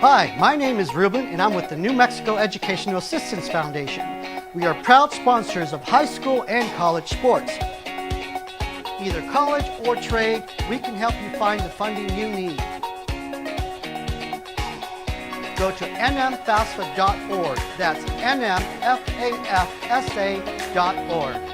Hi, my name is Ruben, and I'm with the New Mexico Educational Assistance Foundation. We are proud sponsors of high school and college sports. Either college or trade, we can help you find the funding you need. Go to nmfafsa.org. That's nmfafsa.org.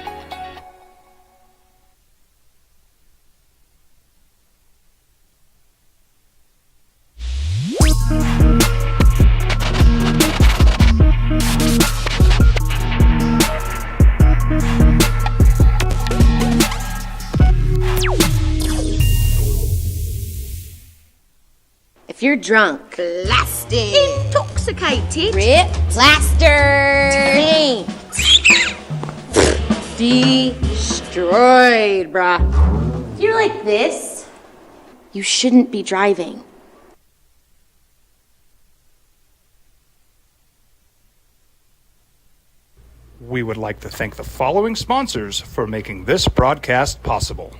If you're drunk, Blasted, intoxicated, ripped, plastered, taint, destroyed, bruh. If you're like this, you shouldn't be driving. We would like to thank the following sponsors for making this broadcast possible.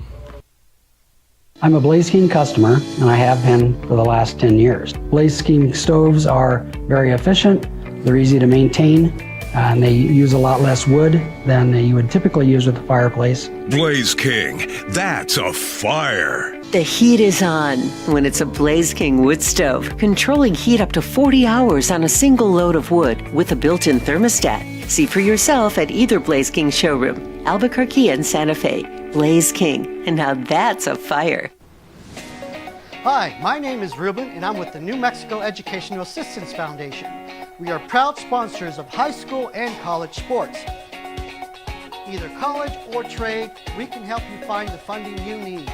I'm a Blaze King customer, and I have been for the last 10 years. Blaze King stoves are very efficient, they're easy to maintain, and they use a lot less wood than you would typically use with a fireplace. Blaze King, that's a fire. The heat is on when it's a Blaze King wood stove, controlling heat up to 40 hours on a single load of wood with a built-in thermostat. See for yourself at either Blaze King showroom, Albuquerque and Santa Fe. Blaze King, and now that's a fire. Hi, my name is Ruben, and I'm with the New Mexico Educational Assistance Foundation. We are proud sponsors of high school and college sports. Either college or trade, we can help you find the funding you need.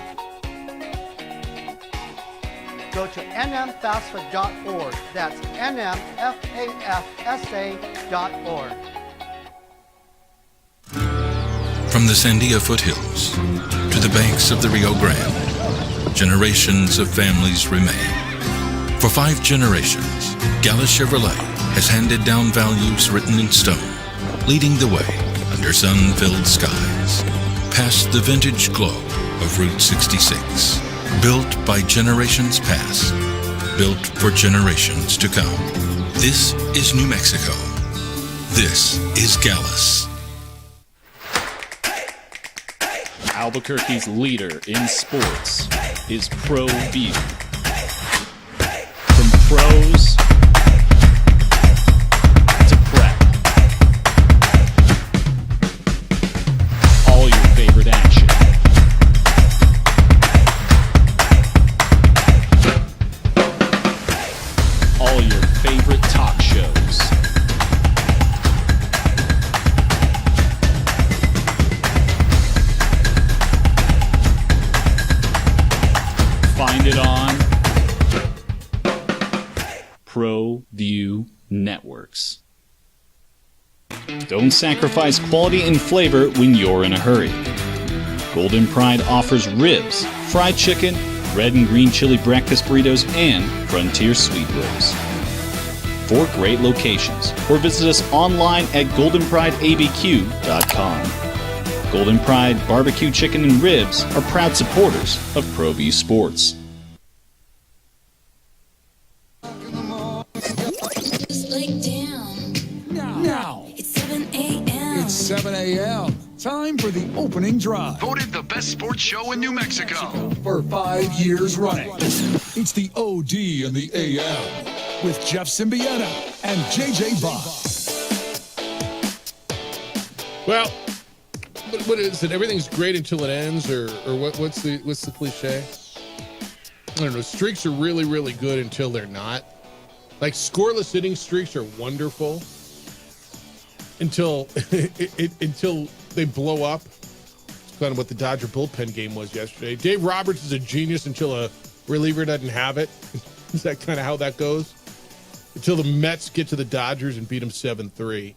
Go to nmfafsa.org. That's nmfafsa.org. From the Sandia foothills to the banks of the Rio Grande, generations of families remain. For 5 generations, Gallus Chevrolet has handed down values written in stone, leading the way under sun-filled skies, past the vintage glow of Route 66. Built by generations past, built for generations to come. This is New Mexico. This is Gallus. Albuquerque's leader in sports is ProView. From pros to prep, all your favorite action. All your favorite talk shows. Find it on ProView Networks. Don't sacrifice quality and flavor when you're in a hurry. Golden Pride offers ribs, fried chicken, red and green chili breakfast burritos, and Frontier Sweet Rolls. 4 great locations, or visit us online at goldenprideabq.com. Golden Pride Barbecue Chicken and Ribs are proud supporters of ProView Sports. Now. It's 7 a.m. It's 7 a.m. Time for the opening drive. Voted the best sports show in New Mexico For 5 years running. It's the OD and the AM with Jeff Symbieta and JJ Buck. Well, what is it? Everything's great until it ends, or what's the cliche? I don't know. Streaks are really, really good until they're not. Like scoreless inning streaks are wonderful until until they blow up. It's kind of what the Dodger bullpen game was yesterday. Dave Roberts is a genius until a reliever doesn't have it. Is that kind of how that goes? Until the Mets get to the Dodgers and beat them 7-3.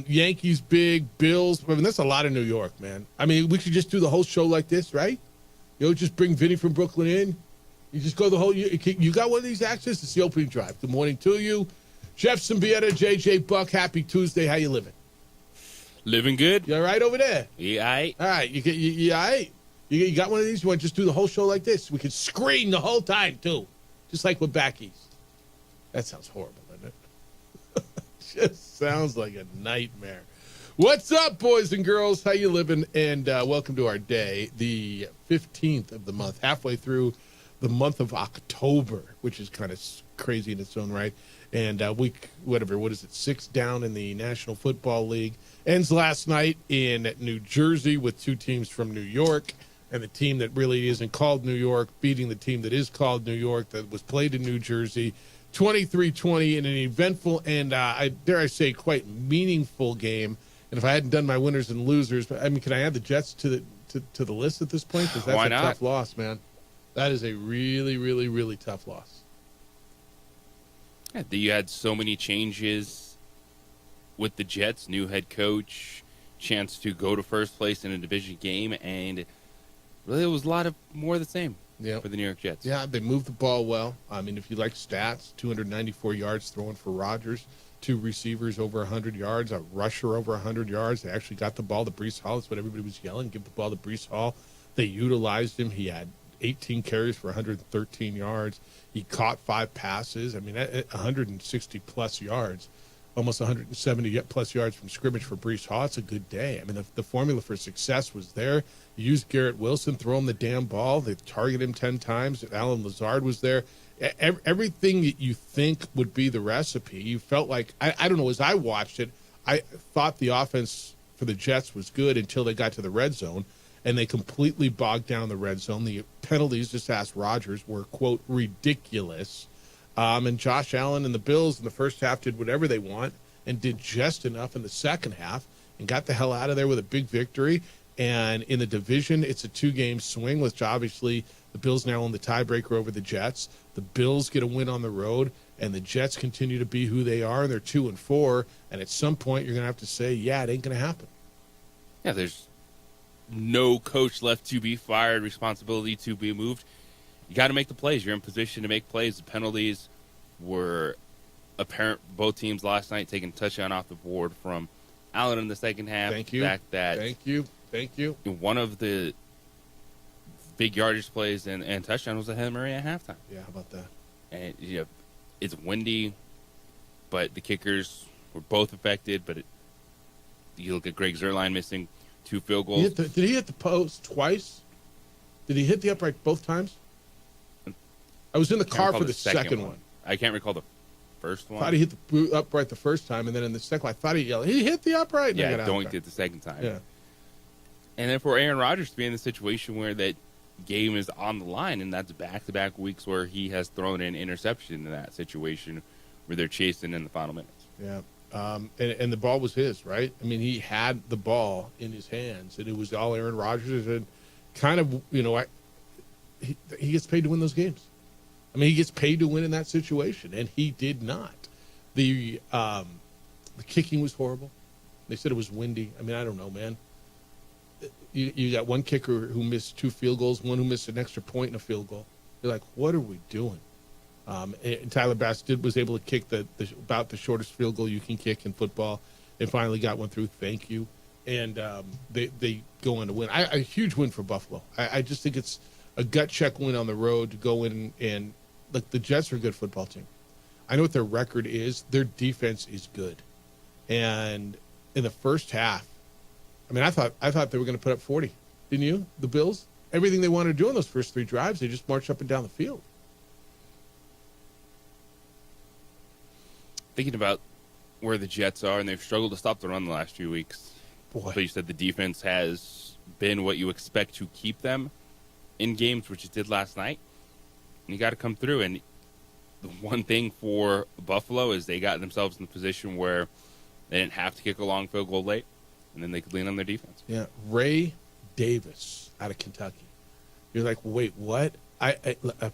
Yankees big, Bills. I mean, that's a lot of New York, man. I mean, we could just do the whole show like this, right? You know, just bring Vinny from Brooklyn in. You just go the whole. You got one of these actors. It's the opening drive. Good morning to you, Jeff Symbieta, JJ Buck. Happy Tuesday. How you living? Living good. You all right over there? Yeah, all right. All right. You all right? You got one of these? You want to just do the whole show like this? We could scream the whole time too, just like with Back East. That sounds horrible, doesn't it? Just sounds like a nightmare. What's up, boys and girls? How you living? And welcome to our day, the 15th of the month, halfway through the month of October, which is kind of crazy in its own right. And week, what is it, 6 down in the National Football League. Ends last night in New Jersey with 2 teams from New York. And the team that really isn't called New York beating the team that is called New York that was played in New Jersey. 23-20 in an eventful and, I dare I say, quite meaningful game. And if I hadn't done my winners and losers, I mean, can I add the Jets to the list at this point? Because that's Why a not? tough loss, man. That is a really, really, really tough loss. Yeah, you had so many changes with the Jets, new head coach, chance to go to first place in a division game, and really it was a lot of more of the same for the New York Jets. Yeah, they moved the ball well. I mean, if you like stats, 294 yards throwing for Rodgers, 2 receivers over 100 yards, a rusher over 100 yards. They actually got the ball to Breece Hall. That's what everybody was yelling, give the ball to Breece Hall. They utilized him. He had 18 carries for 113 yards. He caught 5 passes. I mean, 160-plus yards, almost 170-plus yards from scrimmage for Breece Hall. It's a good day. I mean, the formula for success was there. You used Garrett Wilson, throw him the damn ball. They targeted him 10 times. Alan Lazard was there. Everything that you think would be the recipe, you felt like, I don't know, as I watched it, I thought the offense for the Jets was good until they got to the red zone. And they completely bogged down the red zone. The penalties, just ask Rodgers, were, quote, ridiculous. And Josh Allen and the Bills in the first half did whatever they want and did just enough in the second half and got the hell out of there with a big victory. And in the division, it's a 2-game swing, which obviously the Bills now own the tiebreaker over the Jets. The Bills get a win on the road, and the Jets continue to be who they are. They're 2-4. And at some point, you're going to have to say, yeah, it ain't going to happen. Yeah, there's no coach left to be fired, responsibility to be moved. You got to make the plays. You're in position to make plays. The penalties were apparent for both teams last night, taking a touchdown off the board from Allen in the second half. Thank you. Thank you. One of the big yardage plays and touchdown was a Hail Mary at halftime. Yeah, how about that? And it's windy, but the kickers were both affected. But you look at Greg Zuerlein missing 2 field goals. Did he hit the post twice? Did he hit the upright both times? I was in the car for the second one. I can't recall the first one. I thought he hit the upright the first time, and then in the second one, I thought he yelled, he hit the upright. And Yeah, doinked it the second time. Yeah. And then for Aaron Rodgers to be in the situation where that game is on the line, and that's back-to-back weeks where he has thrown an interception in that situation where they're chasing in the final minutes. Yeah. And the ball was his, right? I mean, he had the ball in his hands, and it was all Aaron Rodgers. And kind of, he gets paid to win those games. I mean, he gets paid to win in that situation, and he did not. The kicking was horrible. They said it was windy. I mean, I don't know, man. You got one kicker who missed 2 field goals, one who missed an extra point in a field goal. You're like, what are we doing? And Tyler Bass was able to kick about the shortest field goal you can kick in football, and finally got one through. Thank you. And they go on to win. A huge win for Buffalo. I just think it's a gut check win on the road to go in and look. The Jets are a good football team. I know what their record is. Their defense is good, and in the first half, I mean, I thought they were going to put up 40. Didn't you? The Bills, everything they wanted to do in those first 3 drives, they just marched up and down the field. Thinking about where the Jets are, and they've struggled to stop the run the last few weeks. Boy. But you said the defense has been what you expect to keep them in games, which it did last night. And you got to come through. And the one thing for Buffalo is they got themselves in a position where they didn't have to kick a long field goal late, and then they could lean on their defense. Yeah, Ray Davis out of Kentucky. You're like, wait, what? A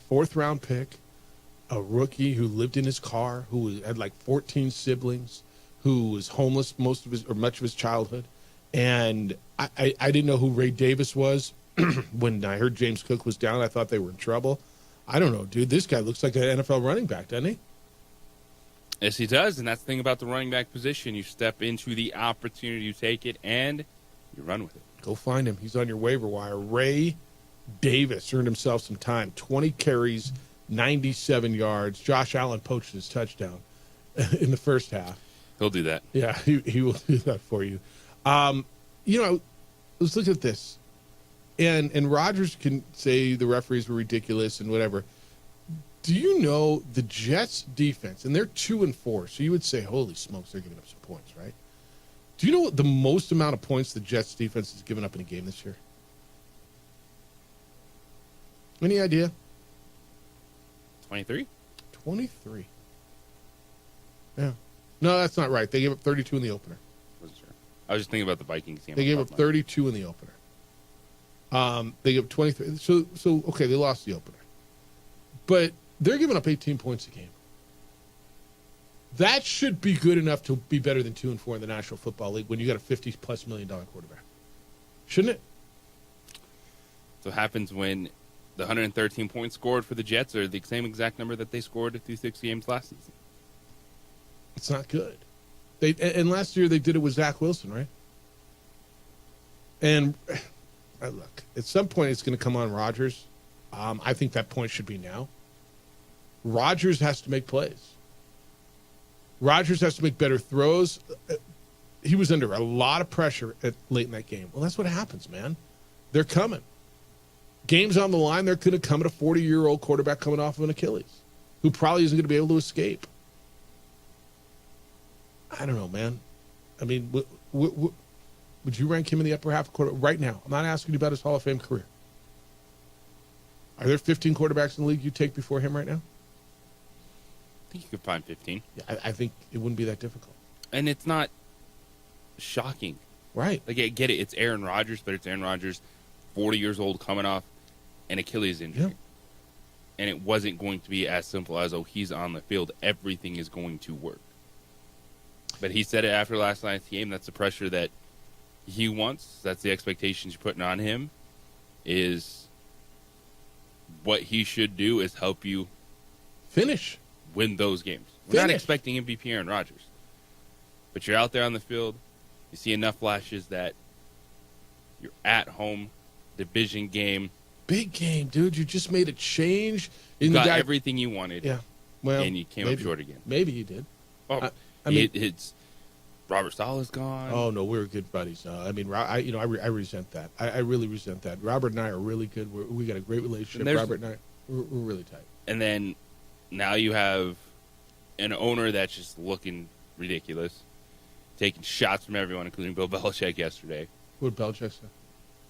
4th-round pick, a rookie who lived in his car, who had like 14 siblings, who was homeless much of his childhood. And I didn't know who Ray Davis was. When I heard James Cook was down, I thought they were in trouble. I don't know, dude. This guy looks like an NFL running back, doesn't he? Yes, he does, and that's the thing about the running back position. You step into the opportunity, you take it, and you run with it. Go find him. He's on your waiver wire. Ray Davis earned himself some time. 20 carries, 97 yards. Josh Allen poached his touchdown in the first half. He'll do that. Yeah, he will do that for you. Let's look at this. And Rodgers can say the referees were ridiculous and whatever. Do you know the Jets defense, and they're 2-4, so you would say, holy smokes, they're giving up some points, right? Do you know what the most amount of points the Jets defense has given up in a game this year? Any idea? 23? 23. Yeah. No, that's not right. They gave up 32 in the opener. Wasn't sure. I was just thinking about the Vikings game. They gave up 32 in the opener. They gave up 23. So okay, they lost the opener. But they're giving up 18 points a game. That should be good enough to be better than 2-4 in the National Football League when you got a $50+ million quarterback. Shouldn't it? So it happens when the 113 points scored for the Jets are the same exact number that they scored through 6 games last season. It's not good. And last year they did it with Zach Wilson, right? And look, at some point it's going to come on Rodgers. I think that point should be now. Rodgers has to make plays. Rodgers has to make better throws. He was under a lot of pressure late in that game. Well, that's what happens, man. They're coming. Games on the line, they're going to come at a 40-year-old quarterback coming off of an Achilles who probably isn't going to be able to escape. I don't know, man. I mean, would you rank him in the upper half of quarter right now? I'm not asking you about his Hall of Fame career. Are there 15 quarterbacks in the league you take before him right now? I think you could find 15. Yeah, I think it wouldn't be that difficult. And it's not shocking. Right. Like, I get it. It's Aaron Rodgers, but it's Aaron Rodgers, 40 years old, coming off an Achilles injury. Yeah. And it wasn't going to be as simple as, oh, he's on the field. Everything is going to work. But he said it after last night's game. That's the pressure that he wants. That's the expectations you're putting on him. Is what he should do is help you finish, win those games. We're not expecting MVP Aaron Rodgers. But you're out there on the field. You see enough flashes that you're at home, division game. Big game, dude. You just made a change. You got everything you wanted. Yeah. Well, and you came up short again. Maybe you did. Oh, I mean, it's Robert Saleh's gone. Oh no, we're good buddies. I mean, I resent that. I really resent that. Robert and I are really good. We got a great relationship. Robert and I, we're really tight. And then now you have an owner that's just looking ridiculous, taking shots from everyone, including Bill Belichick yesterday. What did Belichick say?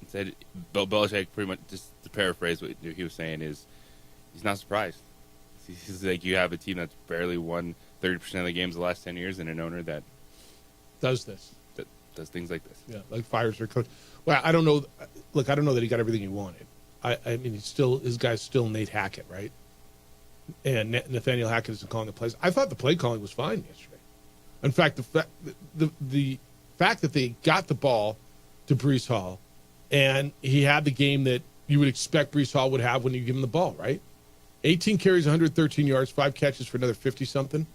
He said Bill Belichick, pretty much, just to paraphrase what he was saying, is he's not surprised. He's like, you have a team that's barely won 30% of the games the last 10 years and an owner that does this. That does things like this. Yeah, like fires their coach. Well, I don't know. Look, I don't know that he got everything he wanted. I mean, his guy's still Nate Hackett, right? And Nathaniel Hackett is calling the plays. I thought the play calling was fine yesterday. In fact, the fact that they got the ball to Breece Hall and he had the game that you would expect Breece Hall would have when you give him the ball, right? 18 carries, 113 yards, 5 catches for another 50-something.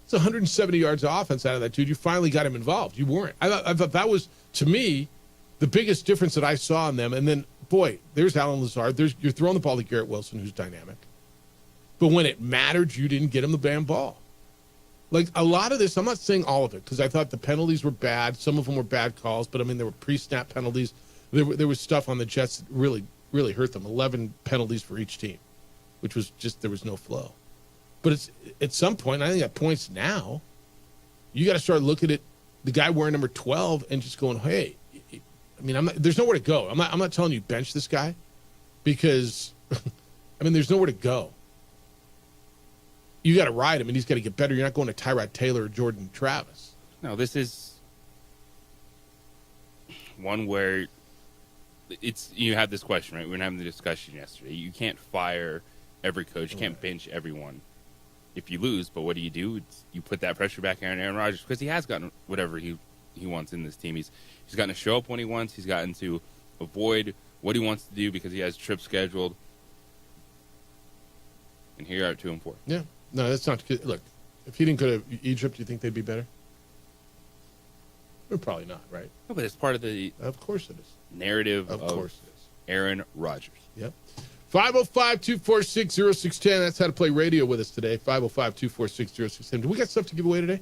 It's 170 yards of offense out of that dude. You finally got him involved. You weren't. I thought that was, to me, the biggest difference that I saw in them. And then, boy, there's Alan Lazard. You're throwing the ball to Garrett Wilson, who's dynamic. But when it mattered, you didn't get him the damn ball. Like, a lot of this, I'm not saying all of it, because I thought the penalties were bad. Some of them were bad calls, but, I mean, there were pre-snap penalties. There was stuff on the Jets that really, really hurt them. 11 penalties for each team, which was just, there was no flow. But it's at some point, I think at points now, you got to start looking at the guy wearing number 12 and just going, hey, I mean, there's nowhere to go. I'm not telling you bench this guy because, I mean, there's nowhere to go. You got to ride him, and he's got to get better. You're not going to Tyrod Taylor or Jordan Travis. No, this is one where you have this question, right? We were having the discussion yesterday. You can't fire every coach. You can't bench everyone if you lose. But what do? You put that pressure back on Aaron Rodgers because he has gotten whatever he wants in this team. He's gotten to show up when he wants. He's gotten to avoid what he wants to do because he has trips scheduled. And here you are at 2-4. Yeah. No, that's not good. Look, if he didn't go to Egypt, do you think they'd be better? Probably not, right? No, but it's part of the of course it is narrative of course it is Aaron Rodgers. Yep. 505-246-0610. That's how to play radio with us today. 505-246-0610. Do we got stuff to give away today?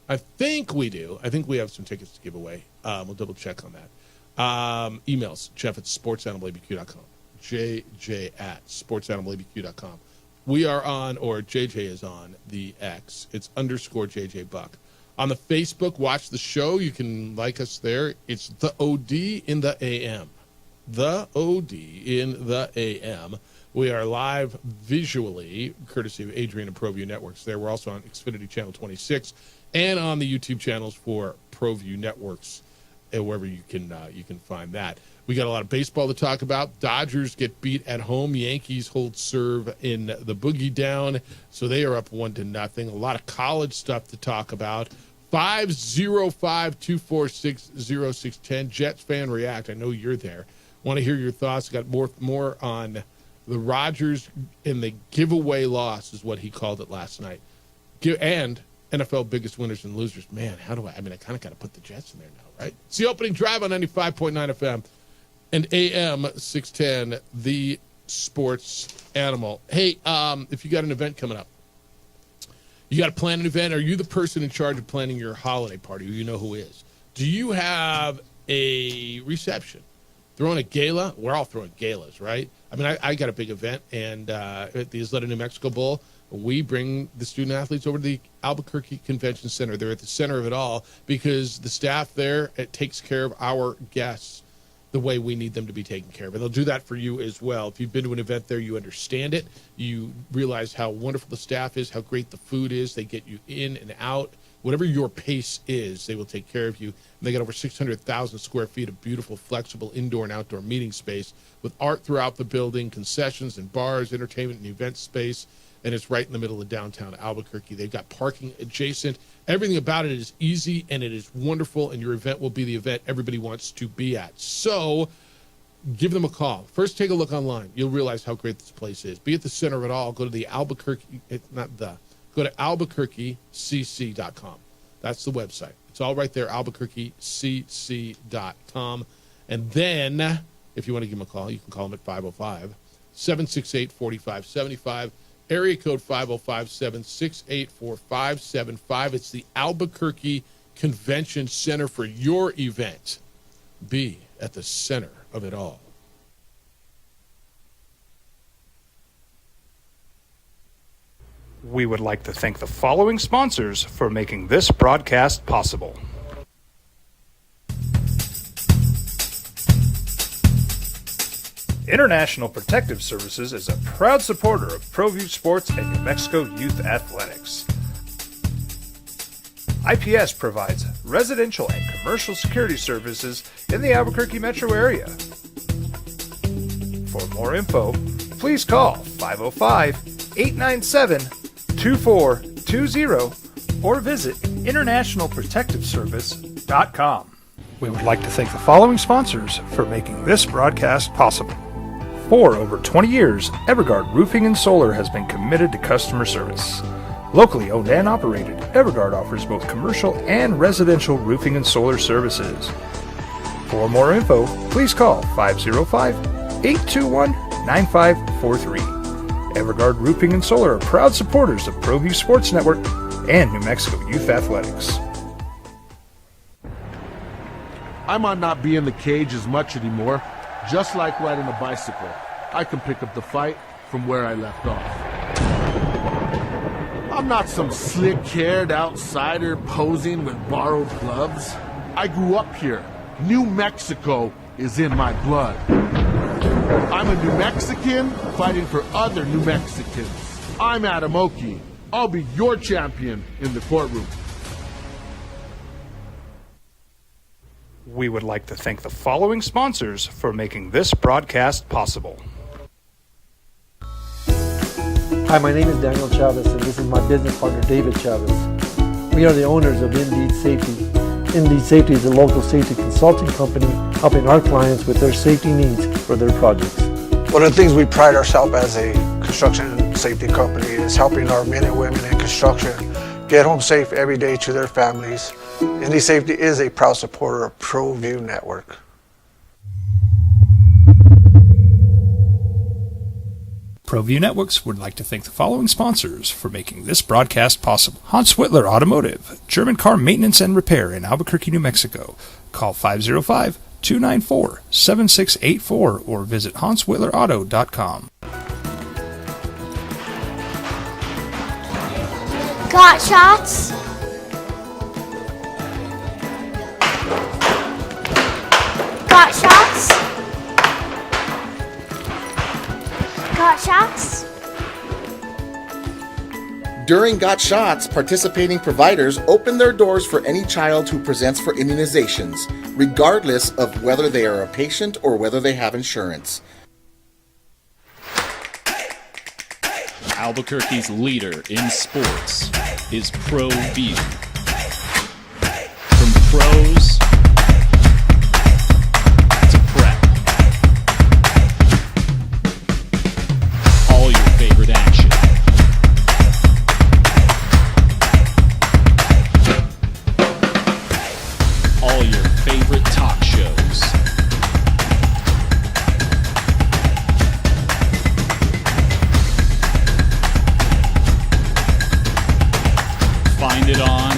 I think we do. I think we have some tickets to give away. We'll double check on that. Emails, Jeff@sportsanimalabq.com. JJ@sportsanimalabq.com. We are on, or JJ is on, the X. It's _JJ Buck. On the Facebook, watch the show. You can like us there. It's the OD in the AM. The OD in the AM. We are live visually, courtesy of Adrian and ProView Networks there. We're also on Xfinity Channel 26 and on the YouTube channels for ProView Networks, and wherever you can find that. We got a lot of baseball to talk about. Dodgers get beat at home. Yankees hold serve in the Boogie Down, so they are up 1-0. A lot of college stuff to talk about. 505-246-0610. Jets fan react. I know you're there. Want to hear your thoughts. Got more on the Rodgers and the giveaway loss is what he called it last night. And NFL biggest winners and losers. Man, I kind of got to put the Jets in there now, right? It's the opening drive on 95.9 FM and AM 610, the sports animal. Hey, if you got an event coming up, you got to plan an event. Are you the person in charge of planning your holiday party? You know who is. Do you have a reception? Throwing a gala? We're all throwing galas, right? I mean, I got a big event, and at the Isleta New Mexico Bowl, we bring the student athletes over to the Albuquerque Convention Center. They're at the center of it all because the staff there, it takes care of our guests the way we need them to be taken care of. And they'll do that for you as well. If you've been to an event there, you understand it. You realize how wonderful the staff is, how great the food is. They get you in and out. Whatever your pace is, they will take care of you. And they got over 600,000 square feet of beautiful, flexible indoor and outdoor meeting space with art throughout the building, concessions and bars, entertainment and event space. And it's right in the middle of downtown Albuquerque. They've got parking adjacent. Everything about it is easy and it is wonderful, and your event will be the event everybody wants to be at. So give them a call. First, take a look online. You'll realize how great this place is. Be at the center of it all. Go to the Albuquerque, go to albuquerquecc.com. That's the website. It's all right there, albuquerquecc.com. And then, if you want to give them a call, you can call them at 505-768-4575. Area code 505-768-4575. It's the Albuquerque Convention Center for your event. Be at the center of it all. We would like to thank the following sponsors for making this broadcast possible. International Protective Services is a proud supporter of ProView Sports and New Mexico Youth Athletics. IPS provides residential and commercial security services in the Albuquerque metro area. For more info, please call 505-897-2420 or visit internationalprotectiveservice.com. We would like to thank the following sponsors for making this broadcast possible. For over 20 years, Evergard Roofing and Solar has been committed to customer service. Locally owned and operated, Evergard offers both commercial and residential roofing and solar services. For more info, please call 505-821-9543. Evergard Roofing and Solar are proud supporters of ProView Sports Network and New Mexico Youth Athletics. I might not be in the cage as much anymore. Just like riding a bicycle, I can pick up the fight from where I left off. I'm not some slick-haired outsider posing with borrowed gloves. I grew up here. New Mexico is in my blood. I'm a New Mexican fighting for other New Mexicans. I'm Adam Oki. I'll be your champion in the courtroom. We would like to thank the following sponsors for making this broadcast possible. Hi, my name is Daniel Chavez, and this is my business partner, David Chavez. We are the owners of Indeed Safety. Indeed Safety is a local safety consulting company helping our clients with their safety needs for their projects. One of the things we pride ourselves as a construction safety company is helping our men and women in construction get home safe every day to their families. Indeed Safety is a proud supporter of ProView Network. ProView Networks would like to thank the following sponsors for making this broadcast possible. Hans Whitler Automotive, German car maintenance and repair in Albuquerque, New Mexico. Call 505-294-7684 or visit HansWhitlerAuto.com. Got shots? Got shots? Got shots? During Got Shots, participating providers open their doors for any child who presents for immunizations, regardless of whether they are a patient or whether they have insurance. Albuquerque's leader in sports is ProView. From pros to prep, all your favorite action. All your favorite talk shows. Find it on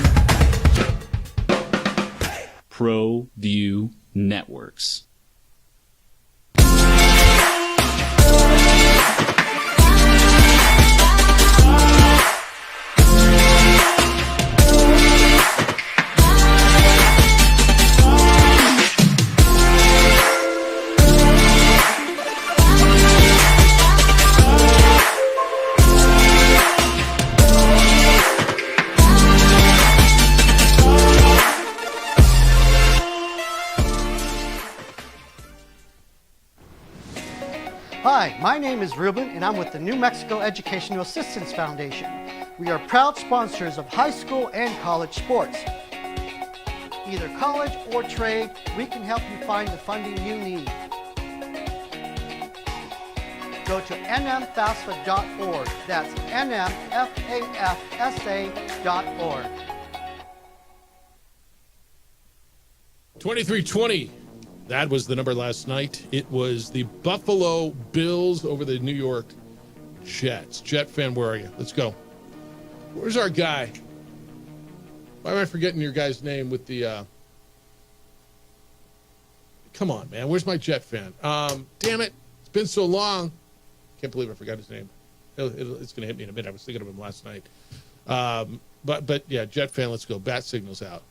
ProView Networks. Hi, my name is Ruben, and I'm with the New Mexico Educational Assistance Foundation. We are proud sponsors of high school and college sports. Either college or trade, we can help you find the funding you need. Go to nmfafsa.org. That's nmfafsa.org. 23-20. That was the number last night. It was the Buffalo Bills over the New York Jets. Jet fan, where are you? Let's go. Where's our guy? Why am I forgetting your guy's name with the... Come on, man. Where's my Jet fan? Damn it. It's been so long. Can't believe I forgot his name. It's going to hit me in a minute. I was thinking of him last night. But yeah, Jet fan, let's go. Bat signal's out.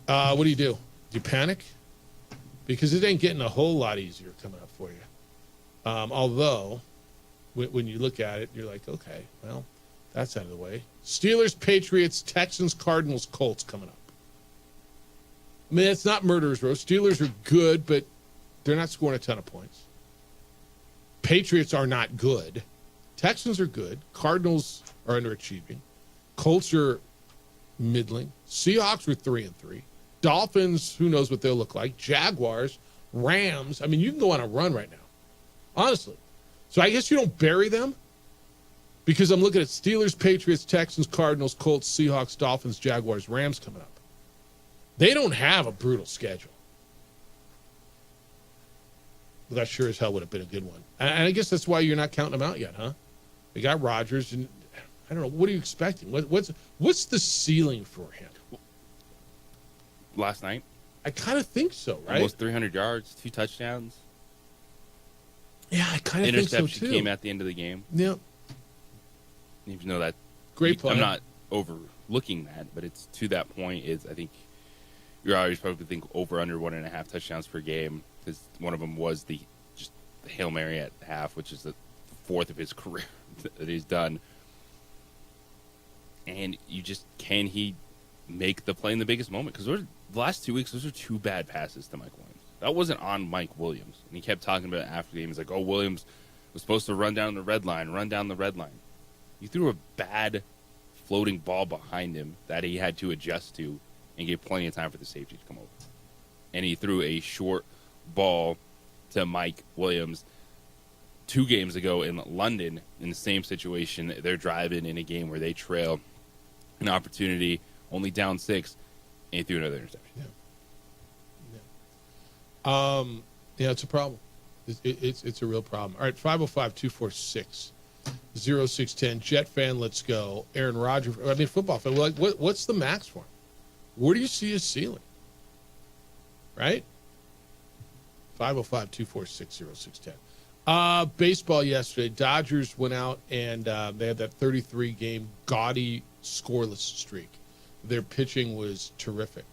What do? Do you panic? Because it ain't getting a whole lot easier coming up for you. Although, when you look at it, you're like, okay, well, that's out of the way. Steelers, Patriots, Texans, Cardinals, Colts coming up. I mean, it's not murderer's row. Steelers are good, but they're not scoring a ton of points. Patriots are not good. Texans are good. Cardinals are underachieving. Colts are middling. Seahawks were 3-3. Dolphins, who knows what they'll look like. Jaguars, Rams. I mean, you can go on a run right now. Honestly. So I guess you don't bury them because I'm looking at Steelers, Patriots, Texans, Cardinals, Colts, Seahawks, Dolphins, Jaguars, Rams coming up. They don't have a brutal schedule. But that sure as hell would have been a good one. And I guess that's why you're not counting them out yet, huh? They got Rodgers, and I don't know. What are you expecting? What's the ceiling for him? Last night? I kind of think so, right? Almost 300 yards, 2 touchdowns. Yeah, I kind of think so, too. Interception came at the end of the game. Yep. Even though that... Great play. I'm not overlooking that, but it's to that point is I think you're always probably think over under 1.5 touchdowns per game because one of them was the Hail Mary at half, which is the 4th of his career that he's done. And you just, can he make the play in the biggest moment? Because the last 2 weeks, those are 2 bad passes to Mike Williams. That wasn't on Mike Williams. And he kept talking about it after the game. He's like, oh, Williams was supposed to run down the red line. You threw a bad floating ball behind him that he had to adjust to and gave plenty of time for the safety to come over. And he threw a short ball to Mike Williams 2 games ago in London in the same situation. They're driving in a game where they trail an opportunity, only down 6, and he threw another interception. Yeah, it's a problem. It's a real problem. All right, 505-246. 0610. Jet fan, let's go. Aaron Rodgers. I mean, football fan. Like, what's the max for him? Where do you see his ceiling? Right? 505-246-0610. Baseball yesterday. Dodgers went out and they had that 33-game gaudy scoreless streak. Their pitching was terrific.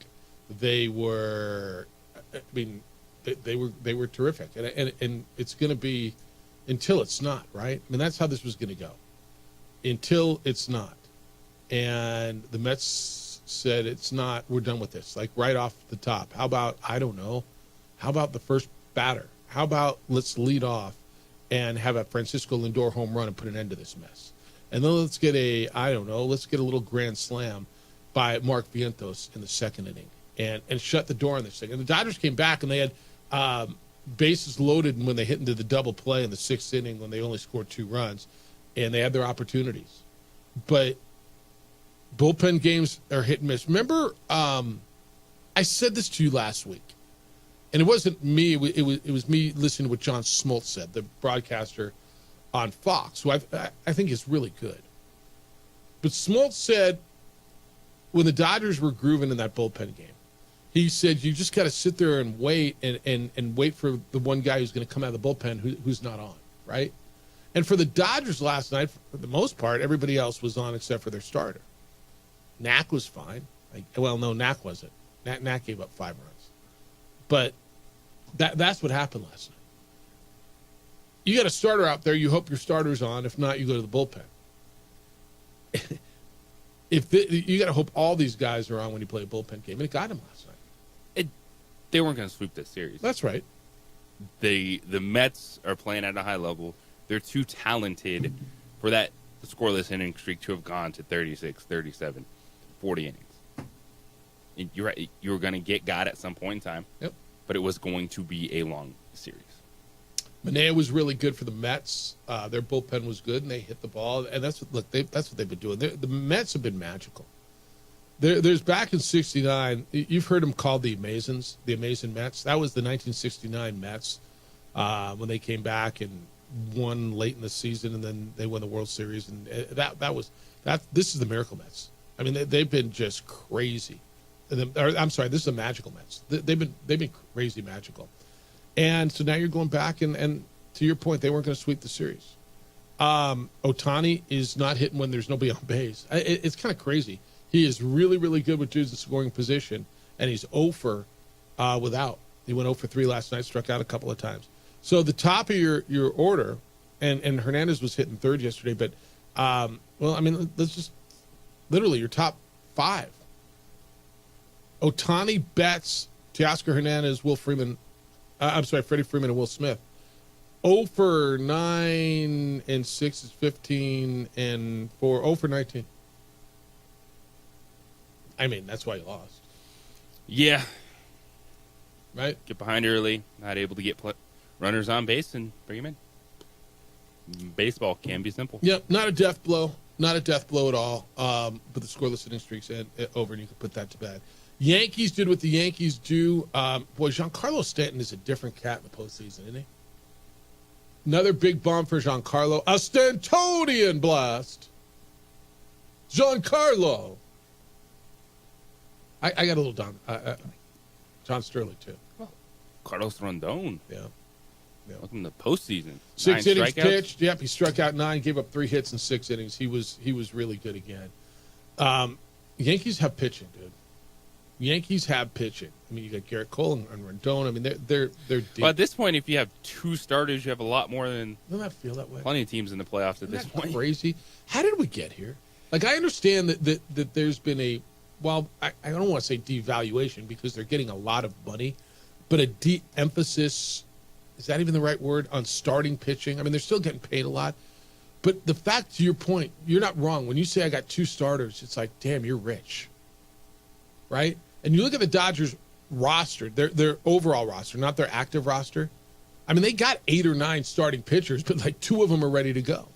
They were, I mean, they were terrific, and it's going to be until it's not, right? I mean, that's how this was going to go. Until it's not, and the Mets said it's not. We're done with this. Like right off the top. How about, I don't know? How about the first batter? How about let's lead off and have a Francisco Lindor home run and put an end to this mess? And then let's get let's get a little grand slam by Mark Vientos in the second inning and shut the door on this thing. And the Dodgers came back and they had bases loaded when they hit into the double play in the sixth inning when they only scored 2 runs, and they had their opportunities. But bullpen games are hit and miss. Remember, I said this to you last week, and it wasn't me. It was me listening to what John Smoltz said, the broadcaster on Fox, who I think is really good. But Smoltz said when the Dodgers were grooving in that bullpen game, he said you just got to sit there and wait and wait for the one guy who's going to come out of the bullpen who's not on, right? And for the Dodgers last night, for the most part, everybody else was on except for their starter. Knack was fine. No, Knack wasn't. Knack gave up 5 runs. But that's what happened last night. You got a starter out there. You hope your starter's on. If not, you go to the bullpen. You got to hope all these guys are on when you play a bullpen game. And it got him last night. They weren't going to sweep this series. That's right. The Mets are playing at a high level. They're too talented for that scoreless inning streak to have gone to 36, 37, 40 innings. And you're right. You were going to get God at some point in time. Yep. But it was going to be a long series. Manea was really good for the Mets. Their bullpen was good, and they hit the ball. And that's what they've been doing. The Mets have been magical. There's back in '69. You've heard them called the Amazins, the Amazing Mets. That was the 1969 Mets when they came back and won late in the season, and then they won the World Series. And this is the Miracle Mets. I mean, they've been just crazy. I'm sorry, this is the Magical Mets. They've been crazy magical. And so now you're going back, and to your point, they weren't going to sweep the series. Ohtani is not hitting when there's nobody on base. It's kind of crazy. He is really, really good with dudes in scoring position, and he's 0 for without. He went 0 for 3 last night, struck out a couple of times. So the top of your order, and Hernandez was hitting third yesterday, but, let's just literally your top 5. Ohtani, Betts, Teoscar Hernandez, Freddie Freeman, and Will Smith. 0 for 9 and 6 is 15 and 4. 0 for 19. I mean, that's why you lost. Yeah. Right? Get behind early, not able to get runners on base, and bring them in. Baseball can be simple. Yep, not a death blow. Not a death blow at all. But the scoreless inning streak's over, and you can put that to bed. Yankees did what the Yankees do. Giancarlo Stanton is a different cat in the postseason, isn't he? Another big bomb for Giancarlo. A Stantonian blast. Giancarlo. I got a little down. John Sterling, too. Well, Carlos Rondon. Yeah. Welcome to postseason. 6 9 innings strikeouts. pitched. Yep, he struck out 9, gave up 3 hits in 6 innings. He was really good again. Yankees have pitching, dude. Yankees have pitching. I mean, you got Garrett Cole and Rondon. I mean, they're deep. Well, at this point, if you have 2 starters, you have a lot more than. Doesn't that feel that way? Plenty of teams in the playoffs at this point. Crazy. How did we get here? Like, I understand that there's been a. Well, I don't want to say devaluation because they're getting a lot of money, but a de-emphasis, is that even the right word, on starting pitching? I mean, they're still getting paid a lot. But the fact, to your point, you're not wrong. When you say I got 2 starters, it's like, damn, you're rich. Right? And you look at the Dodgers roster, their overall roster, not their active roster. I mean, they got 8 or 9 starting pitchers, but like 2 of them are ready to go.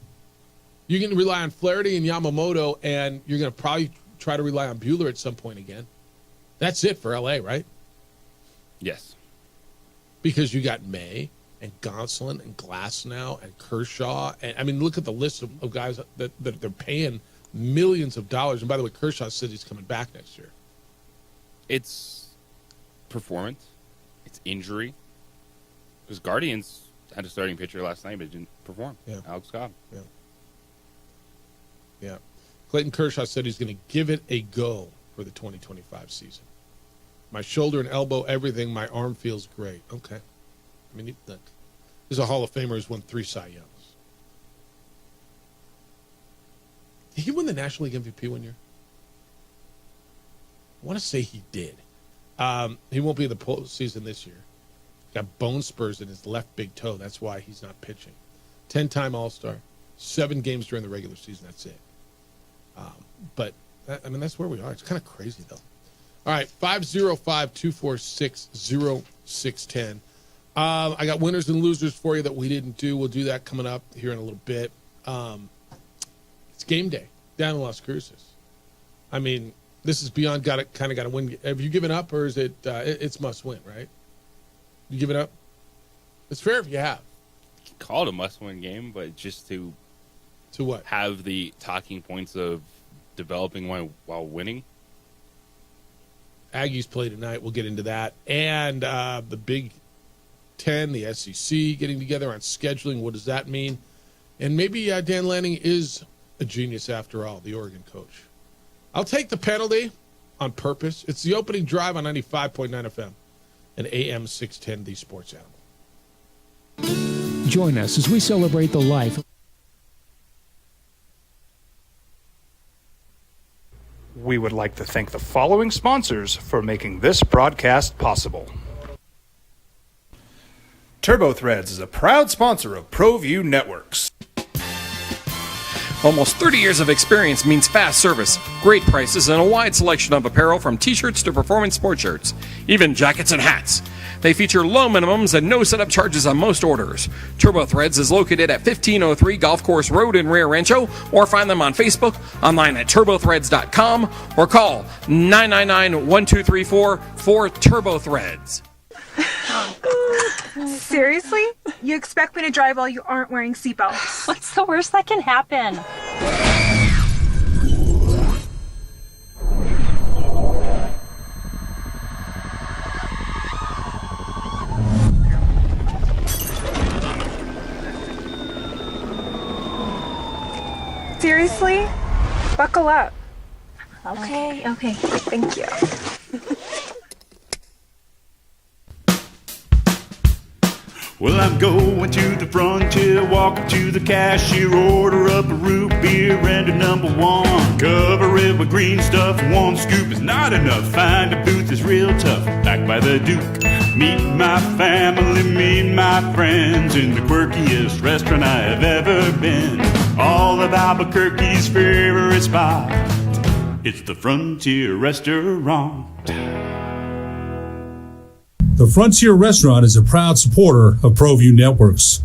You can rely on Flaherty and Yamamoto, and you're going to probably try to rely on Buehler at some point again. That's it for LA, right? Yes. Because you got May, and Gonsolin and Glasnow and Kershaw. And I mean, look at the list of guys that they're paying millions of dollars. And by the way, Kershaw said he's coming back next year. It's performance. It's injury. Because Guardians had a starting pitcher last night, but didn't perform. Yeah. Alex Cobb. Yeah. Clayton Kershaw said he's going to give it a go for the 2025 season. My shoulder and elbow, everything, my arm feels great. Okay. I mean, look, he's a Hall of Famer who's won 3 Cy Youngs. Did he win the National League MVP one year? I want to say he did. He won't be in the postseason this year. Got bone spurs in his left big toe. That's why he's not pitching. 10-time All-Star. 7 games during the regular season. That's it. But, I mean, that's where we are. It's kind of crazy, though. All right, 505-246-0610. I got winners and losers for you that we didn't do. We'll do that coming up here in a little bit. It's game day down in Las Cruces. I mean, this is beyond got to win. Have you given up, or is it it's must win, right? You give it up? It's fair if you have. You can call it a must-win game, but just to what? Have the talking points of developing while winning. Aggies play tonight. We'll get into that. And the Big Ten, the SEC, getting together on scheduling. What does that mean? And maybe Dan Lanning is a genius after all, the Oregon coach. I'll take the penalty on purpose. It's the opening drive on 95.9 FM and AM 610, the Sports Animal. Join us as we celebrate the life. We would like to thank the following sponsors for making this broadcast possible. TurboThreads is a proud sponsor of ProView Networks. Almost 30 years of experience means fast service, great prices, and a wide selection of apparel from t-shirts to performance sport shirts, even jackets and hats. They feature low minimums and no setup charges on most orders. TurboThreads is located at 1503 Golf Course Road in Rio Rancho, or find them on Facebook, online at turbothreads.com, or call 999-1234 for TurboThreads. Seriously? You expect me to drive while you aren't wearing seatbelts? What's the worst that can happen? Seriously? Buckle up. Okay. Thank you. Well, I'm going to the frontier, walk up to the cashier, order up a root beer and a number 1. Cover it with green stuff, 1 scoop is not enough. Find a booth is real tough, back by the Duke. Meet my family, meet my friends in the quirkiest restaurant I have ever been. All of Albuquerque's favorite spot, it's the Frontier Restaurant. The Frontier Restaurant is a proud supporter of ProView Networks.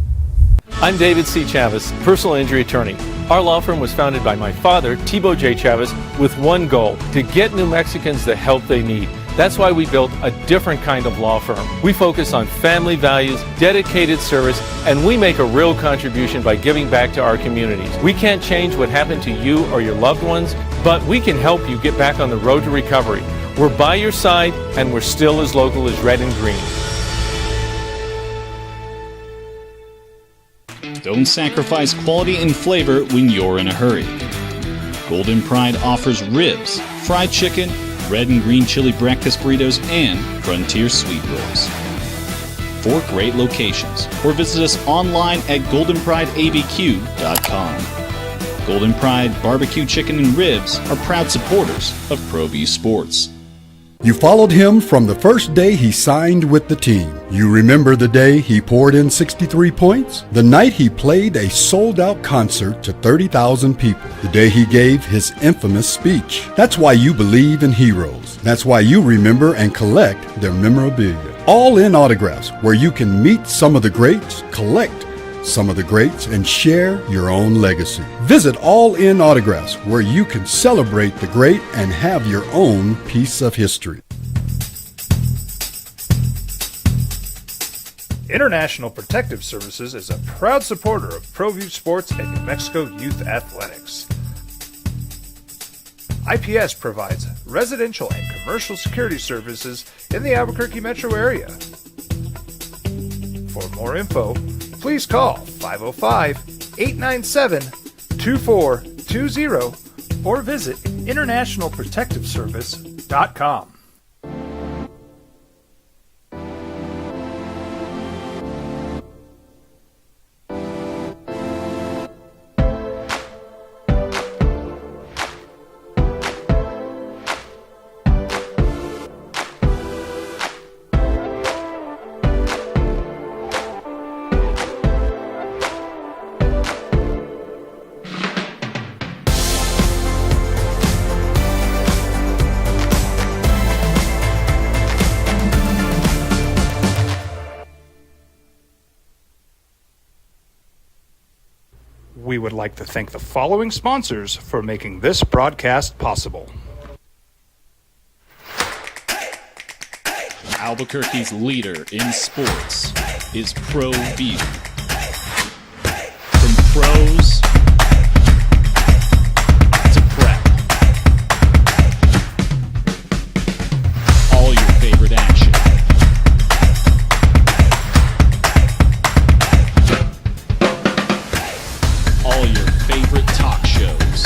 I'm David C. Chavez, personal injury attorney. Our law firm was founded by my father, Thibaut J. Chavez, with one goal: to get New Mexicans the help they need. That's why we built a different kind of law firm. We focus on family values, dedicated service, and we make a real contribution by giving back to our communities. We can't change what happened to you or your loved ones, but we can help you get back on the road to recovery. We're by your side, and we're still as local as red and green. Don't sacrifice quality and flavor when you're in a hurry. Golden Pride offers ribs, fried chicken, red and green chili breakfast burritos, and Frontier sweet rolls. 4 great locations, or visit us online at goldenprideabq.com. Golden Pride barbecue chicken and ribs are proud supporters of ProView Sports. You followed him from the first day he signed with the team. You remember the day he poured in 63 points? The night he played a sold-out concert to 30,000 people. The day he gave his infamous speech. That's why you believe in heroes. That's why you remember and collect their memorabilia. All in Autographs, where you can meet some of the greats, collect some of the greats, and share your own legacy. Visit All In Autographs, where you can celebrate the great and have your own piece of history. International Protective Services is a proud supporter of ProView Sports and New Mexico Youth Athletics. IPS provides residential and commercial security services in the Albuquerque metro area. For more info, please call 505-897-2420 or visit internationalprotectiveservice.com. We would like to thank the following sponsors for making this broadcast possible. Albuquerque's leader in sports is ProView. From pros to prep, all your favorite action. All your favorite talk shows.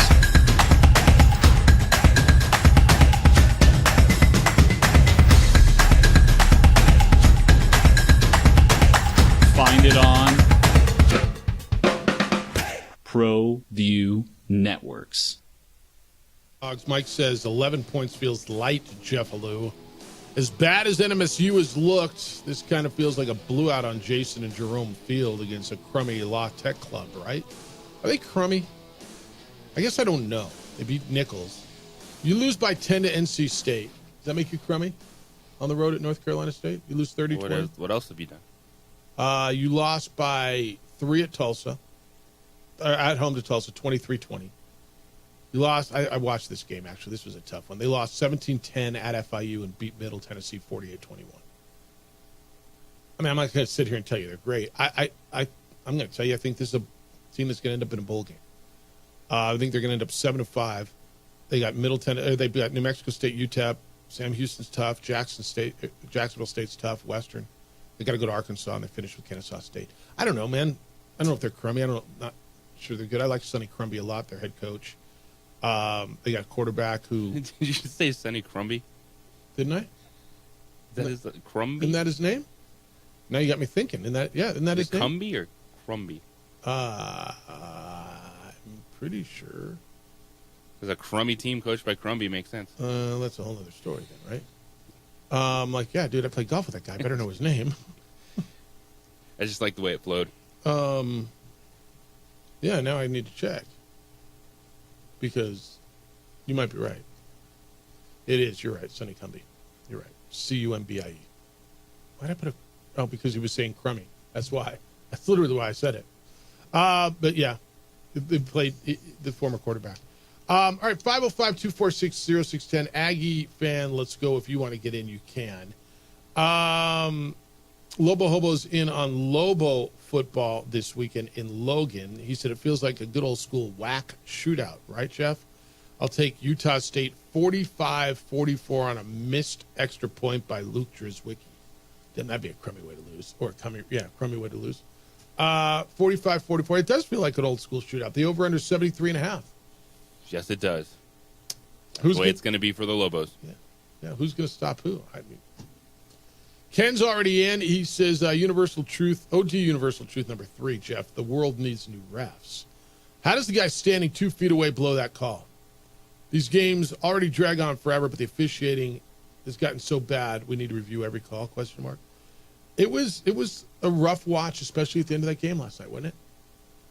Find it on ProView Networks. Mike says 11 points feels light, Jeff Alou. As bad as NMSU has looked, this kind of feels like a blowout on Jason and Jerome Field against a crummy La Tech club, right? Are they crummy? I guess I don't know. They beat Nichols. You lose by 10 to NC State. Does that make you crummy on the road at North Carolina State? You lose 30-20. What else have you done? You lost by 3 at Tulsa, or at home to Tulsa, 23-20. You lost. I watched this game, actually. This was a tough one. They lost 17-10 at FIU and beat Middle Tennessee 48-21. I mean, I'm not going to sit here and tell you they're great. I'm going to tell you I think this is a team that's going to end up in a bowl game. I think they're going to end up 7-5. They got they've got New Mexico State, UTEP. Sam Houston's tough. Jacksonville State's tough. Western. They got to go to Arkansas, and they finish with Kennesaw State. I don't know, man. I don't know if they're crummy. Not sure they're good. I like Sonny Crumby a lot, their head coach. They got a quarterback who. Did you say Sonny Crumby? Didn't I? Is that Crumby? Isn't that his name? Now you got me thinking. Isn't that his name? Crumby or Crumby? I'm pretty sure. Because a crummy team coached by Crumby makes sense. That's a whole other story then, right? Like, yeah, dude, I played golf with that guy. Better know his name. I just like the way it flowed. Yeah, now I need to check. Because you might be right. It is. You're right. Sonny Cumbie. You're right. Cumbie. Why'd I put a... Oh, because he was saying crummy. That's why. That's literally why I said it. But yeah, they played the former quarterback. All right, 505-246-0610. Aggie fan, let's go. If you want to get in, you can. Lobo Hobo's in on Lobo football this weekend in Logan. He said it feels like a good old school whack shootout, right, Jeff? I'll take Utah State 45-44 on a missed extra point by Luke Drizwicki. Then that'd be a crummy way to lose. Or crummy way to lose. 45-44. It does feel like an old school shootout. The over-under 73.5. Yes, it does. Who's the way it's going to be for the Lobos. Yeah. Who's going to stop who? I mean, Ken's already in. He says Universal Truth, OG Universal Truth number 3, Jeff. The world needs new refs. How does the guy standing 2 feet away blow that call? These games already drag on forever, but the officiating has gotten so bad we need to review every call, question mark. It was a rough watch, especially at the end of that game last night, wasn't it?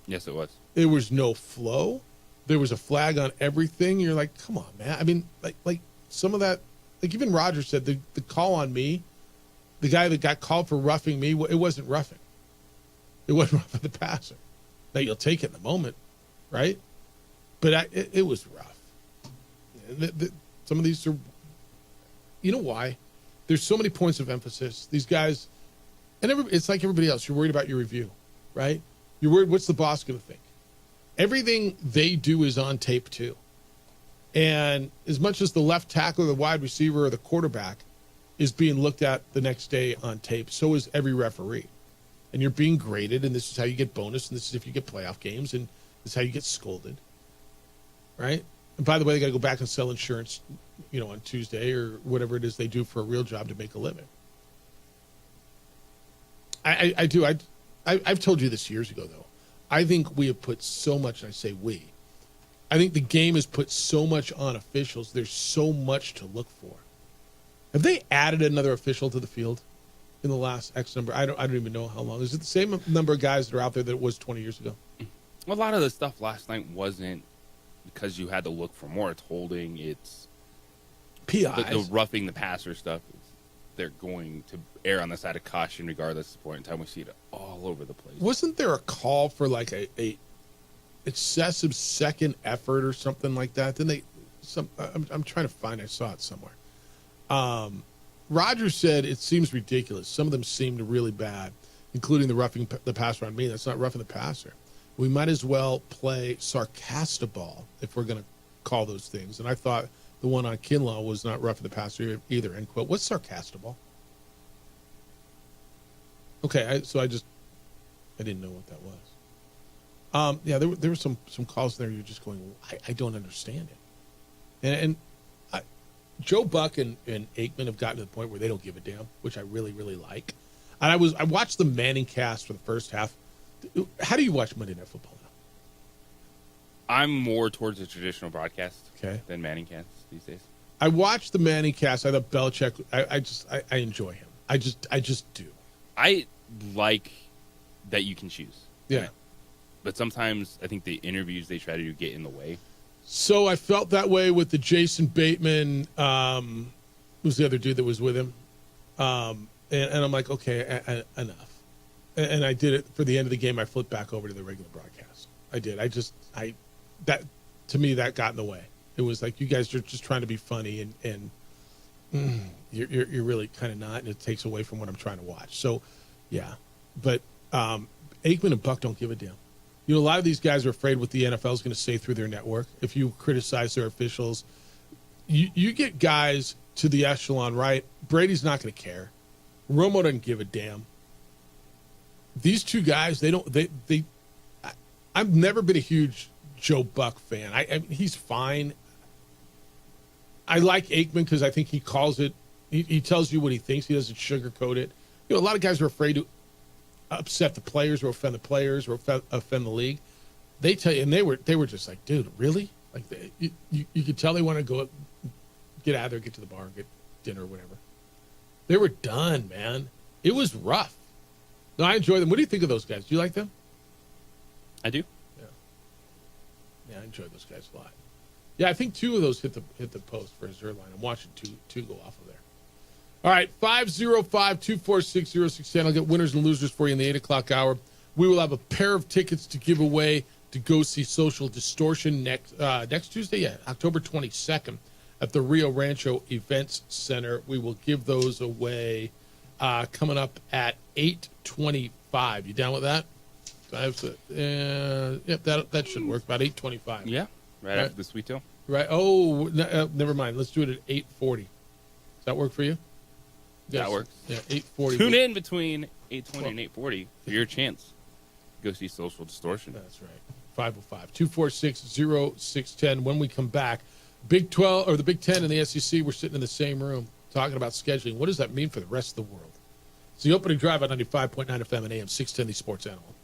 Yes, it was. There was no flow. There was a flag on everything. You're like, come on, man. I mean, like some of that, like even Roger said, the call on me, the guy that got called for roughing me, it wasn't roughing. It wasn't roughing the passer. Now, you'll take it in the moment, right? But it was rough. Some of these are, you know why? There's so many points of emphasis. These guys, And it's like everybody else. You're worried about your review, right? You're worried, what's the boss going to think? Everything they do is on tape too. And as much as the left tackle, the wide receiver, or the quarterback is being looked at the next day on tape, so is every referee. And you're being graded, and this is how you get bonus, and this is if you get playoff games, and this is how you get scolded, right? And by the way, they got to go back and sell insurance, on Tuesday or whatever it is they do for a real job to make a living. I do. I've told you this years ago, though. I think we have put so much, and I say we, I think the game has put so much on officials. There's so much to look for. Have they added another official to the field in the last X number? I don't even know how long. Is it the same number of guys that are out there that it was 20 years ago? A lot of the stuff last night wasn't because you had to look for more. It's holding. It's PIs. The roughing the passer stuff. They're going to err on the side of caution regardless of the point in time. We see it all over the place. Wasn't there a call for like a excessive second effort or something like that? Then I'm trying to find. I saw it somewhere. Roger said it seems ridiculous. Some of them seemed really bad, including the roughing the passer on me. That's not roughing the passer. We might as well play sarcastaball if we're going to call those things. And I thought the one on Kinlaw was not roughing the passer either. End quote. What's sarcastaball? Okay, I didn't know what that was. Yeah, there were some calls there. You're just going, I don't understand it. And Joe Buck and Aikman have gotten to the point where they don't give a damn, which I really, really like. And I watched the Manning cast for the first half. How do you watch Monday Night Football now? I'm more towards the traditional broadcast than Manning cast these days. I watched the Manning cast. I thought Belichick. I enjoy him. I just do. I like that you can choose. Yeah. Right? But sometimes I think the interviews they try to do get in the way. So I felt that way with the Jason Bateman. Who's the other dude that was with him? And I'm like, okay, enough. And I did it for the end of the game. I flipped back over to the regular broadcast. I did. That to me that got in the way. It was like you guys are just trying to be funny, and you're really kind of not, and it takes away from what I'm trying to watch. So, yeah. But Aikman and Buck don't give a damn. A lot of these guys are afraid what the NFL is going to say through their network. If you criticize their officials, you get guys to the echelon, right? Brady's not going to care. Romo doesn't give a damn. These two guys, I've never been a huge Joe Buck fan. I he's fine. I like Aikman because I think he calls it. He tells you what he thinks. He doesn't sugarcoat it. A lot of guys are afraid to upset the players or offend the players or offend the league. They tell you, and they were just like, dude, really? Like you could tell they want to go get out of there, get to the bar, get dinner or whatever. They were done, man. It was rough. No, I enjoy them. What do you think of those guys? Do you like them? I do. Yeah, I enjoy those guys a lot. Yeah, I think two of those hit the post for Zerline. I'm watching two go off of there. All right, 505-246-0610. I'll get winners and losers for you in the 8 o'clock hour. We will have a pair of tickets to give away to go see Social Distortion next Tuesday, October 22nd at the Rio Rancho Events Center. We will give those away coming up at 8:25. You down with that? Yep, that should work. About 8:25. Yeah, right after the Sweet Tail. Right. Oh, never mind. Let's do it at 8:40. Does that work for you? Yes. That works. Yeah, 8:40. Tune in between 8:20 and 8:40 for your chance to go see Social Distortion. That's right. 505-246-0610. When we come back, Big 12 or the Big 10 and the SEC, we're sitting in the same room talking about scheduling. What does that mean for the rest of the world? It's the opening drive on 95.9 FM and AM 610, the Sports Animal.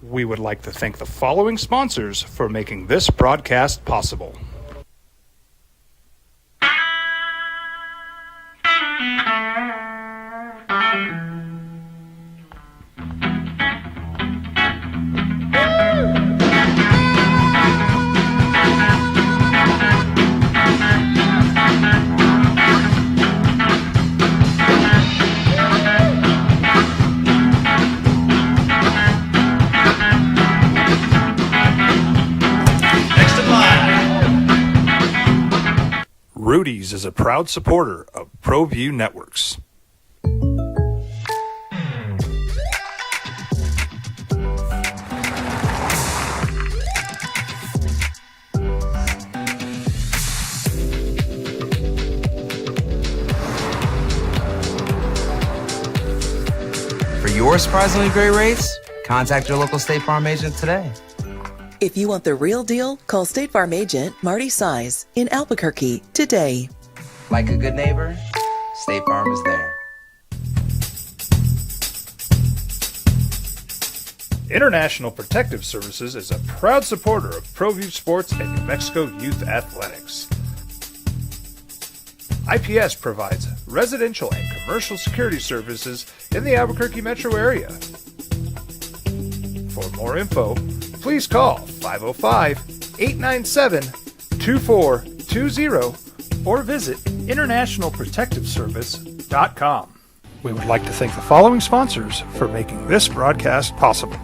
We would like to thank the following sponsors for making this broadcast possible. Industries is a proud supporter of ProView Networks. For your surprisingly great rates, contact your local State Farm agent today. If you want the real deal, call State Farm agent Marty Size in Albuquerque today. Like a good neighbor, State Farm is there. International Protective Services is a proud supporter of ProView Sports and New Mexico Youth Athletics. IPS provides residential and commercial security services in the Albuquerque metro area. For more info, please call 505-897-2420 or visit internationalprotectiveservice.com. We would like to thank the following sponsors for making this broadcast possible.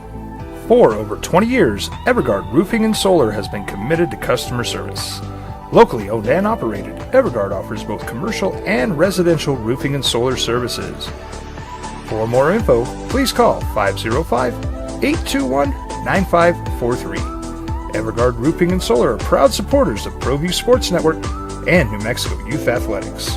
For over 20 years, Evergard Roofing and Solar has been committed to customer service. Locally owned and operated, Evergard offers both commercial and residential roofing and solar services. For more info, please call 505-821-9543. Evergard Roofing and Solar are proud supporters of ProView Sports Network and New Mexico Youth Athletics.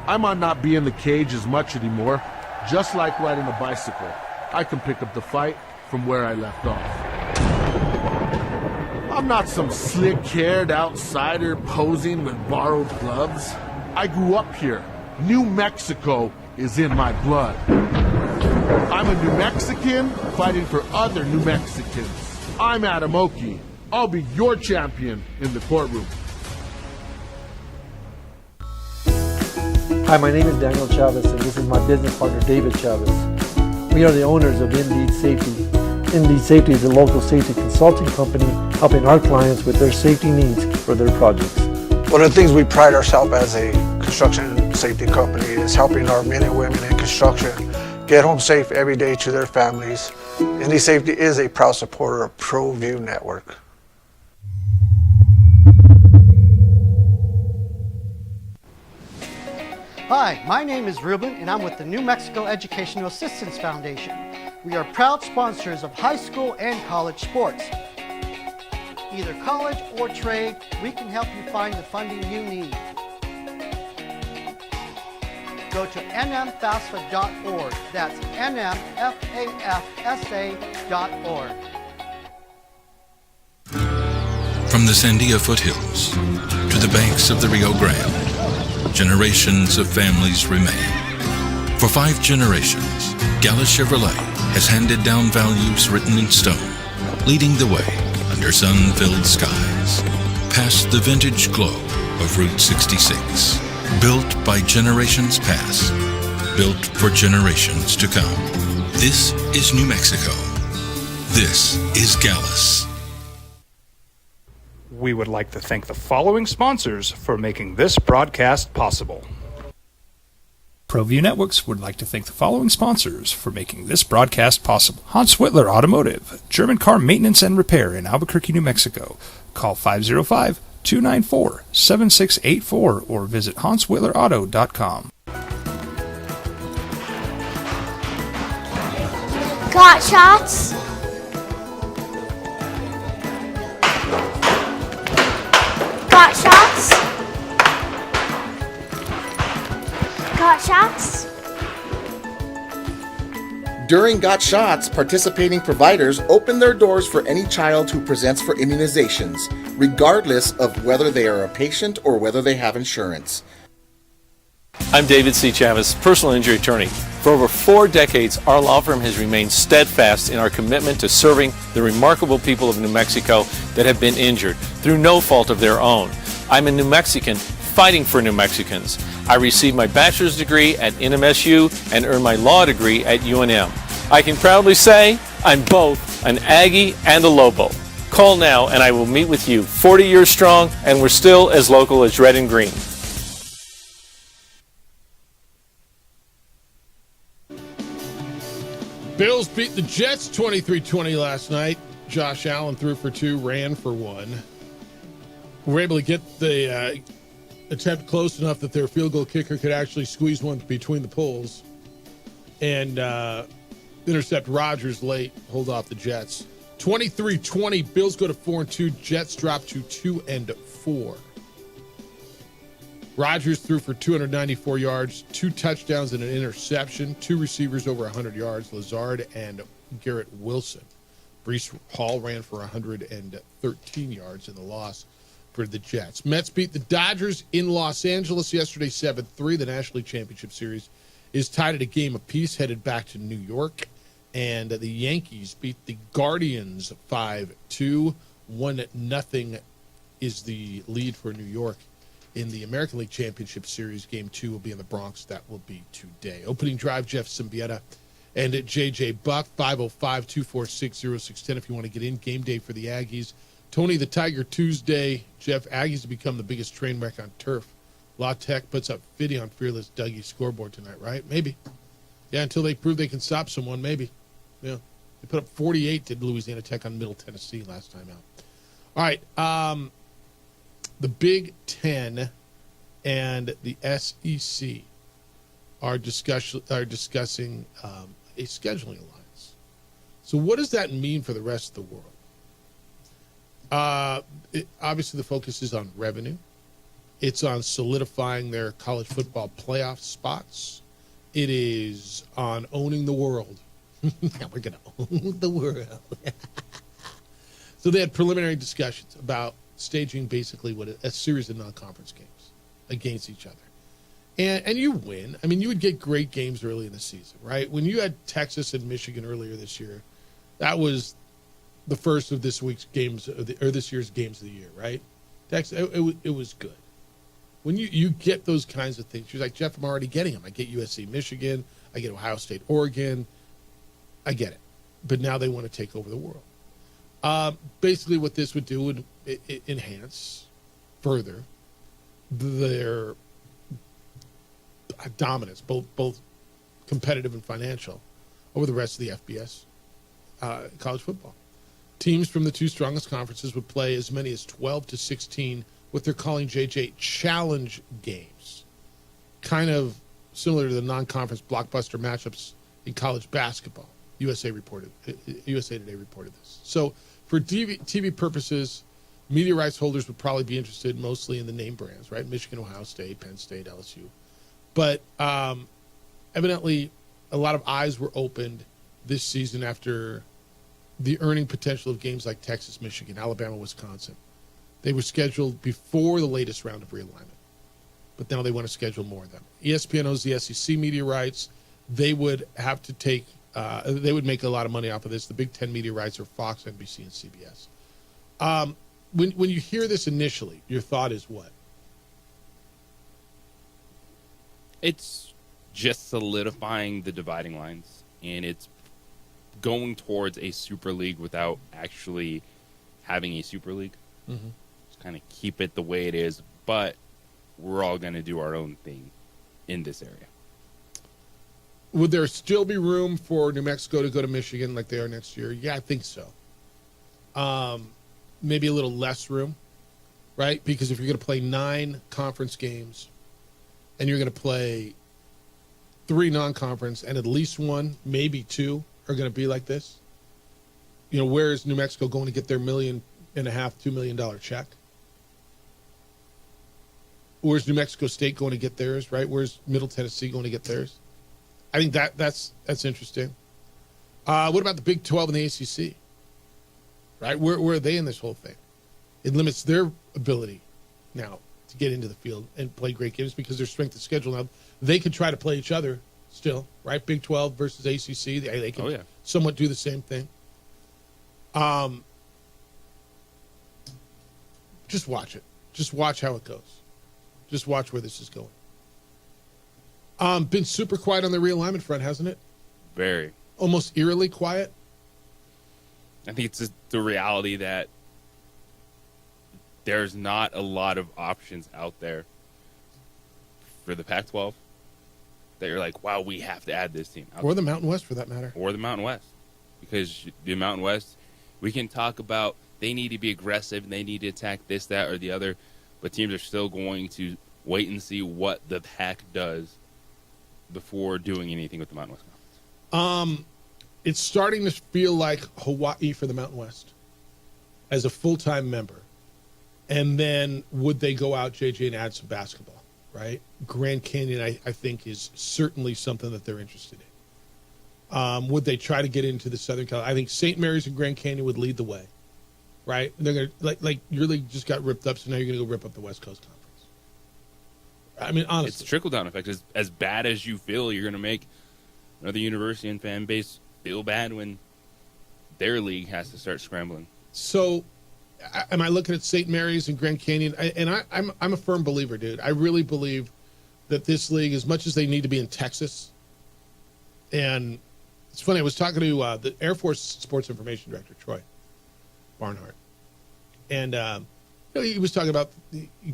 I might not be in the cage as much anymore. Just like riding a bicycle, I can pick up the fight from where I left off. I'm not some slick-haired outsider posing with borrowed gloves. I grew up here. New Mexico is in my blood. I'm a New Mexican fighting for other New Mexicans. I'm Adam Oki. I'll be your champion in the courtroom. Hi, my name is Daniel Chavez, and this is my business partner, David Chavez. We are the owners of Indeed Safety. Indeed Safety is a local safety consulting company helping our clients with their safety needs for their projects. One of the things we pride ourselves as a construction safety company is helping our men and women in construction get home safe every day to their families. Indeed Safety is a proud supporter of ProView Network. Hi, my name is Ruben, and I'm with the New Mexico Educational Assistance Foundation. We are proud sponsors of high school and college sports. Either college or trade, we can help you find the funding you need. Go to nmfafsa.org. That's nmfafsa.org. From the Sandia foothills to the banks of the Rio Grande, generations of families remain. For 5 generations, Gallus Chevrolet has handed down values written in stone, leading the way under sun-filled skies, past the vintage glow of Route 66. Built by generations past, built for generations to come. This is New Mexico. This is Gallus. We would like to thank the following sponsors for making this broadcast possible. ProView Networks would like to thank the following sponsors for making this broadcast possible. Hans Whitler Automotive, German car maintenance and repair in Albuquerque, New Mexico. Call 505-294-7684 or visit hanswhitlerauto.com. Got shots? Got shots? Got shots? During Got Shots, participating providers open their doors for any child who presents for immunizations, regardless of whether they are a patient or whether they have insurance. I'm David C. Chavez, personal injury attorney. For over 4 decades, our law firm has remained steadfast in our commitment to serving the remarkable people of New Mexico that have been injured through no fault of their own. I'm a New Mexican fighting for New Mexicans. I received my bachelor's degree at NMSU and earned my law degree at UNM. I can proudly say I'm both an Aggie and a Lobo. Call now and I will meet with you. 40 years strong, and we're still as local as red and green. Bills beat the Jets 23-20 last night. Josh Allen threw for 2, ran for 1. were able to get the attempt close enough that their field goal kicker could actually squeeze one between the poles and intercept Rodgers late, hold off the Jets. 23-20, Bills go to 4-2, Jets drop to 2-4. Rodgers threw for 294 yards, 2 touchdowns and an interception, 2 receivers over 100 yards, Lazard and Garrett Wilson. Breece Hall ran for 113 yards in the loss for the Jets. Mets beat the Dodgers in Los Angeles yesterday 7-3. The National League Championship Series is tied at a game apiece, headed back to New York. And the Yankees beat the Guardians 5-2. 1-0 is the lead for New York in the American League Championship Series. Game 2 will be in the Bronx. That will be today. Opening drive, Jeff Symbieta and J.J. Buck, 505-246-0610 if you want to get in. Game day for the Aggies. Tony the Tiger Tuesday. Jeff, Aggies have become the biggest train wreck on turf. La Tech puts up 50 on Fearless Dougie's scoreboard tonight, right? Maybe. Yeah, until they prove they can stop someone, maybe. Yeah. They put up 48, did Louisiana Tech on Middle Tennessee last time out. All right. The Big Ten and the SEC are discussing a scheduling alliance. So what does that mean for the rest of the world? Obviously, the focus is on revenue. It's on solidifying their college football playoff spots. It is on owning the world. Yeah, we're going to own the world. So they had preliminary discussions about staging basically what a series of non-conference games against each other. And you win. I mean, you would get great games early in the season, right? When you had Texas and Michigan earlier this year, that was the first of this week's games, or this year's games of the year, right? Texas, it was good. When you get those kinds of things, you're like, Jeff, I'm already getting them. I get USC, Michigan. I get Ohio State, Oregon. I get it. But now they want to take over the world. Basically, what this would do would enhance further their dominance, both competitive and financial, over the rest of the FBS college football. Teams from the 2 strongest conferences would play as many as 12 to 16, what they're calling JJ challenge games, kind of similar to the non-conference blockbuster matchups in college basketball. USA Today reported this. So for TV purposes, media rights holders would probably be interested mostly in the name brands, right? Michigan, Ohio State, Penn State, LSU. But evidently, a lot of eyes were opened this season after the earning potential of games like Texas, Michigan, Alabama, Wisconsin. They were scheduled before the latest round of realignment, but now they want to schedule more of them. ESPN owns the SEC media rights. They would have to take, they would make a lot of money off of this. The Big Ten media rights are Fox, NBC, and CBS. When you hear this initially, your thought is what? It's just solidifying the dividing lines, and it's going towards a super league without actually having a super league. Mm-hmm. Just kind of keep it the way it is, but we're all going to do our own thing in this area. Would there still be room for New Mexico to go to Michigan like they are next year? Yeah, I think so. Maybe a little less room, right? Because if you're going to play 9 conference games and you're going to play 3 non-conference and at least 1, maybe 2 are going to be like this, you know, where is New Mexico going to get their $1.5 million, $2 million check? Where's New Mexico State going to get theirs, right? Where's Middle Tennessee going to get theirs? I think that's interesting. What about the Big 12 and the ACC? Right? Where are they in this whole thing? It limits their ability now to get into the field and play great games because their strength of schedule now. They could try to play each other still, right? Big 12 versus ACC. They can somewhat do the same thing. Just watch it. Just watch how it goes. Just watch where this is going. Been super quiet on the realignment front, hasn't it? Very. Almost eerily quiet. I think it's just the reality that there's not a lot of options out there for the Pac-12 that you're like, wow, we have to add this team. Or the Mountain West, for that matter. Or the Mountain West. Because the Mountain West, we can talk about they need to be aggressive and they need to attack this, that, or the other. But teams are still going to wait and see what the Pac does before doing anything with the Mountain West Conference. It's starting to feel like Hawaii for the Mountain West as a full-time member. And then would they go out, JJ, and add some basketball, right? Grand Canyon, I think, is certainly something that they're interested in. Would they try to get into the Southern California? I think St. Mary's and Grand Canyon would lead the way, right? They're gonna like your league just got ripped up, so now you're gonna go rip up the West Coast Conference. I mean, honestly, it's trickle down effect. As bad as you feel, you're gonna make another university and fan base feel bad when their league has to start scrambling. So, am I looking at St. Mary's and Grand Canyon? I'm a firm believer, dude. I really believe that this league, as much as they need to be in Texas, and it's funny, I was talking to the Air Force Sports Information Director, Troy Barnhart, and he was talking about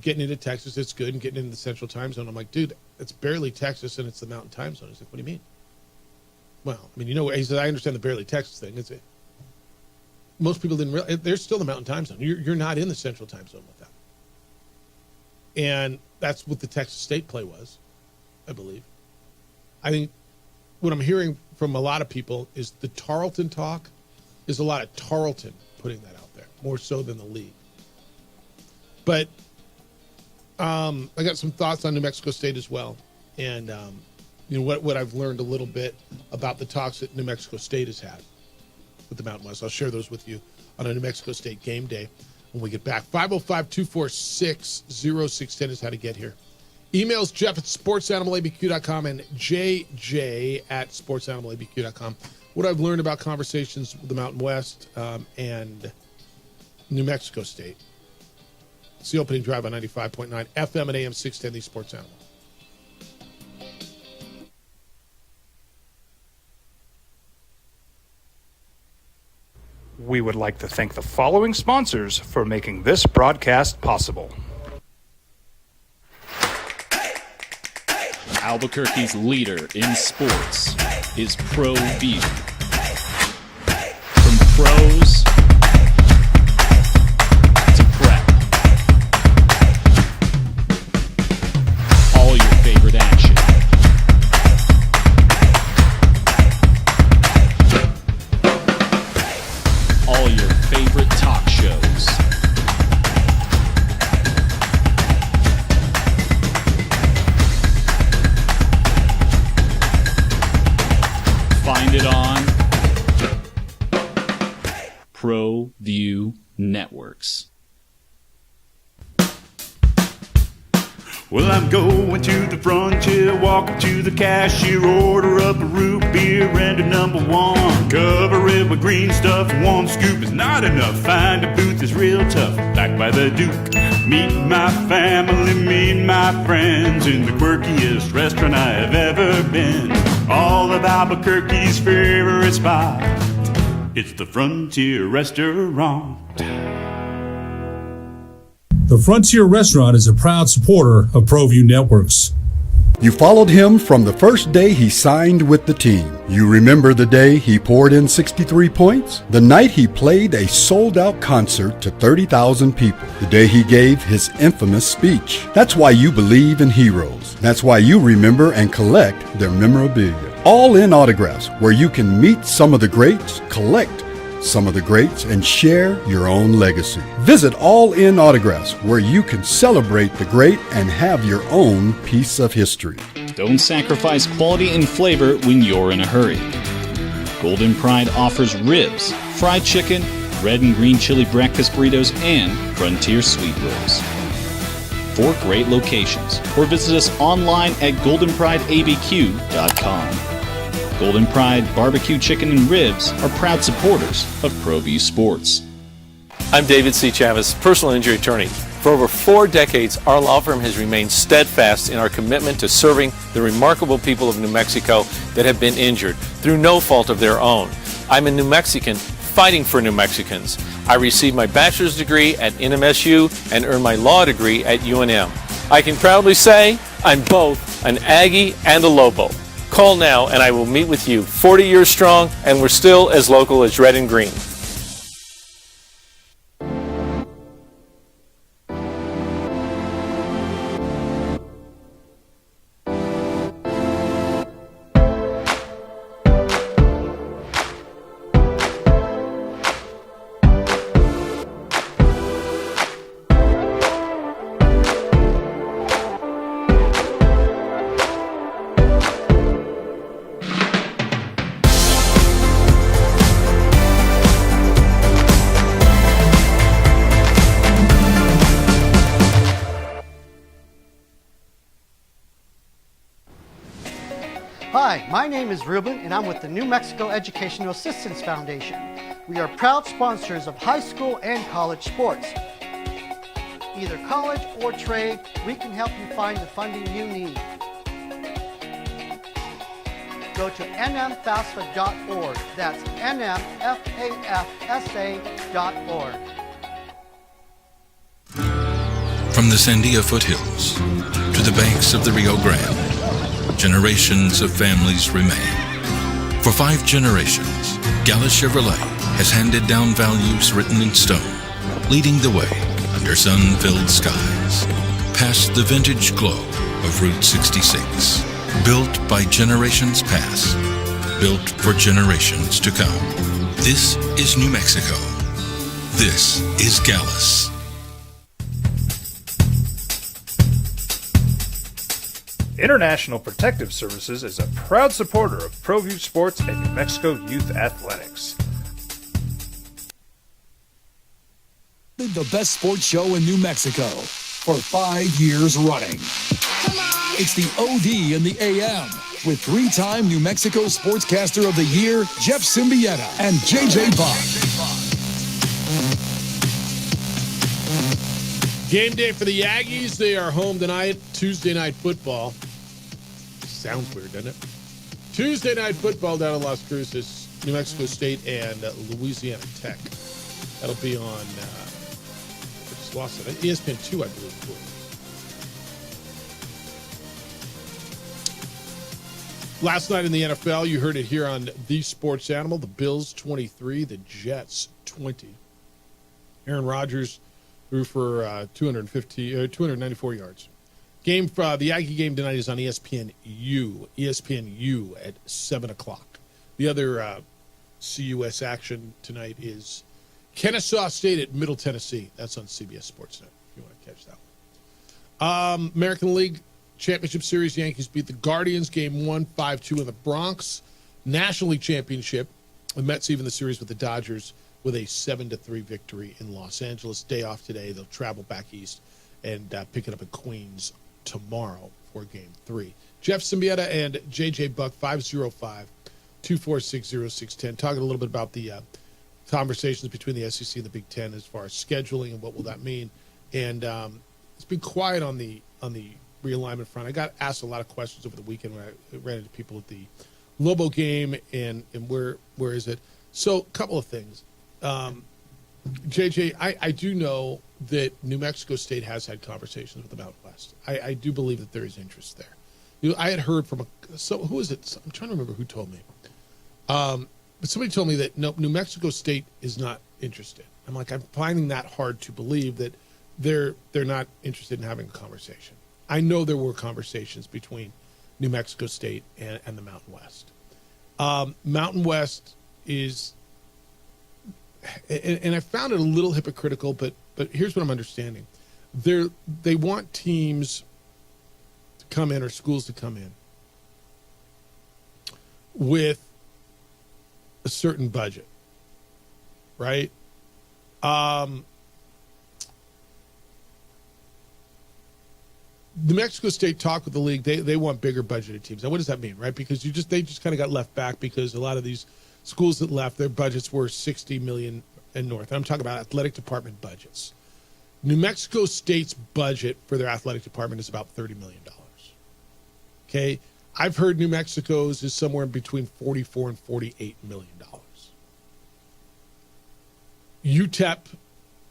getting into Texas. It's good, and getting into the Central Time Zone. I'm like, dude, it's barely Texas, and it's the Mountain Time Zone. He's like, what do you mean? Well, I mean, he said, I understand the barely Texas thing. Most people didn't realize there's still the Mountain Time Zone. You're not in the Central Time Zone with that. And that's what the Texas State play was, I believe. I think what I'm hearing from a lot of people is the Tarleton talk is a lot of Tarleton putting that out there, more so than the league. But I got some thoughts on New Mexico State as well. And, what I've learned a little bit about the talks that New Mexico State has had with the Mountain West. I'll share those with you on a New Mexico State game day when we get back. 505-246-0610 is how to get here. Emails Jeff at sportsanimalabq.com and JJ at sportsanimalabq.com. What I've learned about conversations with the Mountain West and New Mexico State. It's the opening drive on 95.9 FM and AM 610, the Sports Animal. We would like to thank the following sponsors for making this broadcast possible. Albuquerque's leader in sports is ProView. From pros to prep, all your favorite action. All your favorite talk shows. Find it on ProView Networks. Well, I'm going to the frontier, walk up to the cashier, order up a root beer and a number one. Cover it with green stuff, one scoop is not enough. Find a booth is real tough, back by the Duke. Meet my family, meet my friends in the quirkiest restaurant I have ever been. All of Albuquerque's favorite spot, it's the Frontier Restaurant. The Frontier Restaurant is a proud supporter of ProView Networks. You followed him from the first day he signed with the team. You remember the day he poured in 63 points? The night he played a sold-out concert to 30,000 people. The day he gave his infamous speech. That's why you believe in heroes. That's why you remember and collect their memorabilia. All in autographs, where you can meet some of the greats, collect some of the greats, and share your own legacy. Visit All In Autographs, where you can celebrate the great and have your own piece of history. Don't sacrifice quality and flavor when you're in a hurry. Golden Pride offers ribs, fried chicken, red and green chili breakfast burritos, and Frontier sweet rolls. 4 great locations, or visit us online at goldenprideabq.com. Golden Pride Barbecue Chicken and Ribs are proud supporters of ProView Sports. I'm David C. Chavez, personal injury attorney. For over 4 decades, our law firm has remained steadfast in our commitment to serving the remarkable people of New Mexico that have been injured through no fault of their own. I'm a New Mexican fighting for New Mexicans. I received my bachelor's degree at NMSU and earned my law degree at UNM. I can proudly say I'm both an Aggie and a Lobo. Call now and I will meet with you. 40 years strong, and we're still as local as red and green. Hi, my name is Ruben, and I'm with the New Mexico Educational Assistance Foundation. We are proud sponsors of high school and college sports. Either college or trade, we can help you find the funding you need. Go to nmfafsa.org. That's nmfafsa.org. From the Sandia foothills to the banks of the Rio Grande, generations of families remain. For 5 generations, Gallus Chevrolet has handed down values written in stone, leading the way under sun-filled skies, past the vintage glow of Route 66. Built by generations past, built for generations to come. This is New Mexico. This is Gallus. International Protective Services is a proud supporter of ProView Sports and New Mexico Youth Athletics. The best sports show in New Mexico for 5 years running. It's the OD in the AM with 3-time New Mexico Sportscaster of the Year, Jeff Symbieta and JJ Buck. Game day for the Aggies. They are home tonight. Tuesday night football. Sounds weird, doesn't it? Tuesday night football down in Las Cruces, New Mexico State and Louisiana Tech. That'll be on ESPN 2, I believe. Last night in the NFL, you heard it here on The Sports Animal. The Bills 23, the Jets 20. Aaron Rodgers threw for 294 yards. The Aggie game tonight is on ESPNU at 7 o'clock. The other CUS action tonight is Kennesaw State at Middle Tennessee. That's on CBS Sports Net, if you want to catch that one. American League Championship Series, Yankees beat the Guardians, Game 1, 5-2 in the Bronx. National League Championship, the Mets even the series with the Dodgers with a 7-3 victory in Los Angeles. Day off today. They'll travel back east and pick it up in Queens tomorrow for Game 3. Jeff Symbieta and JJ Buck, 505-246-0610. Talking a little bit about the conversations between the SEC and the Big Ten as far as scheduling and what will that mean. And it's been quiet on the realignment front. I got asked a lot of questions over the weekend when I ran into people at the Lobo game and where is it? So a couple of things. JJ, I do know that New Mexico State has had conversations with the Mountain West. I do believe that there is interest there. I had heard from who is it? I'm trying to remember who told me. But somebody told me that no, New Mexico State is not interested. I'm finding that hard to believe that they're not interested in having a conversation. I know there were conversations between New Mexico State and the Mountain West. Mountain West is, and I found it a little hypocritical, but here's what I'm understanding. They want teams to come in or schools to come in with a certain budget, right? New Mexico State talked with the league. They want bigger budgeted teams. Now, what does that mean, right? Because they just kind of got left back because a lot of these schools that left, their budgets were $60 million and north. I'm talking about athletic department budgets. New Mexico State's budget for their athletic department is about $30 million. Okay, I've heard New Mexico's is somewhere between $44 and $48 million. UTEP,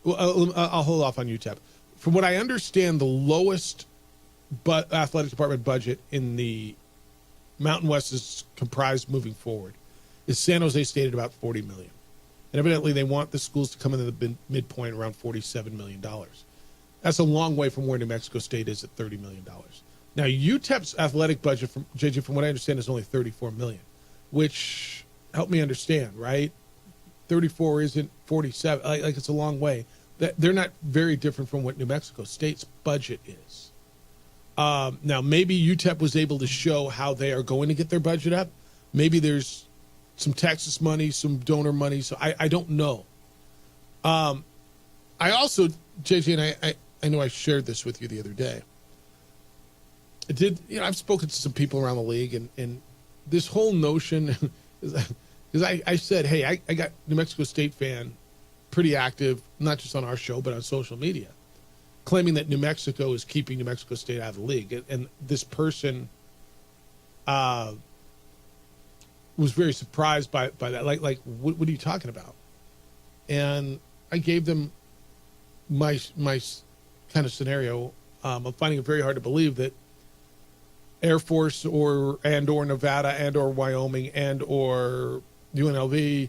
I'll hold off on UTEP. From what I understand, the lowest athletic department budget in the Mountain West is comprised moving forward is San Jose State at about $40 million. And evidently they want the schools to come in at the midpoint around $47 million. That's a long way from where New Mexico State is at $30 million. Now, UTEP's athletic budget, from what I understand, is only $34 million, which help me understand, right? 34 isn't 47. Like it's a long way. They're not very different from what New Mexico State's budget is. Now, maybe UTEP was able to show how they are going to get their budget up. Maybe there's some Texas money, some donor money. So I don't know. I also, JJ, and I know I shared this with you the other day. I've spoken to some people around the league, and this whole notion, because I said, hey, I got New Mexico State fan pretty active, not just on our show, but on social media, claiming that New Mexico is keeping New Mexico State out of the league. And this person was very surprised by that. Like, what are you talking about? And I gave them my kind of scenario. I'm finding it very hard to believe that Air Force or Nevada and or Wyoming and or UNLV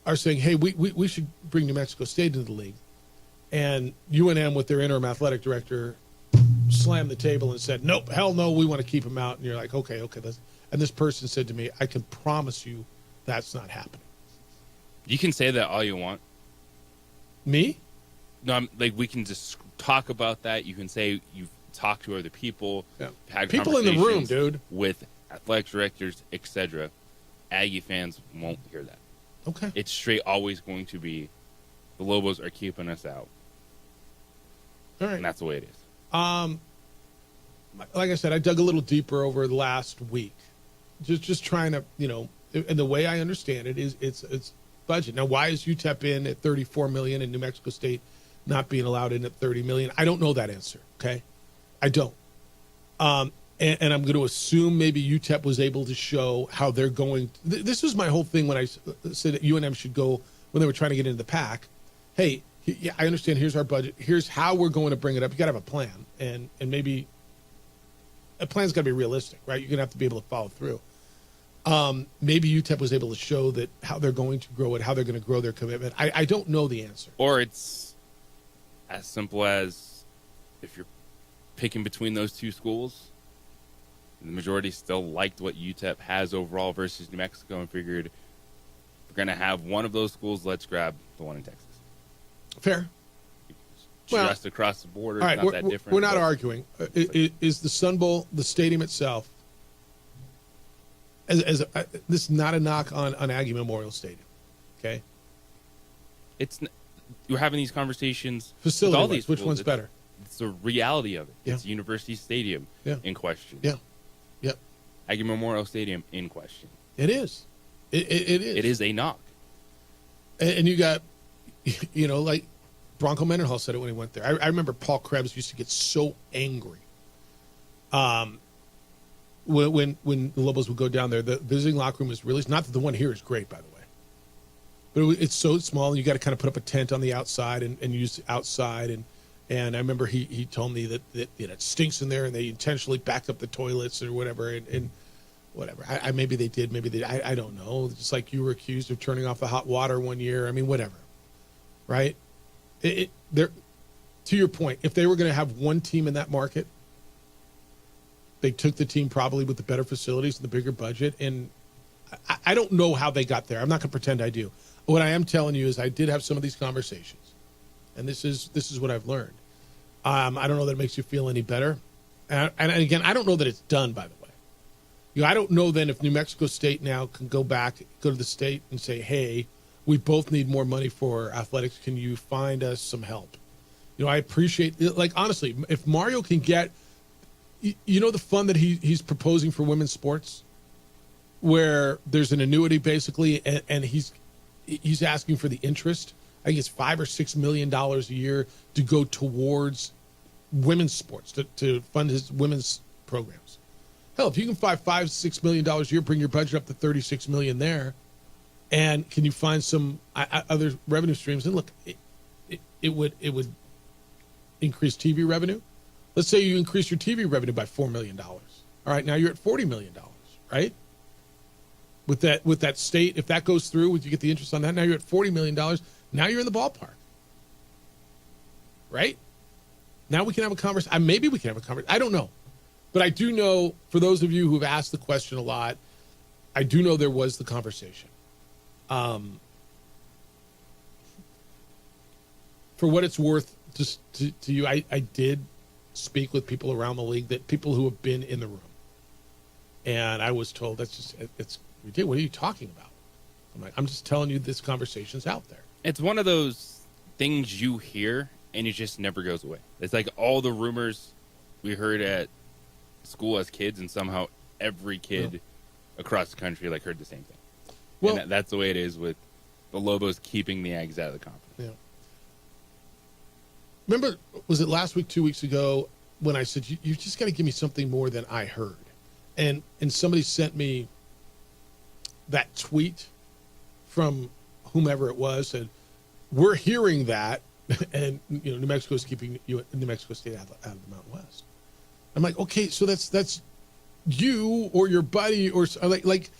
are saying, hey, we should bring New Mexico State into the league. And UNM with their interim athletic director slammed the table and said, nope, hell no, we want to keep him out. And you're like, okay. And this person said to me, I can promise you that's not happening. You can say that all you want. Me? No, we can just talk about that. You can say you've talked to other people, had people in the room, dude, with athletic directors, etc. Aggie fans won't hear that. Okay, it's straight always going to be the Lobos are keeping us out. All right, and that's the way it is. Like I said, I dug a little deeper over the last week, just trying to, and the way I understand it is it's budget. Now, why is UTEP in at $34 million and New Mexico State not being allowed in at $30 million? I don't know that answer. Okay, I don't. And I'm going to assume maybe UTEP was able to show how they're going. This was my whole thing when I said that UNM should go when they were trying to get into the pack. Hey, I understand. Here's our budget. Here's how we're going to bring it up. You got to have a plan, and maybe a plan's got to be realistic, right? You're going to have to be able to follow through. Maybe UTEP was able to show that how they're going to grow it, how they're going to grow their commitment. I don't know the answer. Or it's as simple as if you're picking between those two schools, the majority still liked what UTEP has overall versus New Mexico and figured we're going to have one of those schools, let's grab the one in Texas. Fair. Just across the border, all right, not that different. We're not arguing. Is the Sun Bowl, the stadium itself, this is not a knock on Aggie Memorial Stadium, okay? You're having these conversations. Facility, with all these which one's better? It's the reality of it. Yeah. It's University Stadium in question. Yeah. Yep. Aggie Memorial Stadium in question. It is. It is. It is a knock. And you got, like Bronco Mendenhall said it when he went there. I remember Paul Krebs used to get so angry. When the Lobos would go down there, the visiting locker room was really, not that the one here is great, by the way, but it's so small, and you got to kind of put up a tent on the outside and use outside. And I remember he told me that it stinks in there, and they intentionally backed up the toilets or whatever, and whatever. Maybe they did, I don't know. Just like you were accused of turning off the hot water one year. I mean, whatever, right? To your point, if they were going to have one team in that market, they took the team probably with the better facilities and the bigger budget. And I don't know how they got there. I'm not going to pretend I do. What I am telling you is I did have some of these conversations, and this is what I've learned. I don't know that it makes you feel any better. And again, I don't know that it's done, by the way. I don't know then if New Mexico State now can go to the state and say, hey, we both need more money for athletics. Can you find us some help? I appreciate, honestly, if Mario can get, the fund that he's proposing for women's sports, where there's an annuity basically, and he's asking for the interest. I think it's $5 or $6 million a year to go towards women's sports, to fund his women's programs. Hell, if you can find $5-6 million a year, bring your budget up to $36 million there, and can you find some other revenue streams? And look, it would increase TV revenue. Let's say you increase your TV revenue by $4 million. All right, now you're at $40 million, right? With that state, if that goes through, would you get the interest on that? Now you're at $40 million. Now you're in the ballpark, right? Now we can have a conversation. Maybe we can have a conversation. I don't know. But I do know, for those of you who've asked the question a lot, I do know there was the conversation. For what it's worth to you, I did speak with people around the league, people who have been in the room. And I was told, it's ridiculous. What are you talking about? I'm like, I'm just telling you this conversation's out there. It's one of those things you hear and it just never goes away. It's like all the rumors we heard at school as kids, and somehow every kid across the country like heard the same thing. Well, and that's the way it is with the Lobos keeping the Ags out of the conference. Yeah. Remember, was it last week, 2 weeks ago, when I said, you just got to give me something more than I heard? And somebody sent me that tweet from whomever it was, and we're hearing that, and New Mexico's keeping New Mexico State out of the Mountain West. I'm like, okay, so that's you or your buddy or like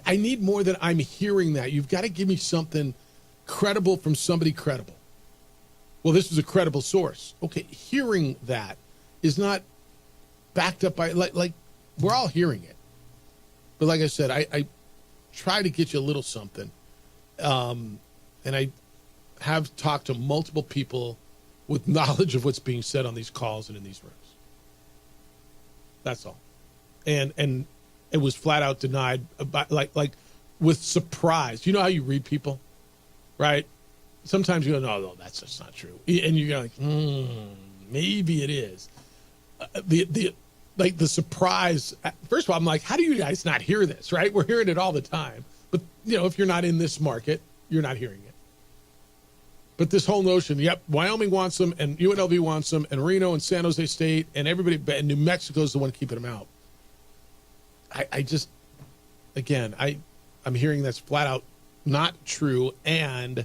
I need more than I'm hearing that. You've got to give me something credible from somebody credible. Well, this is a credible source. Okay, hearing that is not backed up by like we're all hearing it. But like I said, I try to get you a little something. And I have talked to multiple people with knowledge of what's being said on these calls and in these rooms. That's all. And it was flat out denied, like with surprise. You know how you read people, right? Sometimes you go, no, that's just not true. And you're like, maybe it is. The surprise. First of all, I'm like, how do you guys not hear this, right? We're hearing it all the time. But, if you're not in this market, you're not hearing it. But this whole notion, yep, Wyoming wants them, and UNLV wants them, and Reno and San Jose State, and everybody, and New Mexico's the one keeping them out. I just, again, I'm hearing that's flat out not true, and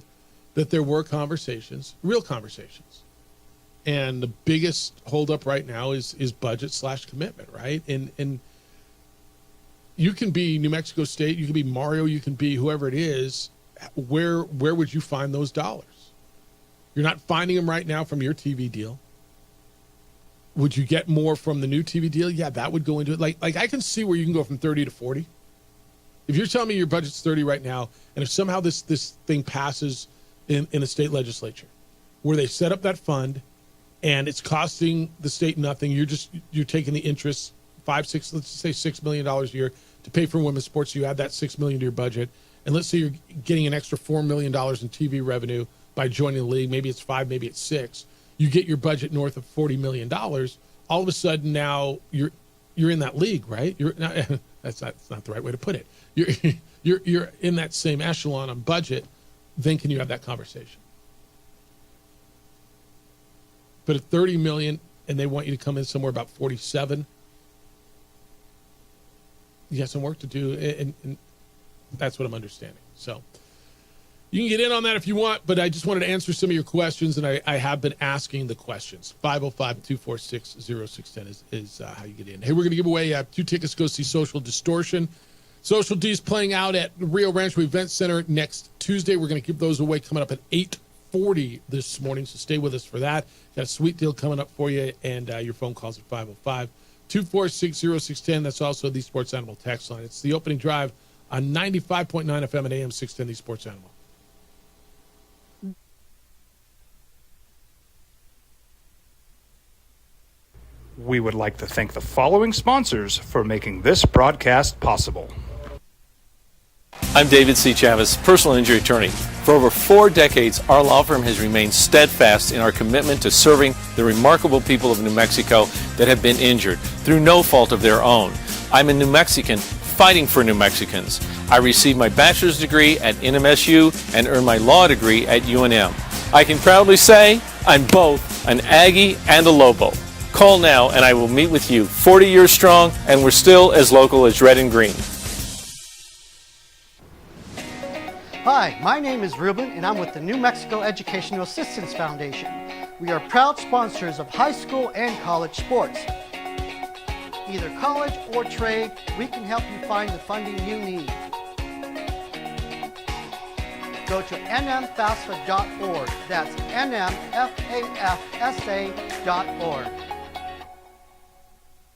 that there were conversations, real conversations. And the biggest holdup right now is budget / commitment, right? And you can be New Mexico State, you can be Mario, you can be whoever it is. Where would you find those dollars? You're not finding them right now from your TV deal. Would you get more from the new TV deal? Yeah, that would go into it. Like I can see where you can go from 30 to 40. If you're telling me your budget's 30 right now, and if somehow this thing passes in a state legislature, where they set up that fund, and it's costing the state nothing, you're taking the interest, let's say $6 million a year to pay for women's sports. You add that $6 million to your budget, and let's say you're getting an extra $4 million in TV revenue by joining the league. Maybe it's 5, maybe it's 6. You get your budget north of $40 million. All of a sudden now you're in that league, right? You're not, that's not the right way to put it. You're in that same echelon on budget. Then can you have that conversation? But at $30 million, and they want you to come in somewhere about 47, you have some work to do, and that's what I'm understanding. So you can get in on that if you want, but I just wanted to answer some of your questions, and I have been asking the questions. 505-246-0610 is how you get in. Hey, we're going to give away 2 tickets to go see Social Distortion. Social D's playing out at Rio Rancho Event Center next Tuesday. We're going to give those away coming up at 8:40 this morning, so stay with us for that. Got a sweet deal coming up for you, and your phone calls at 505-246-0610. That's also the Sports Animal text line. It's the opening drive on 95.9 FM and AM 610, the Sports Animal. We would like to thank the following sponsors for making this broadcast possible. I'm David C. Chavez, personal injury attorney. For over 4 decades, our law firm has remained steadfast in our commitment to serving the remarkable people of New Mexico that have been injured through no fault of their own. I'm a New Mexican fighting for New Mexicans. I received my bachelor's degree at NMSU and earned my law degree at UNM. I can proudly say I'm both an Aggie and a Lobo. Call now and I will meet with you. 40 years strong, and we're still as local as red and green. Hi, my name is Ruben, and I'm with the New Mexico Educational Assistance Foundation. We are proud sponsors of high school and college sports. Either college or trade, we can help you find the funding you need. Go to nmfafsa.org. That's nmfafsa.org.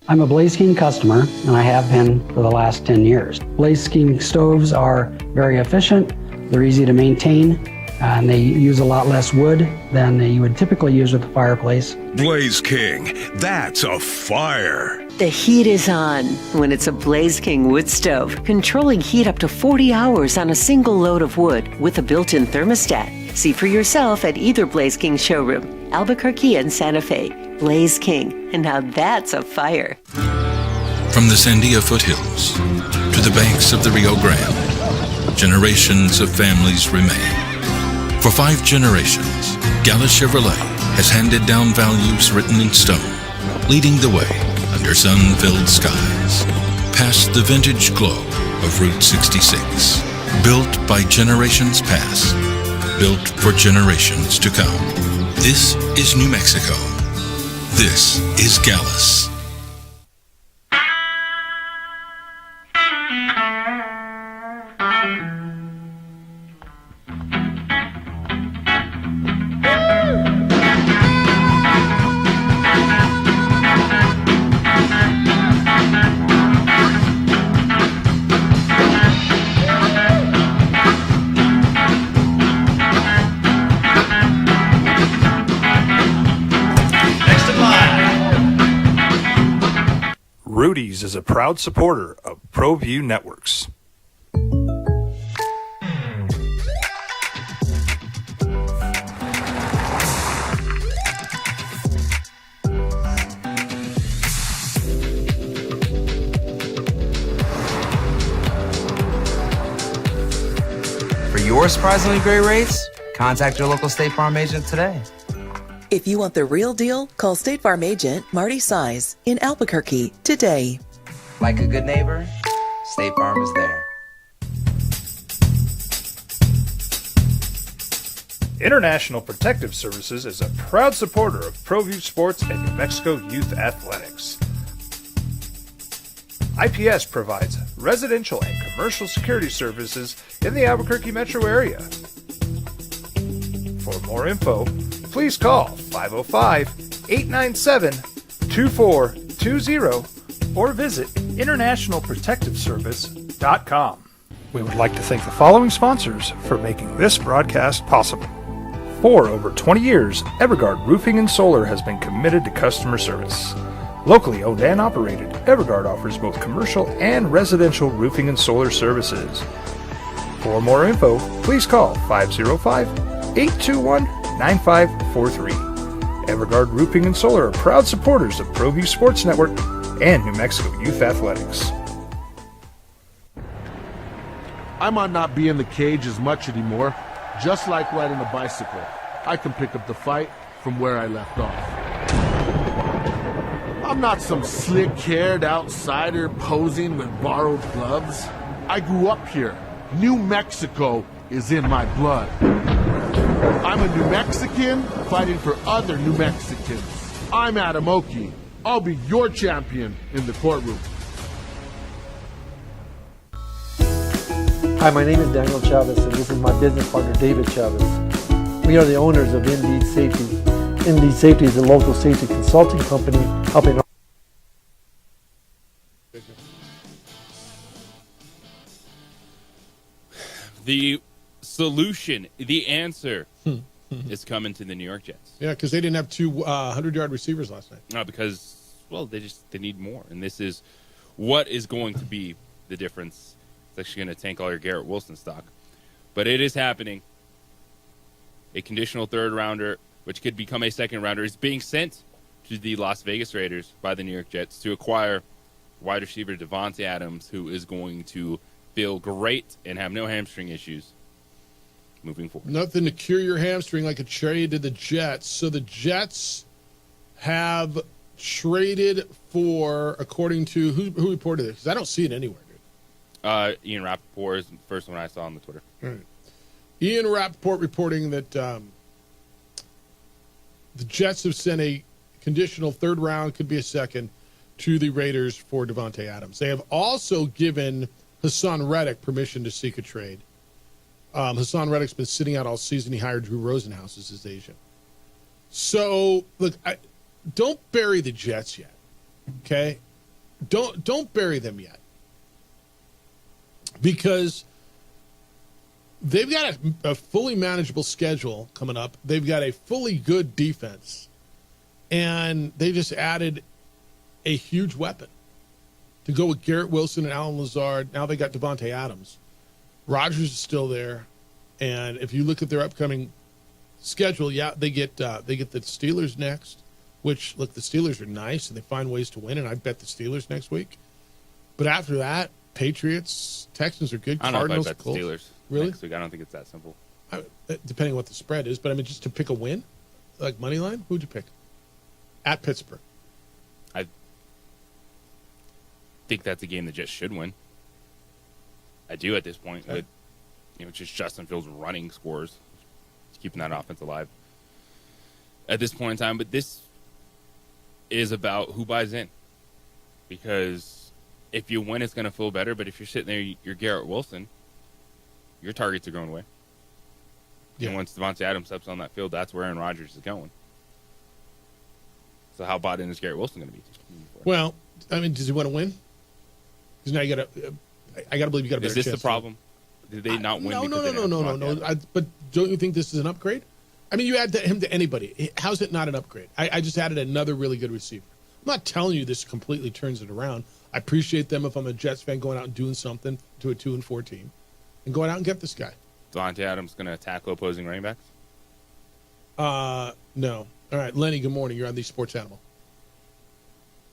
I'm a Blaze King customer, and I have been for the last 10 years. Blaze King stoves are very efficient, they're easy to maintain, and they use a lot less wood than you would typically use with a fireplace. Blaze King, that's a fire. The heat is on when it's a Blaze King wood stove, controlling heat up to 40 hours on a single load of wood with a built-in thermostat. See for yourself at either Blaze King showroom, Albuquerque and Santa Fe. Blaze King, and now that's a fire. From the Sandia foothills to to the banks of the Rio Grande, generations of families remain. For 5 generations, Gallus Chevrolet has handed down values written in stone, leading the way under sun-filled skies, past the vintage glow of Route 66. Built by generations past, built for generations to come. This is New Mexico. This is Gallus. Rudy's is a proud supporter of ProView Networks. For your surprisingly great rates, contact your local State Farm agent today. If you want the real deal, call State Farm agent Marty Size in Albuquerque today. Like a good neighbor, State Farm is there. International Protective Services is a proud supporter of ProView Sports and New Mexico Youth Athletics. IPS provides residential and commercial security services in the Albuquerque metro area. For more info, please call 505-897-2420 or visit internationalprotectiveservice.com. We would like to thank the following sponsors for making this broadcast possible. For over 20 years, Evergard Roofing and Solar has been committed to customer service. Locally owned and operated, Evergard offers both commercial and residential roofing and solar services. For more info, please call 505-821-9543. Evergard Roofing and Solar are proud supporters of ProView Sports Network and New Mexico Youth Athletics. I might not be in the cage as much anymore. Just like riding a bicycle, I can pick up the fight from where I left off. I'm not some slick-haired outsider posing with borrowed gloves. I grew up here. New Mexico is in my blood. I'm a New Mexican fighting for other New Mexicans. I'm Adam Oki. I'll be your champion in the courtroom. Hi, my name is Daniel Chavez, and this is my business partner, David Chavez. We are the owners of Indeed Safety. Indeed Safety is a local safety consulting company helping. The solution, the answer, is coming to the New York Jets. Yeah, because they didn't have two 100-yard receivers last night. No, because, well, they need more. And this is what is going to be the difference. It's actually going to tank all your Garrett Wilson stock. But it is happening. A conditional third-rounder, which could become a second-rounder, is being sent to the Las Vegas Raiders by the New York Jets to acquire wide receiver Davante Adams, who is going to feel great and have no hamstring issues moving forward. Nothing to cure your hamstring like a trade to the Jets. So the Jets have traded for, according to, who reported this? Because I don't see it anywhere, dude. Ian Rappaport is the first one I saw on the Twitter. All right. Ian Rappaport reporting that the Jets have sent a conditional third round, could be a second, to the Raiders for Davante Adams. They have also given Hassan Reddick permission to seek a trade. Hassan Reddick's been sitting out all season. He hired Drew Rosenhaus as his agent. So, look, don't bury the Jets yet, okay? Don't bury them yet. Because they've got a fully manageable schedule coming up. They've got a fully good defense. And they just added a huge weapon to go with Garrett Wilson and Alan Lazard. Now they got Davante Adams. Rodgers is still there. And if you look at their upcoming schedule, yeah, they get the Steelers next, which, look, the Steelers are nice and they find ways to win, and I bet the Steelers next week. But after that, Patriots, Texans are good. I don't know Cardinals, if I bet the Colts. Steelers Really? next week. I don't think it's that simple. Depending on what the spread is, but I mean, just to pick a win, like money line, who'd you pick? At Pittsburgh. I think that's a game the Jets should win. I do at this point with, just Justin Fields running scores, keeping that offense alive at this point in time. But this is about who buys in, because if you win, it's going to feel better. But if you're sitting there, you're Garrett Wilson, your targets are going away. Yeah. And once Devontae Adams steps on that field, that's where Aaron Rodgers is going. So how bought in is Garrett Wilson going to be? Well, I mean, does he want to win? Because now you got to. I got to believe you got a better Is this chance the problem? Did they not win? No. But don't you think this is an upgrade? I mean, you add him to anybody. How's it not an upgrade? I just added another really good receiver. I'm not telling you this completely turns it around. I appreciate them if I'm a Jets fan going out and doing something to a 2-4 team and going out and get this guy. Devontae Adams going to tackle opposing running backs? No. All right, Lenny, good morning. You're on the Sports Animal.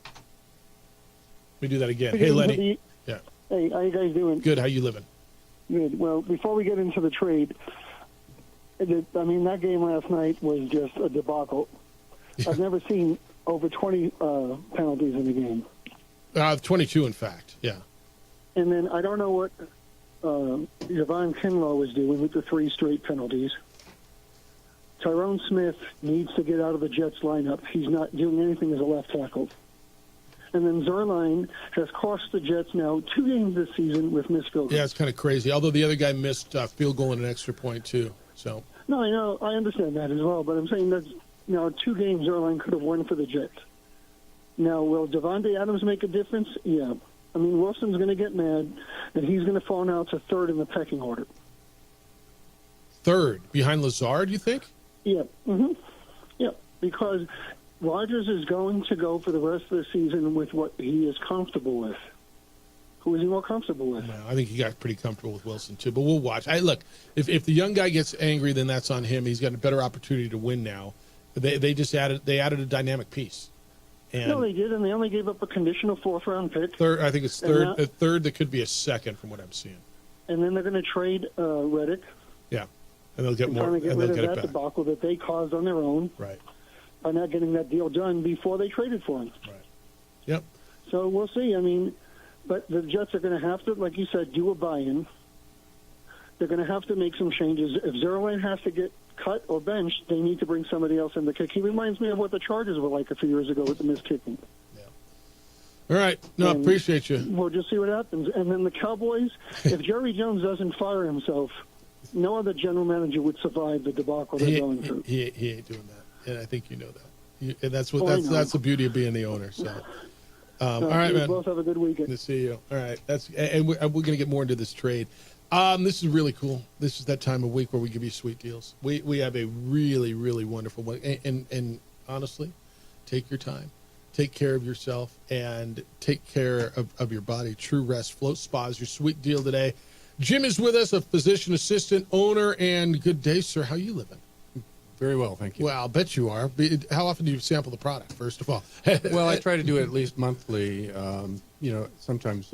Let me do that again. Hey, Lenny. Yeah. Hey, how you guys doing? Good. How you living? Good. Well, before we get into the trade, I mean, that game last night was just a debacle. Yeah. I've never seen over 20 penalties in the game. 22, in fact. Yeah. And then I don't know what Javon Kinlaw was doing with the 3 straight penalties. Tyrone Smith needs to get out of the Jets lineup. He's not doing anything as a left tackle. And then Zerline has cost the Jets now 2 games this season with missed field goals. Yeah, it's kind of crazy. Although the other guy missed field goal and an extra point, too. So. No, I know. I understand that as well. But I'm saying that 2 games Zerline could have won for the Jets. Now, will Devontae Adams make a difference? Yeah. I mean, Wilson's going to get mad, and he's going to fall now to 3rd in the pecking order. 3rd? Behind Lazard, you think? Yeah. Mm-hmm. Yeah, because Rodgers is going to go for the rest of the season with what he is comfortable with. Who is he more comfortable with? No, I think he got pretty comfortable with Wilson, too. But we'll watch. Look, if the young guy gets angry, then that's on him. He's got a better opportunity to win now. They just added a dynamic piece. And no, they did, and they only gave up a conditional 4th-round pick. Third, I think it's third. A third that could be a second, from what I'm seeing. And then they're going to trade Reddick. Yeah, and they'll get more. Trying to get rid of that back. debacle that they caused on their own. Right. By not getting that deal done before they traded for him. Right. Yep. So we'll see. I mean, but the Jets are going to have to, like you said, do a buy-in. They're going to have to make some changes. If Zerline has to get cut or benched, they need to bring somebody else in the kick. He reminds me of what the Chargers were like a few years ago with the missed kicking. Yeah. All right. No, I appreciate you. We'll just see what happens. And then the Cowboys, if Jerry Jones doesn't fire himself, no other general manager would survive the debacle they're going through. He ain't doing that, and I think you know that. And that's that's the beauty of being the owner. So, all right, man. Both have a good weekend. Good to see you. All right, and we're going to get more into this trade. This is really cool. This is that time of week where we give you sweet deals. We have a really, really wonderful one. And honestly, take your time. Take care of yourself and take care of your body. True Rest Float Spa is your sweet deal today. Jim is with us, a physician assistant, owner, and good day, sir. How you living? Very well, thank you. Well, I'll bet you are. How often do you sample the product, first of all? Well, I try to do it at least monthly. Sometimes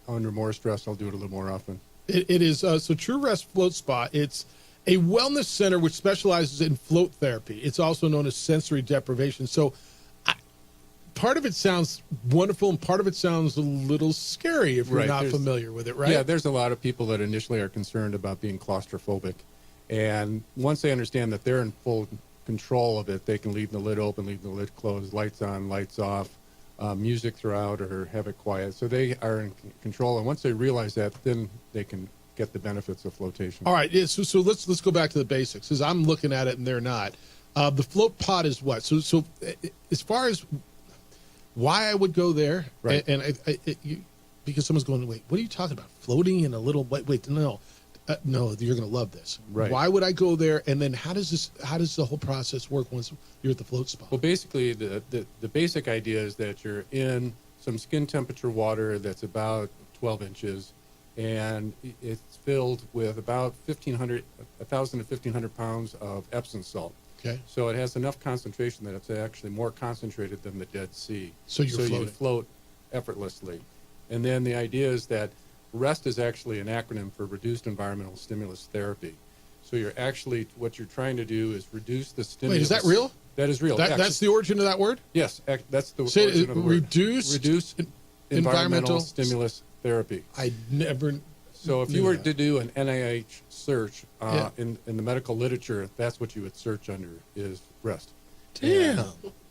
under more stress, I'll do it a little more often. It is. So True Rest Float Spa, it's a wellness center which specializes in float therapy. It's also known as sensory deprivation. So part of it sounds wonderful and part of it sounds a little scary if you're not familiar with it, right? Yeah, there's a lot of people that initially are concerned about being claustrophobic. And once they understand that they're in full control of it, they can leave the lid open, leave the lid closed, lights on, lights off, music throughout, or have it quiet. So they are in control. And once they realize that, then they can get the benefits of flotation. All right, so let's go back to the basics, because I'm looking at it and they're not. The float pod is what? So as far as why I would go there, right? Because someone's going, wait, what are you talking about? Floating in a little wait, no, you're going to love this. Right. Why would I go there? And then how does the whole process work once you're at the float spa? Well, basically, the basic idea is that you're in some skin temperature water that's about 12 inches, and it's filled with about 1,000 to 1,500 pounds of Epsom salt. Okay. So it has enough concentration that it's actually more concentrated than the Dead Sea. So you float effortlessly. And then the idea is that REST is actually an acronym for Reduced Environmental Stimulus Therapy. So you're actually, what you're trying to do is reduce the stimulus. Wait, is that real? That is real. That's the origin of that word? Yes, that's the Say origin of the word. Reduced environmental stimulus therapy. I never. So if knew you were that. to do an NIH search in the medical literature, that's what you would search under is REST. Damn.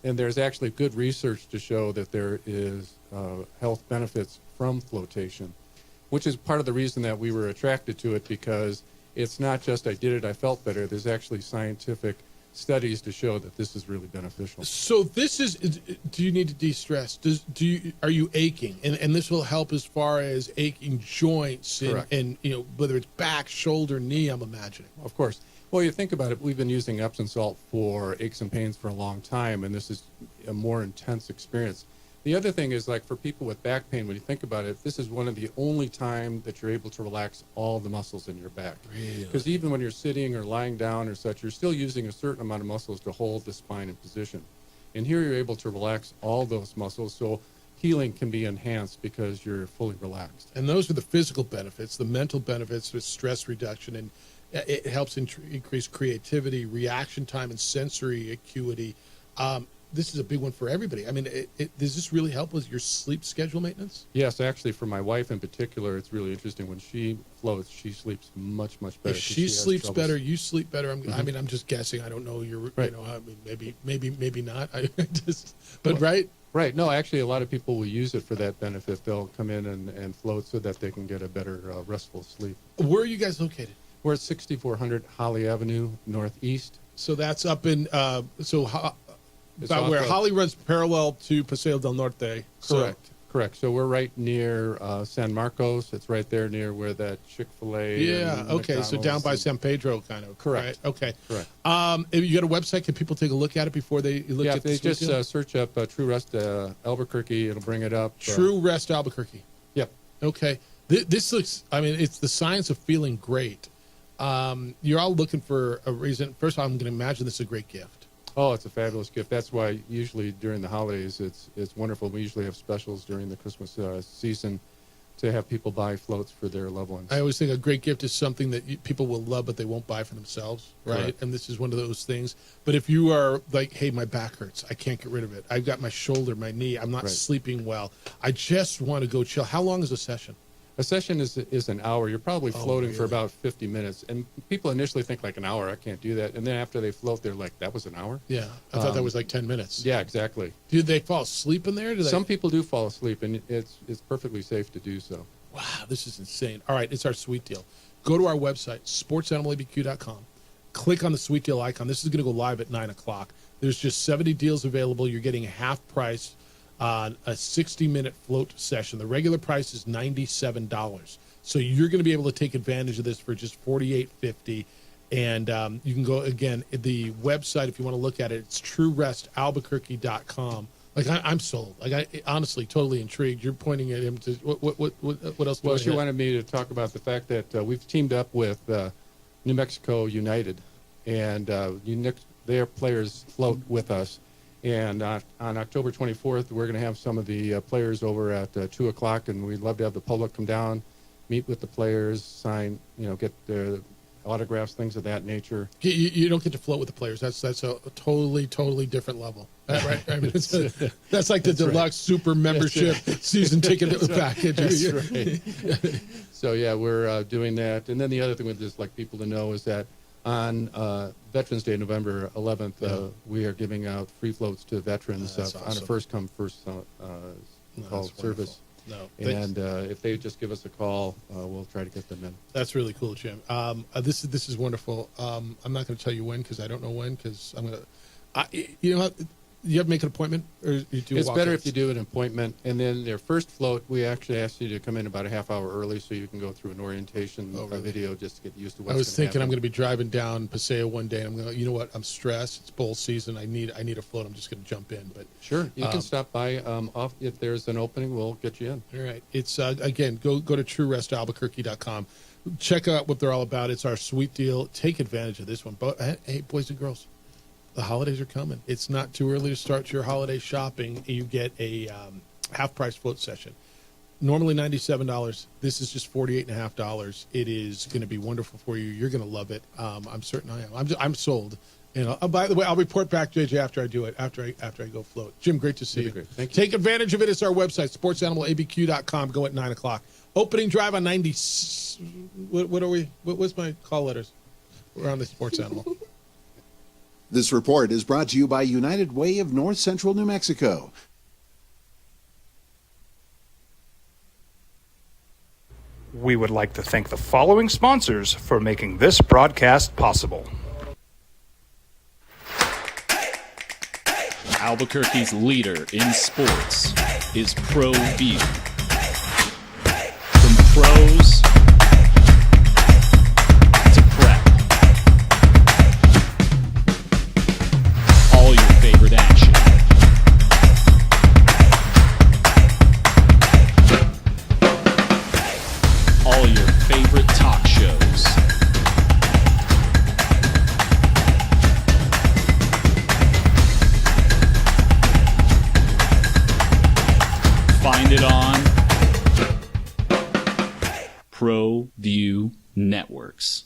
And there's actually good research to show that there is health benefits from flotation, which is part of the reason that we were attracted to it, because it's not just I did it, I felt better. There's actually scientific studies to show that this is really beneficial. So this is. Do you need to de-stress? Are you aching? And this will help as far as aching joints and whether it's back, shoulder, knee. I'm imagining. Of course. Well, you think about it. We've been using Epsom salt for aches and pains for a long time, and this is a more intense experience. The other thing is, like for people with back pain, when you think about it, this is one of the only time that you're able to relax all the muscles in your back. Really? Because even when you're sitting or lying down or such, you're still using a certain amount of muscles to hold the spine in position. And here you're able to relax all those muscles, so healing can be enhanced because you're fully relaxed. And those are the physical benefits. The mental benefits with stress reduction, and it helps increase creativity, reaction time, and sensory acuity. This is a big one for everybody. I mean, does this really help with your sleep schedule maintenance? Yes, actually, for my wife in particular, it's really interesting. When she floats, she sleeps much, much better. If she sleeps troubles. better, you sleep better. I Mhm. mean, I'm just guessing. I don't know. Right. I mean, maybe not. Right. Right. No, actually, a lot of people will use it for that benefit. They'll come in and float so that they can get a better restful sleep. Where are you guys located? We're at 6400 Holly Avenue Northeast. So that's up in It's about off where of- Holly runs parallel to Paseo del Norte. So- Correct. So we're right near San Marcos. It's right there near where that Chick-fil-A. Yeah. and Okay. So down by McDonald's San Pedro, kind of. Correct. Right? Okay. Correct. If you got a website, can people take a look at it before they look Yeah, at if the they sweet just deal? search up True Rest Albuquerque, it'll bring it up. True Rest Albuquerque. Yep. Okay. This looks. I mean, it's the science of feeling great. You're all looking for a reason. First of all, I'm going to imagine this is a great gift. Oh, it's a fabulous gift. That's why usually during the holidays, it's wonderful. We usually have specials during the Christmas season to have people buy floats for their loved ones. I always think a great gift is something that people will love, but they won't buy for themselves, right? Correct. And this is one of those things. But if you are like, hey, my back hurts, I can't get rid of it. I've got my shoulder, my knee, I'm not Right. sleeping well. I just want to go chill. How long is a session? A session is an hour. You're probably Oh, floating for really? about 50 minutes. And people initially think like an hour, I can't do that. And then after they float, they're like, that was an hour? Yeah, I thought that was like 10 minutes. Yeah, exactly. Do they fall asleep in there? Some people do fall asleep, and it's perfectly safe to do so. Wow, this is insane. All right, it's our sweet deal. Go to our website, sportsanimалabq.com. Click on the sweet deal icon. This is going to go live at 9 o'clock. There's just 70 deals available. You're getting half price on a 60-minute float session. The regular price is $97. So you're going to be able to take advantage of this for just $48.50. And you can go, again, the website, if you want to look at it, it's truerestalbuquerque.com. Like, I'm sold. Like, I honestly totally intrigued. You're pointing at him to, what else do Well, I she hit? wanted me to talk about the fact that we've teamed up with New Mexico United, and their players float with us. And on October 24th, we're going to have some of the players over at 2 o'clock, and we'd love to have the public come down, meet with the players, sign, get their autographs, things of that nature. You don't get to float with the players. That's a totally different level, right? I mean, that's like the deluxe super membership season ticket package. That's right. So yeah, we're doing that. And then the other thing we'd just like people to know is that on Veterans Day, November 11th, we are giving out free floats to veterans That's on a awesome. first come first call that's service. No, And if they just give us a call, we'll try to get them in. that's really cool, Jim. This is wonderful. I'm not going to tell you when because I don't know when because I'm going to. You know what? You have to make an appointment, or you do. It's better walk-ins? if you do an appointment, and then their first float, we actually ask you to come in about a half hour early so you can go through an orientation video just to get used to what's I was gonna thinking I'm happen. going to be driving down Paseo one day, and I'm going to, you know what? I'm stressed. It's bowl season. I need a float. I'm just going to jump in. But Sure, you can stop by. Off if there's an opening, we'll get you in. All right. It's again, go to truerestalbuquerque.com. Check out what they're all about. It's our sweet deal. Take advantage of this one. But hey, boys and girls, the holidays are coming. It's not too early to start your holiday shopping. You get a half price float session. normally $97. This is just $48.50. It is going to be wonderful for you. You're going to love it. I'm certain I am. I'm sold. And by the way, I'll report back, JJ, after I do it. After I go float. Jim, great to see you. Great. Thank you. Take advantage of it. It's our website, sportsanimalabq.com. Go at 9:00. Opening drive on 90. What are we? What's my call letters? We're on the Sports Animal. This report is brought to you by United Way of North Central New Mexico. We would like to thank the following sponsors for making this broadcast possible. Albuquerque's leader in sports is ProView. From pros to prep, all your favorite action. All your favorite talk shows. Find it on ProView Networks.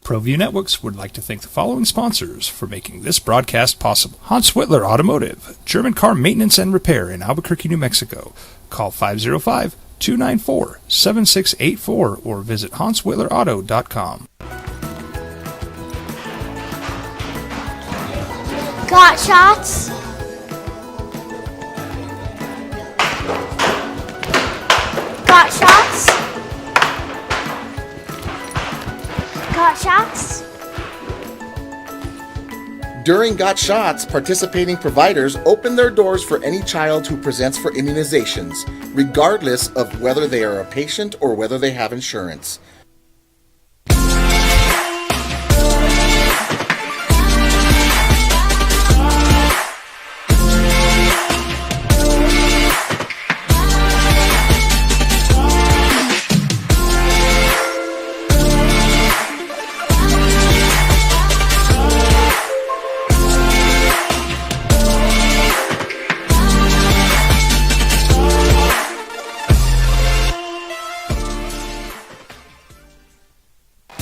ProView Networks would like to thank the following sponsors for making this broadcast possible. Hans Whitler Automotive, German car maintenance and repair in Albuquerque, New Mexico. Call 505-294-7684 or visit HansWhitlerAuto.com. Got shots? Got shots? Got shots? During Got Shots, participating providers open their doors for any child who presents for immunizations, regardless of whether they are a patient or whether they have insurance.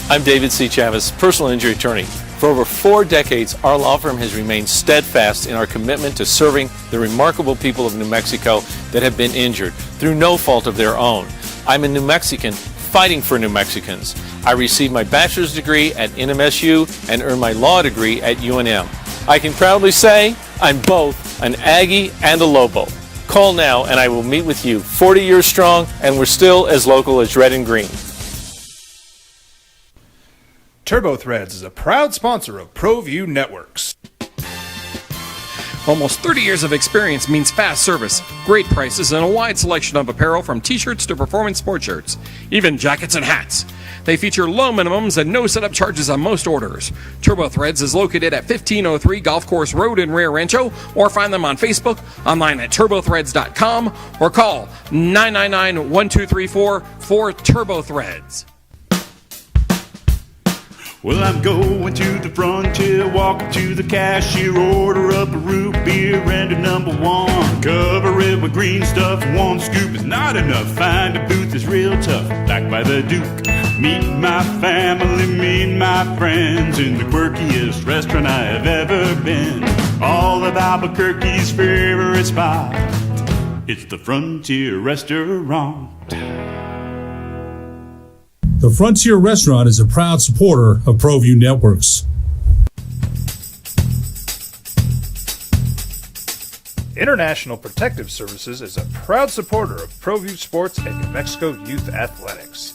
I'm David C. Chavez, personal injury attorney. For over 4 decades, our law firm has remained steadfast in our commitment to serving the remarkable people of New Mexico that have been injured through no fault of their own. I'm a New Mexican fighting for New Mexicans. I received my bachelor's degree at NMSU and earned my law degree at UNM. I can proudly say I'm both an Aggie and a Lobo. Call now and I will meet with you. 40 years strong and we're still as local as red and green. TurboThreads is a proud sponsor of ProView Networks. Almost 30 years of experience means fast service, great prices, and a wide selection of apparel from t-shirts to performance sports shirts, even jackets and hats. They feature low minimums and no setup charges on most orders. TurboThreads is located at 1503 Golf Course Road in Rio Rancho, or find them on Facebook, online at turbothreads.com, or call 999-1234 for TurboThreads. Well, I'm going to the frontier, walk up to the cashier, order up a root beer and a number one. Cover it with green stuff, one scoop is not enough. Find a booth is real tough, back by the Duke. Meet my family, meet my friends in the quirkiest restaurant I have ever been. All of Albuquerque's favorite spot, it's the Frontier Restaurant. The Frontier Restaurant is a proud supporter of ProView Networks. International Protective Services is a proud supporter of ProView Sports and New Mexico Youth Athletics.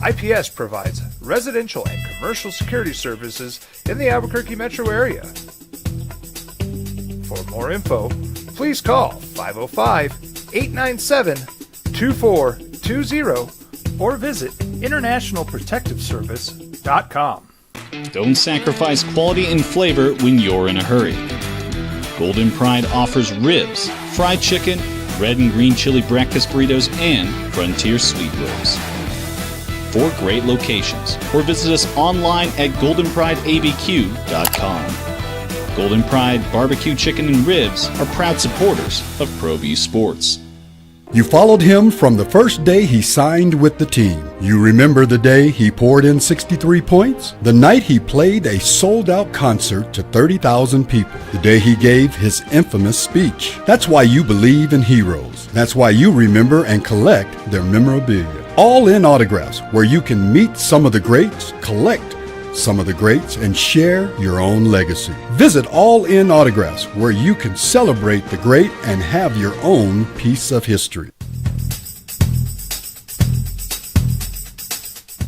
IPS provides residential and commercial security services in the Albuquerque metro area. For more info, please call 505-897-2420 or visit internationalprotectiveservice.com. Don't sacrifice quality and flavor when you're in a hurry. Golden Pride offers ribs, fried chicken, red and green chili breakfast burritos, and Frontier sweet rolls. 4 great locations, or visit us online at goldenprideabq.com. Golden Pride Barbecue Chicken and Ribs are proud supporters of ProView Sports. You followed him from the first day he signed with the team. You remember the day he poured in 63 points? The night he played a sold-out concert to 30,000 people. The day he gave his infamous speech. That's why you believe in heroes. That's why you remember and collect their memorabilia. All In Autographs, where you can meet some of the greats, collect some of the greats, and share your own legacy. Visit All In Autographs, where you can celebrate the great and have your own piece of history.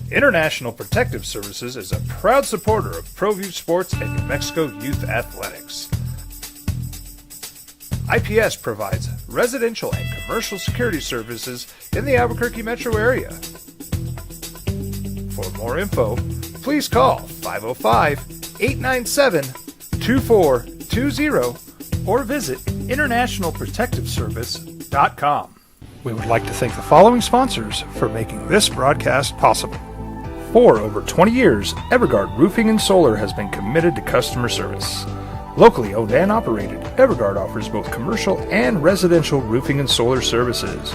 International Protective Services is a proud supporter of ProView Sports and New Mexico Youth Athletics. IPS provides residential and commercial security services in the Albuquerque metro area. For more info, please call 505-897-2420 or visit internationalprotectiveservice.com. We would like to thank the following sponsors for making this broadcast possible. For over 20 years, Evergard Roofing and Solar has been committed to customer service. Locally owned and operated, Evergard offers both commercial and residential roofing and solar services.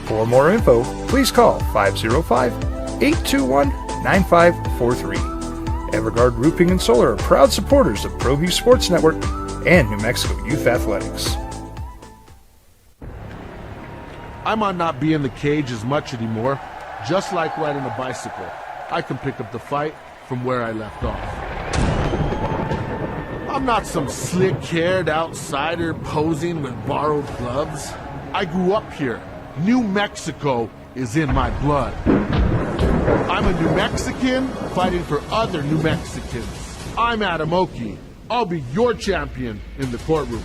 For more info, please call 505-821-9543. Evergard Roofing and Solar are proud supporters of ProView Sports Network and New Mexico Youth Athletics. I might not be in the cage as much anymore. Just like riding a bicycle, I can pick up the fight from where I left off. I'm not some slick-haired outsider posing with borrowed gloves. I grew up here. New Mexico is in my blood. I'm a New Mexican fighting for other New Mexicans. I'm Adam Oki. I'll be your champion in the courtroom.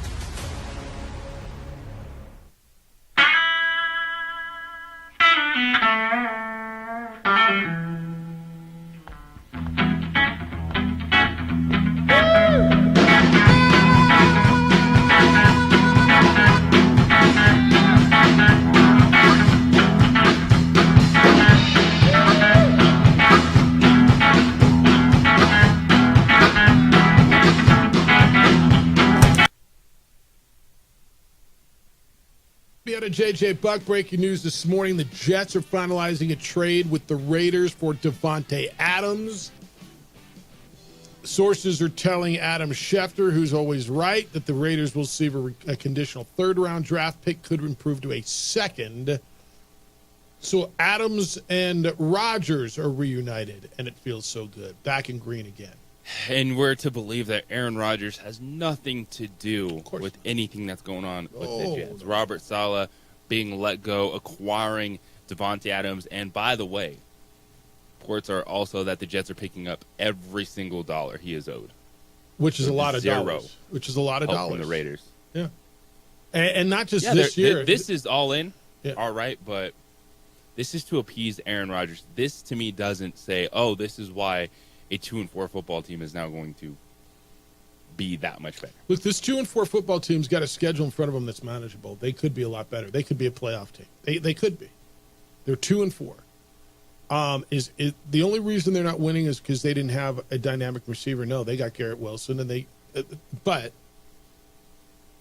JJ Buck, breaking news this morning. The Jets are finalizing a trade with the Raiders for Davante Adams. Sources are telling Adam Schefter, who's always right, that the Raiders will receive a conditional third-round draft pick, could improve to a second. So Adams and Rodgers are reunited, and it feels so good. Back in green again. And we're to believe that Aaron Rodgers has nothing to do with anything that's going on with the Jets. Robert Saleh being let go, acquiring Davante Adams, and by the way, reports are also that the Jets are picking up every single dollar he is owed, which is a lot of dollars. Which is a lot of dollars from the Raiders. Yeah, and not just this year. This is all in, all right, but this is to appease Aaron Rodgers. This to me doesn't say, "Oh, this is why a 2-4 football team is now going to be that much better." Look, this 2-4 football team's got a schedule in front of them that's manageable. They could be a lot better. They could be a playoff team. They could be. They're 2-4. Is the only reason they're not winning is because they didn't have a dynamic receiver? No, they got Garrett Wilson, and but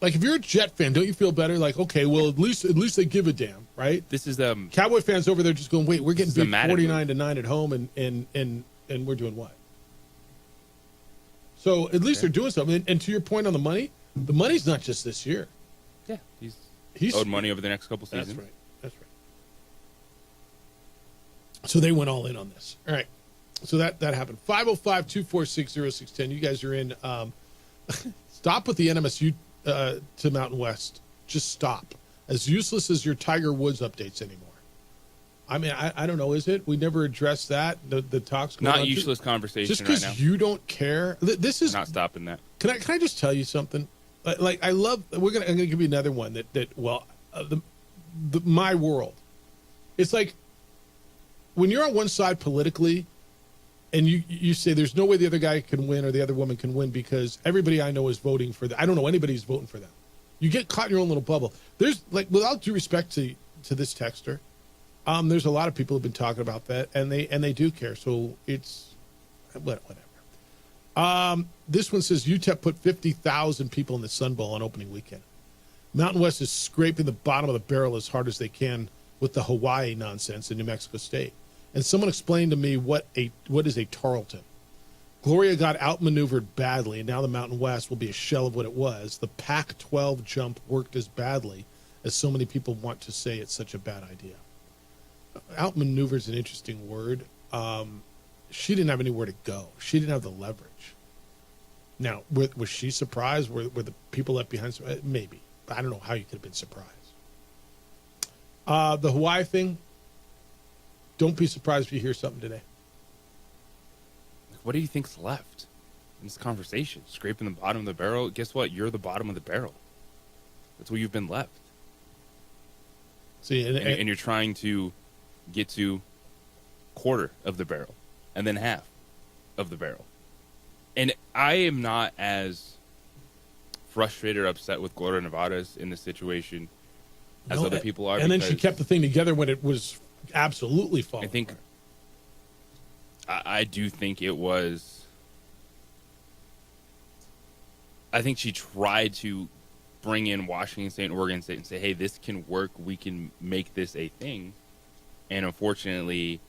like if you're a Jet fan, don't you feel better? Like, okay, well at least they give a damn, right? This is Cowboy fans over there just going, wait, we're getting beat 49-9 at home, and we're doing what? So at least they're doing something. And to your point on the money's not just this year. Yeah, he's owed money over the next couple seasons. That's right. So they went all in on this. All right. So that happened. 505-246-0610. You guys are in. Stop with the NMSU to Mountain West. Just stop. As useless as your Tiger Woods updates anymore. I mean, I don't know. Is it? We never addressed that. The talks. Not useless conversation. Just because you don't care. This is not stopping that. Can I just tell you something? Like I love. I'm gonna give you another one my world. It's like when you're on one side politically, and you say there's no way the other guy can win or the other woman can win because everybody I know is voting for them. I don't know anybody who's voting for them. You get caught in your own little bubble. There's like, without due respect to this texter. There's a lot of people who've been talking about that, and they do care. So it's whatever. This one says UTEP put 50,000 people in the Sun Bowl on opening weekend. Mountain West is scraping the bottom of the barrel as hard as they can with the Hawaii nonsense in New Mexico State. And someone explained to me what is a Tarleton. Gloria got outmaneuvered badly, and now the Mountain West will be a shell of what it was. The Pac-12 jump worked as badly as so many people want to say it's such a bad idea. Outmaneuver is an interesting word. She didn't have anywhere to go. She didn't have the leverage. Now, was she surprised? Were the people left behind? Maybe. I don't know how you could have been surprised. The Hawaii thing, don't be surprised if you hear something today. What do you think's left in this conversation? Scraping the bottom of the barrel? Guess what? You're the bottom of the barrel. That's where you've been left. See, and you're trying to get to quarter of the barrel and then half of the barrel. And I am not as frustrated or upset with Gloria Nevadas in this situation as other people are. And then she kept the thing together when it was absolutely falling. I do think it was. I think she tried to bring in Washington State and Oregon State and say, hey, this can work. We can make this a thing. And unfortunately,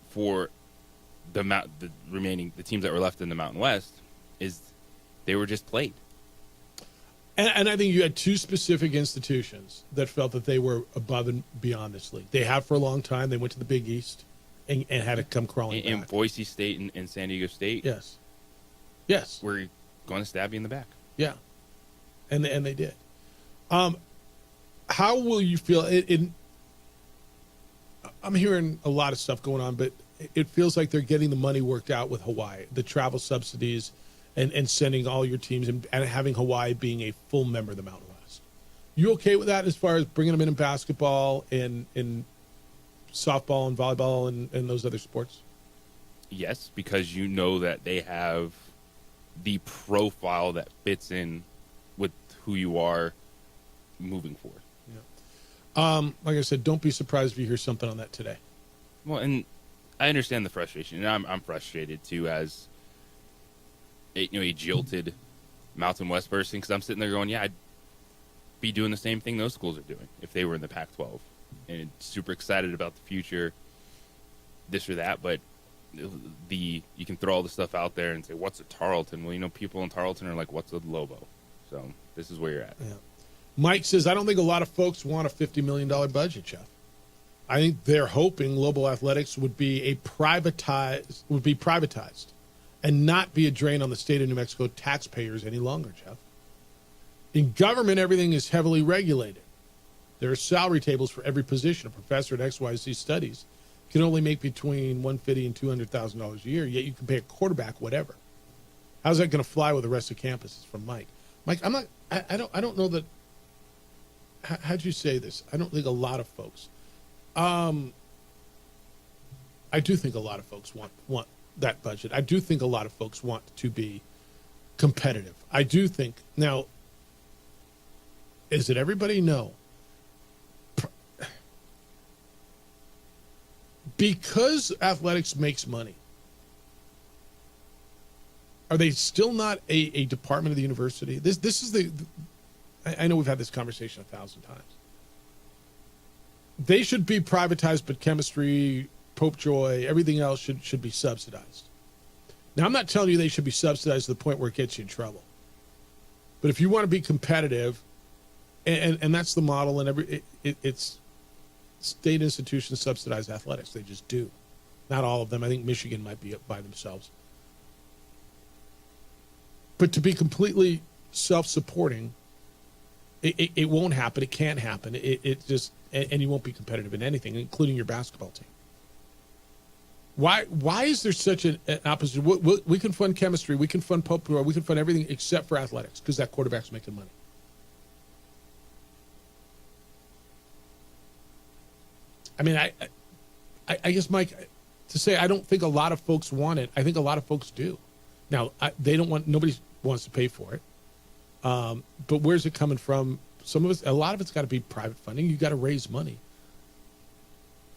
for the teams that were left in the Mountain West, is they were just played. And I think you had two specific institutions that felt that they were above and beyond this league. They have for a long time. They went to the Big East and had to come crawling in back. Boise State and San Diego State. Yes. We're going to stab you in the back. Yeah. And they did. How will you feel? I'm hearing a lot of stuff going on, but it feels like they're getting the money worked out with Hawaii, the travel subsidies, and sending all your teams and having Hawaii being a full member of the Mountain West. You okay with that as far as bringing them in basketball and softball and volleyball and those other sports? Yes, because you know that they have the profile that fits in with who you are moving forward. Yeah. Like I said, don't be surprised if you hear something on that today. Well, and I understand the frustration, and I'm frustrated too as a jilted Mountain West person, because I'm sitting there going, yeah, I'd be doing the same thing those schools are doing if they were in the Pac-12, and super excited about the future, this or that. But you can throw all the stuff out there and say, what's a Tarleton? Well, people in Tarleton are like, what's a Lobo? So this is where you're at. Yeah. Mike says, I don't think a lot of folks want a $50 million budget, Jeff. I think they're hoping Lobo Athletics would be privatized and not be a drain on the state of New Mexico taxpayers any longer, Jeff. In government, everything is heavily regulated. There are salary tables for every position. A professor at XYZ Studies can only make between $150,000 and $200,000 a year, yet you can pay a quarterback whatever. How's that going to fly with the rest of campuses? From Mike. Mike, I don't know that. How'd you say this? I don't think a lot of folks. I do think a lot of folks want that budget. I do think a lot of folks want to be competitive. I do think. Now, is it everybody? No. Because athletics makes money, are they still not a department of the university? This is I know we've had this conversation 1,000 times. They should be privatized, but chemistry, Pope Joy, everything else should be subsidized. Now, I'm not telling you they should be subsidized to the point where it gets you in trouble. But if you want to be competitive, and that's the model, and it's state institutions subsidize athletics. They just do. Not all of them. I think Michigan might be up by themselves. But to be completely self-supporting, it won't happen. It can't happen. It just, and you won't be competitive in anything, including your basketball team. Why is there such an opposite? We can fund chemistry, we can fund Pope, we can fund everything except for athletics because that quarterback's making money. I mean, I guess, Mike, to say I don't think a lot of folks want it. I think a lot of folks do. Now, nobody wants to pay for it. But where's it coming from? A lot of it's got to be private funding. You got to raise money.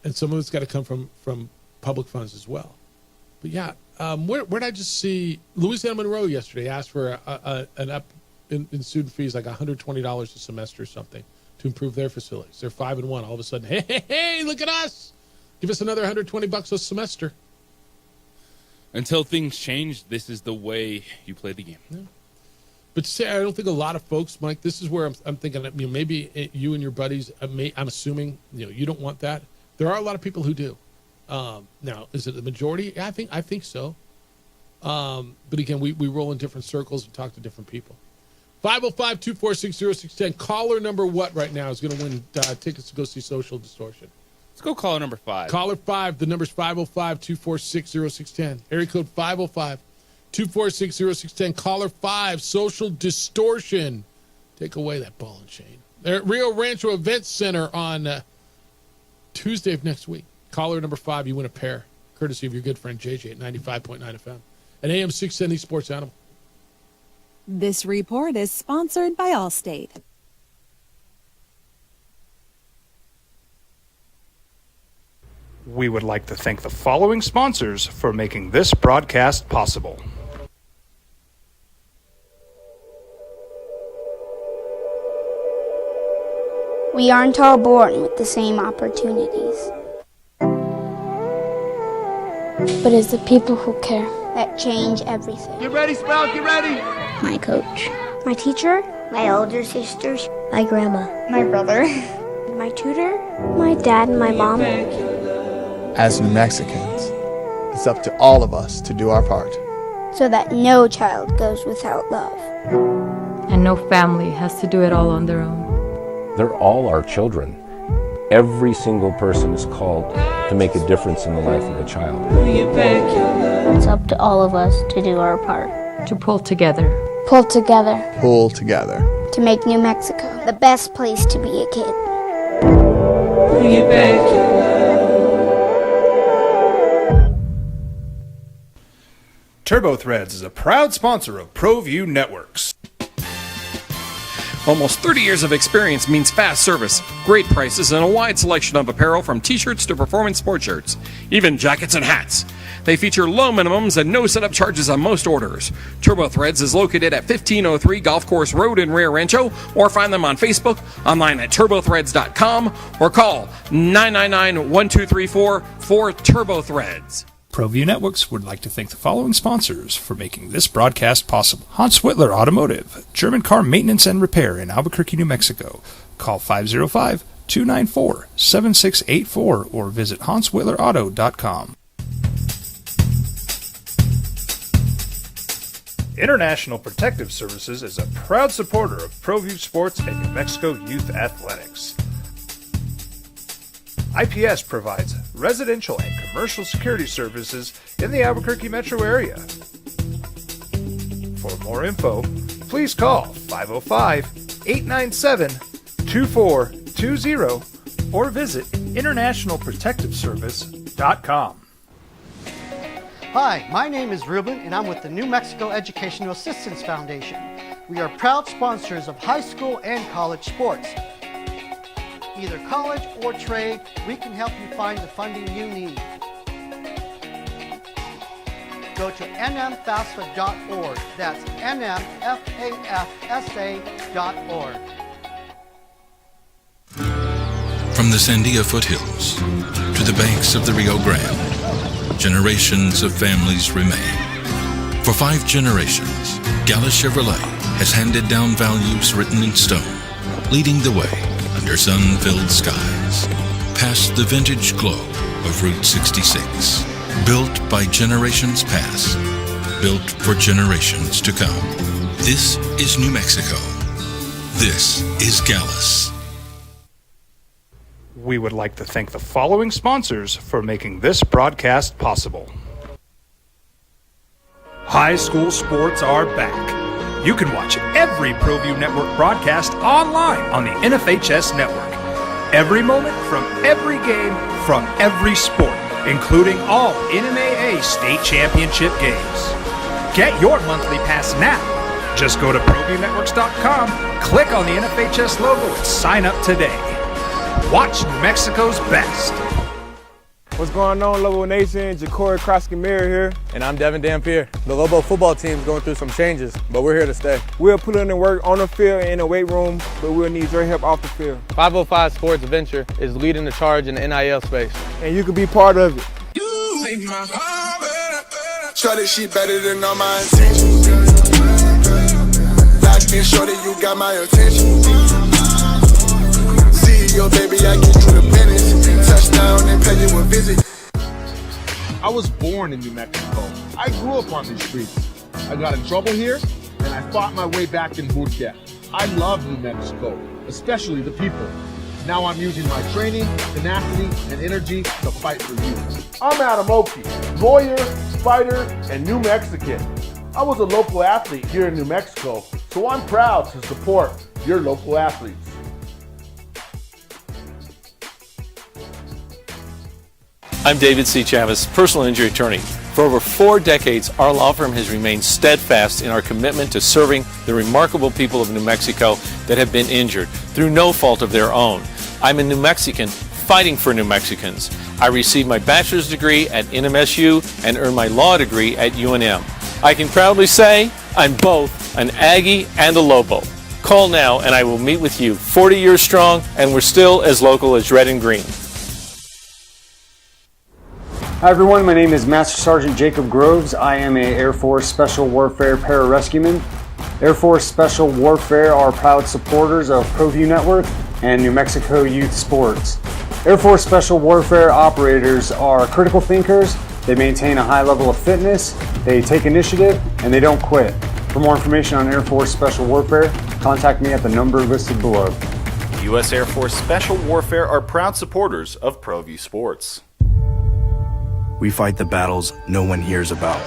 And some of it's got to come from public funds as well. But yeah, where did I just see Louisiana Monroe yesterday asked for an up in student fees like $120 a semester or something to improve their facilities. They're 5-1. All of a sudden, hey, look at us! Give us another $120 a semester. Until things change, this is the way you play the game. Yeah. But say, I don't think a lot of folks, Mike. This is where I'm thinking. Maybe you and your buddies. I'm assuming you don't want that. There are a lot of people who do. Now, is it the majority? Yeah, I think so. But again, we roll in different circles and talk to different people. 505-246-0610. Caller number what right now is going to win tickets to go see Social Distortion? Let's go caller number 5. Caller 5. The number's 505-246-0610. Area code 505-246-0610. Caller 5. Social Distortion. Take away that ball and chain. They're at Rio Rancho Event Center on Tuesday of next week. Caller number 5. You win a pair, courtesy of your good friend JJ at 95.9 FM. An AM 670 Sports Animal. This report is sponsored by Allstate. We would like to thank the following sponsors for making this broadcast possible. We aren't all born with the same opportunities. But it's the people who care that change everything. Get ready, Spout, get ready! My coach. My teacher. My older sisters. My grandma. My brother. My tutor. My dad and my mom. As New Mexicans, it's up to all of us to do our part. So that no child goes without love. And no family has to do it all on their own. They're all our children. Every single person is called to make a difference in the life of a child. It's up to all of us to do our part. To pull together. Pull together. Pull together. To make New Mexico the best place to be a kid. TurboThreads is a proud sponsor of ProView Networks. Almost 30 years of experience means fast service, great prices, and a wide selection of apparel from t-shirts to performance sport shirts, even jackets and hats. They feature low minimums and no setup charges on most orders. TurboThreads is located at 1503 Golf Course Road in Rio Rancho, or find them on Facebook, online at turbothreads.com, or call 999-1234 for TurboThreads. ProView Networks would like to thank the following sponsors for making this broadcast possible. Hans Whitler Automotive, German car maintenance and repair in Albuquerque, New Mexico. Call 505-294-7684 or visit HansWhitlerAuto.com. International Protective Services is a proud supporter of ProView Sports and New Mexico Youth Athletics. IPS provides residential and commercial security services in the Albuquerque metro area. For more info, please call 505-897-2420 or visit internationalprotectiveservice.com. Hi, my name is Ruben, and I'm with the New Mexico Educational Assistance Foundation. We are proud sponsors of high school and college sports. Either college or trade, we can help you find the funding you need. Go to nmfafsa.org. That's nmfafsa.org. From the Sandia foothills to the banks of the Rio Grande, generations of families remain. For 5 generations, Gallus Chevrolet has handed down values written in stone, leading the way under sun-filled skies, past the vintage glow of Route 66. Built by generations past, built for generations to come. This is New Mexico. This is Gallus. We would like to thank the following sponsors for making this broadcast possible. High school sports are back. You can watch every ProView Network broadcast online on the NFHS network. Every moment from every game from every sport, including all NMAA state championship games. Get your monthly pass now. Just go to ProViewNetworks.com, click on the NFHS logo, and sign up today. Watch New Mexico's best. What's going on, Lobo Nation? Ja'Cory Krosky-Miller here. And I'm Devin Dampier. The Lobo football team's going through some changes, but we're here to stay. We'll put in the work on the field and in the weight room, but we'll need your help off the field. 505 Sports Venture is leading the charge in the NIL space. And you can be part of it. Shorty, she better than all my intentions. Locked in, shorty, you got my attention. CEO, baby, I get you the business. Touchdown and pay you a visit. I was born in New Mexico. I grew up on these streets. I got in trouble here, and I fought my way back in boot camp. I love New Mexico, especially the people. Now I'm using my training, tenacity, and energy to fight for you. I'm Adam Oki, lawyer, fighter, and New Mexican. I was a local athlete here in New Mexico, so I'm proud to support your local athletes. I'm David C. Chavez, personal injury attorney. For over 4 decades, our law firm has remained steadfast in our commitment to serving the remarkable people of New Mexico that have been injured through no fault of their own. I'm a New Mexican fighting for New Mexicans. I received my bachelor's degree at NMSU and earned my law degree at UNM. I can proudly say I'm both an Aggie and a Lobo. Call now and I will meet with you. 40 years strong, and we're still as local as red and green. Hi everyone, my name is Master Sergeant Jacob Groves. I am an Air Force Special Warfare Pararescueman. Air Force Special Warfare are proud supporters of ProView Network and New Mexico Youth Sports. Air Force Special Warfare operators are critical thinkers. They maintain a high level of fitness, they take initiative, and they don't quit. For more information on Air Force Special Warfare, contact me at the number listed below. U.S. Air Force Special Warfare are proud supporters of ProView Sports. We fight the battles no one hears about.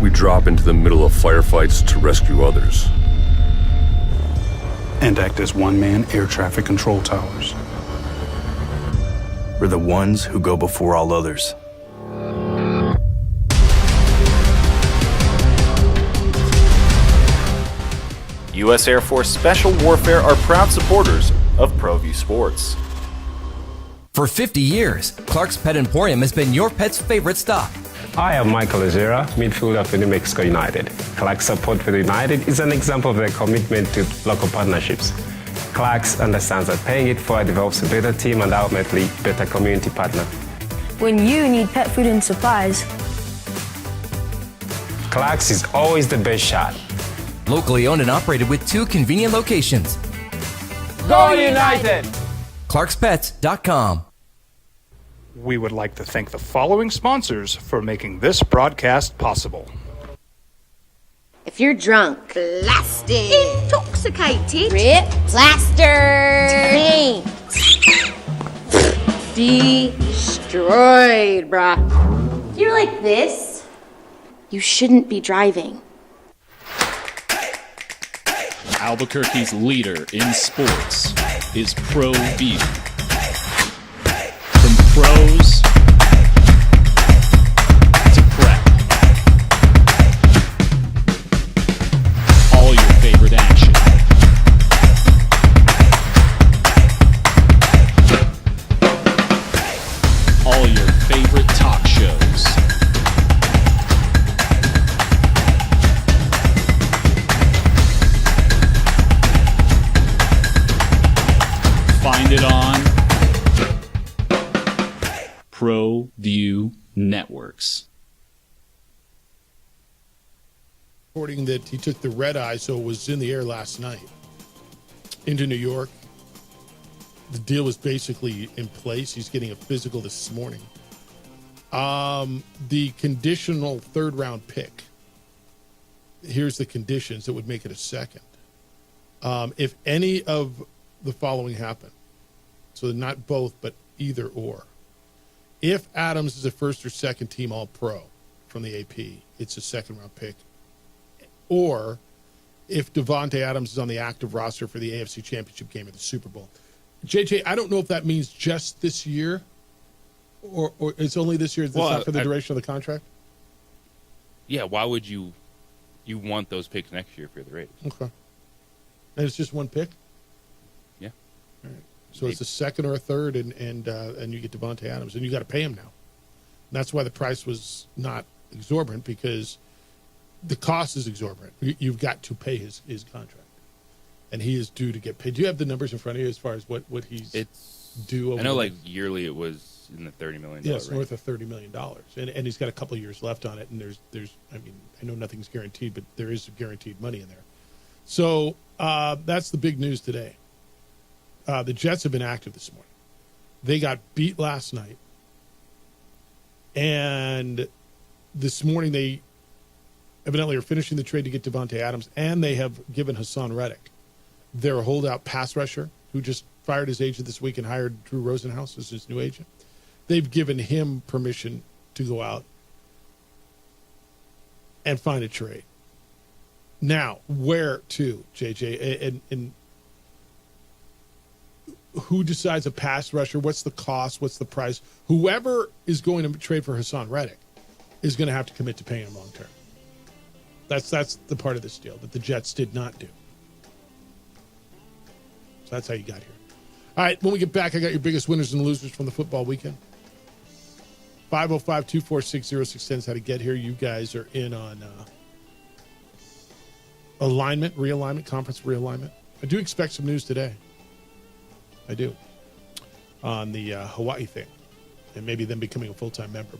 We drop into the middle of firefights to rescue others. And act as one-man air traffic control towers. We're the ones who go before all others. U.S. Air Force Special Warfare are proud supporters of ProView Sports. For 50 years, Clark's Pet Emporium has been your pet's favorite stop. I am Michael Ojera, midfielder for New Mexico United. Clark's support for the United is an example of their commitment to local partnerships. Clark's understands that paying it forward develops a better team and ultimately better community partner. When you need pet food and supplies, Clark's is always the best shot. Locally owned and operated with 2 convenient locations. Go United! ClarksPets.com. We would like to thank the following sponsors for making this broadcast possible. If you're drunk, blasted, intoxicated, rip, plastered, destroyed, bruh. If you're like this, you shouldn't be driving. Albuquerque's leader in sports is ProView. From pros to prep, all your favorite action. All your favorite talk shows. Find it on ProView Networks. Reporting that he took the red eye, so it was in the air last night into New York. The deal was basically in place. He's getting a physical this morning. The conditional 3rd round pick. Here's the conditions that would make it a second. If any of the following happen, so not both, but either or. If Adams is a first or second team All-Pro from the AP, it's a 2nd round pick. Or if Devontae Adams is on the active roster for the AFC Championship game at the Super Bowl. JJ, I don't know if that means just this year or it's only this year. It's not for the duration of the contract? Yeah, why would you want those picks next year for the Raiders? Okay. And it's just one pick? Yeah. All right. So it's a second or a third, and you get Devontae Adams, and you got to pay him now. And that's why the price was not exorbitant, because the cost is exorbitant. You've got to pay his contract, and he is due to get paid. Do you have the numbers in front of you as far as what he's due? I know, like yearly, it was in the $30 million. Yes, north of $30 million, and he's got a couple of years left on it. And there's, I mean, I know nothing's guaranteed, but there is guaranteed money in there. So that's the big news today. The Jets have been active this morning. They got beat last night, and this morning they evidently are finishing the trade to get Devontae Adams, and they have given Hassan Reddick, their holdout pass rusher, who just fired his agent this week and hired Drew Rosenhaus as his new agent. They've given him permission to go out and find a trade. Now, where to, JJ? And who decides a pass rusher? What's the cost? What's the price? Whoever is going to trade for Hassan Reddick is going to have to commit to paying him long term. That's the part of this deal that the Jets did not do. So that's how you got here. All right, when we get back, I got your biggest winners and losers from the football weekend. 505-246-0610 is how to get here. You guys are in on conference realignment. I do expect some news today. I do. On the Hawaii thing. And maybe them becoming a full-time member.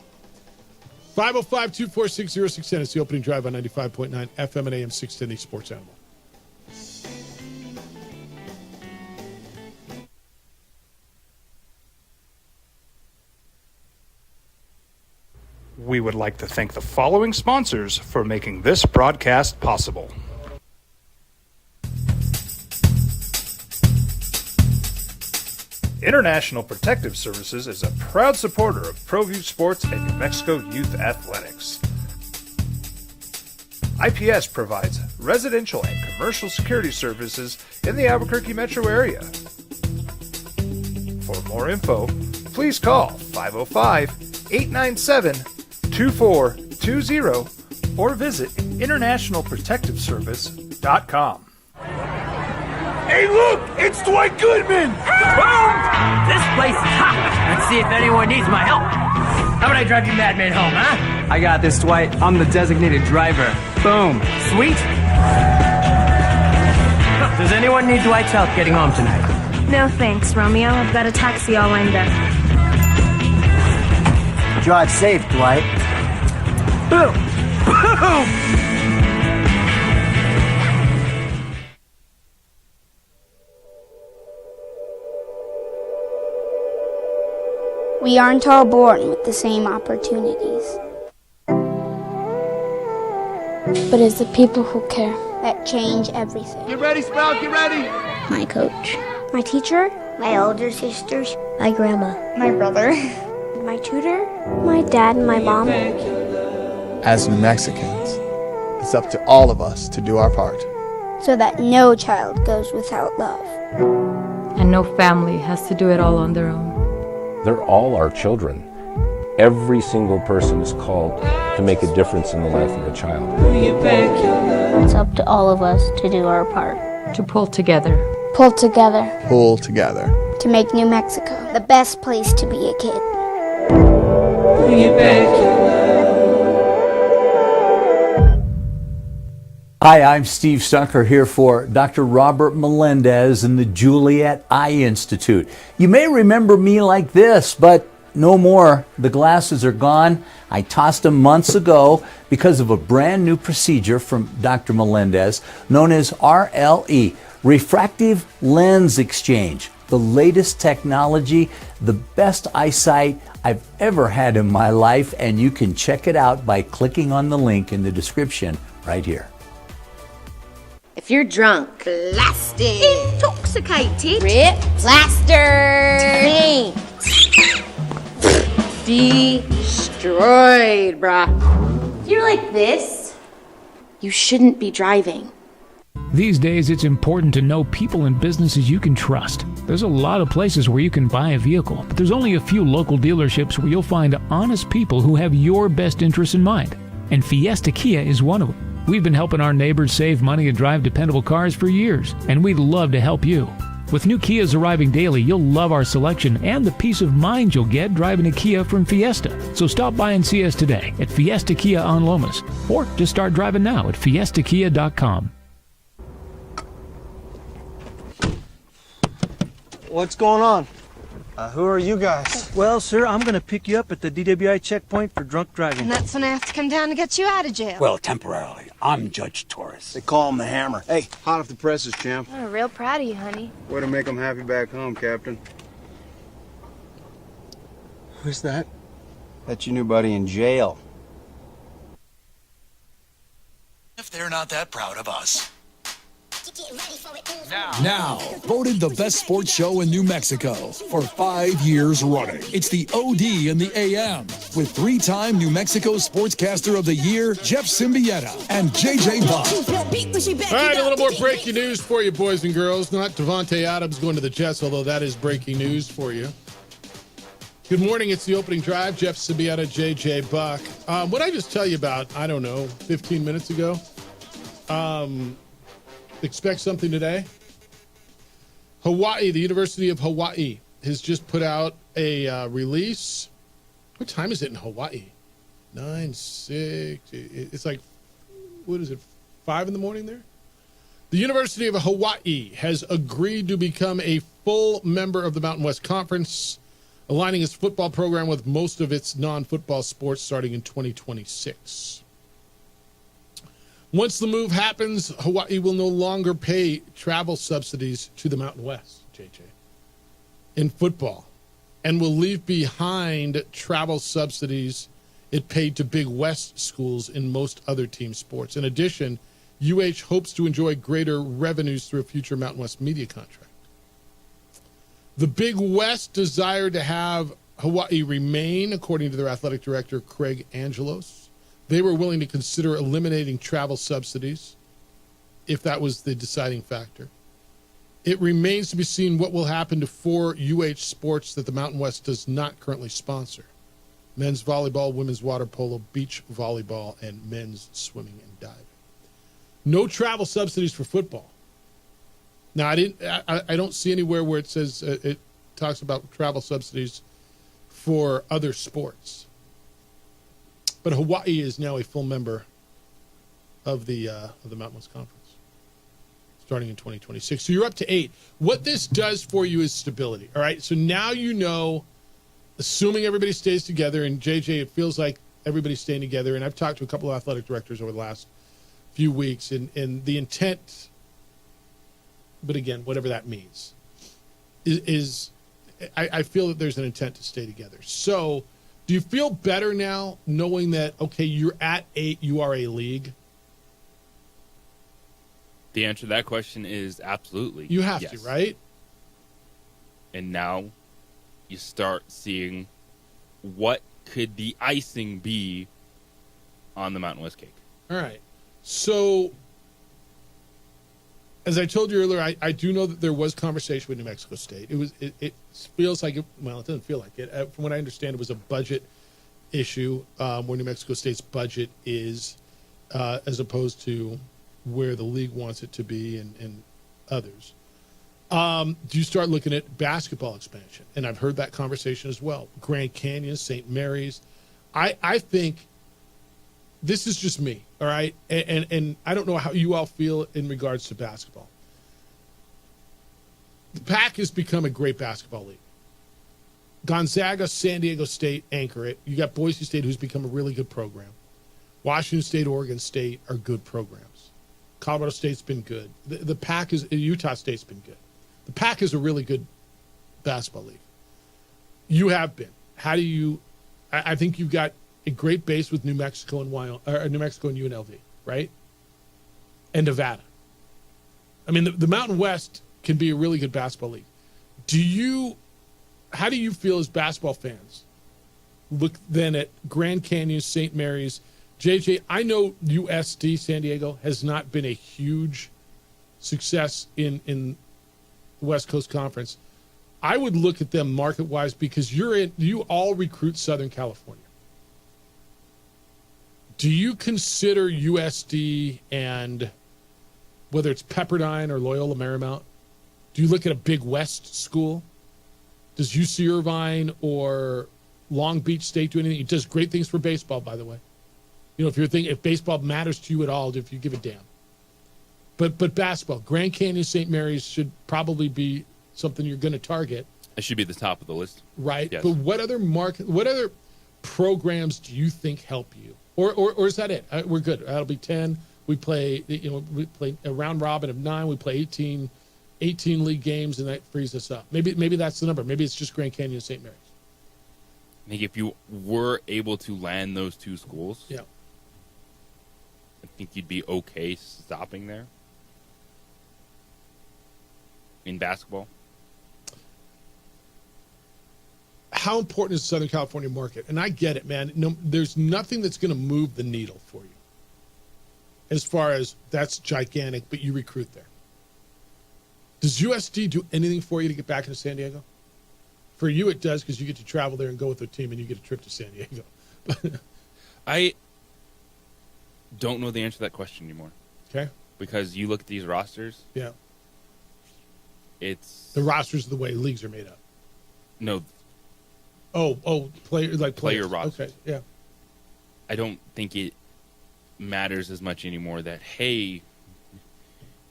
505-246-0610. It's the opening drive on 95.9 FM and AM 610, the Sports Animal. We would like to thank the following sponsors for making this broadcast possible. International Protective Services is a proud supporter of ProView Sports and New Mexico Youth Athletics. IPS provides residential and commercial security services in the Albuquerque metro area. For more info, please call 505-897-2420 or visit internationalprotectiveservice.com. Hey, look! It's Dwight Goodman! Boom! This place is hot. Let's see if anyone needs my help. How about I drive you madman home, huh? I got this, Dwight. I'm the designated driver. Boom. Sweet. Does anyone need Dwight's help getting home tonight? No thanks, Romeo. I've got a taxi all lined up. Drive safe, Dwight. Boom! Boom! We aren't all born with the same opportunities. But it's the people who care that change everything. Get ready, Sprout, get ready! My coach. My teacher. My older sisters. My grandma. My brother. My tutor. My dad and my mom. As New Mexicans, it's up to all of us to do our part. So that no child goes without love. And no family has to do it all on their own. They're all our children. Every single person is called to make a difference in the life of a child. It's up to all of us to do our part. To pull together. Pull together. Pull together. To make New Mexico the best place to be a kid. Hi, I'm Steve Stucker here for Dr. Robert Melendez and the Juliet Eye Institute. You may remember me like this, but no more. The glasses are gone. I tossed them months ago because of a brand new procedure from Dr. Melendez known as RLE, Refractive Lens Exchange. The latest technology, the best eyesight I've ever had in my life, and you can check it out by clicking on the link in the description right here. If you're drunk, blasted, intoxicated, ripped, plastered, destroyed, bruh. If you're like this, you shouldn't be driving. These days, it's important to know people and businesses you can trust. There's a lot of places where you can buy a vehicle, but there's only a few local dealerships where you'll find honest people who have your best interests in mind. And Fiesta Kia is one of them. We've been helping our neighbors save money and drive dependable cars for years, and we'd love to help you. With new Kias arriving daily, you'll love our selection and the peace of mind you'll get driving a Kia from Fiesta. So stop by and see us today at Fiesta Kia on Lomas, or just start driving now at fiestakia.com. What's going on? Who are you guys? Well, sir, I'm going to pick you up at the DWI checkpoint for drunk driving. And that's when I have to come down to get you out of jail. Well, temporarily. I'm Judge Torres. They call him the Hammer. Hey, hot off the presses, champ. I'm real proud of you, honey. Way to make them happy back home, Captain. Who's that? That's your new buddy in jail. If they're not that proud of us. Now, voted the best sports show in New Mexico for 5 years running. It's the OD and the AM with 3-time New Mexico Sportscaster of the Year, Jeff Symbieta and JJ Buck. All right, a little more breaking news for you, boys and girls. Not Devontae Adams going to the Jets, although that is breaking news for you. Good morning. It's the opening drive. Jeff Symbieta, JJ Buck. What I just tell you about, 15 minutes ago? Expect something today. Hawaii, the University of Hawaii, has just put out a release. What time is it in Hawaii? 9:06. It's like, what is it, 5 in the morning there? The University of Hawaii has agreed to become a full member of the Mountain West Conference, aligning its football program with most of its non-football sports starting in 2026. Once the move happens, Hawaii will no longer pay travel subsidies to the Mountain West, JJ, in football, and will leave behind travel subsidies it paid to Big West schools in most other team sports. In addition, UH hopes to enjoy greater revenues through a future Mountain West media contract. The Big West desired to have Hawaii remain, according to their athletic director, Craig Angelos. They were willing to consider eliminating travel subsidies if that was the deciding factor. It remains to be seen what will happen to 4 UH sports that the Mountain West does not currently sponsor: men's volleyball, women's water polo, beach volleyball, and men's swimming and diving. No travel subsidies for football. Now, I don't see anywhere where it says it talks about travel subsidies for other sports. But Hawaii is now a full member of the Mountain West Conference, starting in 2026. So you're up to 8. What this does for you is stability. All right. So now you know, assuming everybody stays together, and JJ, it feels like everybody's staying together. And I've talked to a couple of athletic directors over the last few weeks, and the intent, but again, whatever that means, is I feel that there's an intent to stay together. So do you feel better now knowing that, okay, you're at 8, you are a league? The answer to that question is absolutely. You have to, right? And now you start seeing what could the icing be on the Mountain West cake. All right. So, as I told you earlier, I do know that there was conversation with New Mexico State. It feels like, it doesn't feel like it. From what I understand, it was a budget issue where New Mexico State's budget is, as opposed to where the league wants it to be and others. Do you start looking at basketball expansion? And I've heard that conversation as well. Grand Canyon, St. Mary's. I think this is just me, all right? And I don't know how you all feel in regards to basketball. The PAC has become a great basketball league. Gonzaga, San Diego State anchor it. You got Boise State, who's become a really good program. Washington State, Oregon State are good programs. Colorado State's been good. The PAC is, Utah State's been good. The PAC is a really good basketball league. You have been. How do you? I think you've got a great base with New Mexico and New Mexico and UNLV, right? And Nevada. I mean, the Mountain West can be a really good basketball league. How do you feel as basketball fans? Look then at Grand Canyon, St. Mary's. JJ, I know USD San Diego has not been a huge success in the West Coast Conference. I would look at them market-wise because you all recruit Southern California. Do you consider USD and whether it's Pepperdine or Loyola Marymount Do you look at a Big West school? Does UC Irvine or Long Beach State do anything? It does great things for baseball, by the way. You know, if baseball matters to you at all, if you give a damn. But basketball, Grand Canyon St. Mary's should probably be something you're going to target. It should be the top of the list. Right. Yes. But what other programs do you think help you? Or is that it? We're good. That'll be 10. We play a round robin of 9. We play 18 league games, and that frees us up. Maybe that's the number. Maybe it's just Grand Canyon and St. Mary's. I think if you were able to land those 2 schools, yeah, I think you'd be okay stopping there in basketball. How important is the Southern California market? And I get it, man. No, there's nothing that's going to move the needle for you. As far as that's gigantic, but you recruit there. Does USD do anything for you to get back into San Diego? For you, it does, because you get to travel there and go with their team, and you get a trip to San Diego. I don't know the answer to that question anymore. Okay. Because you look at these rosters. Yeah. It's the rosters are the way leagues are made up. No. Player rosters. Okay, yeah. I don't think it matters as much anymore that, hey,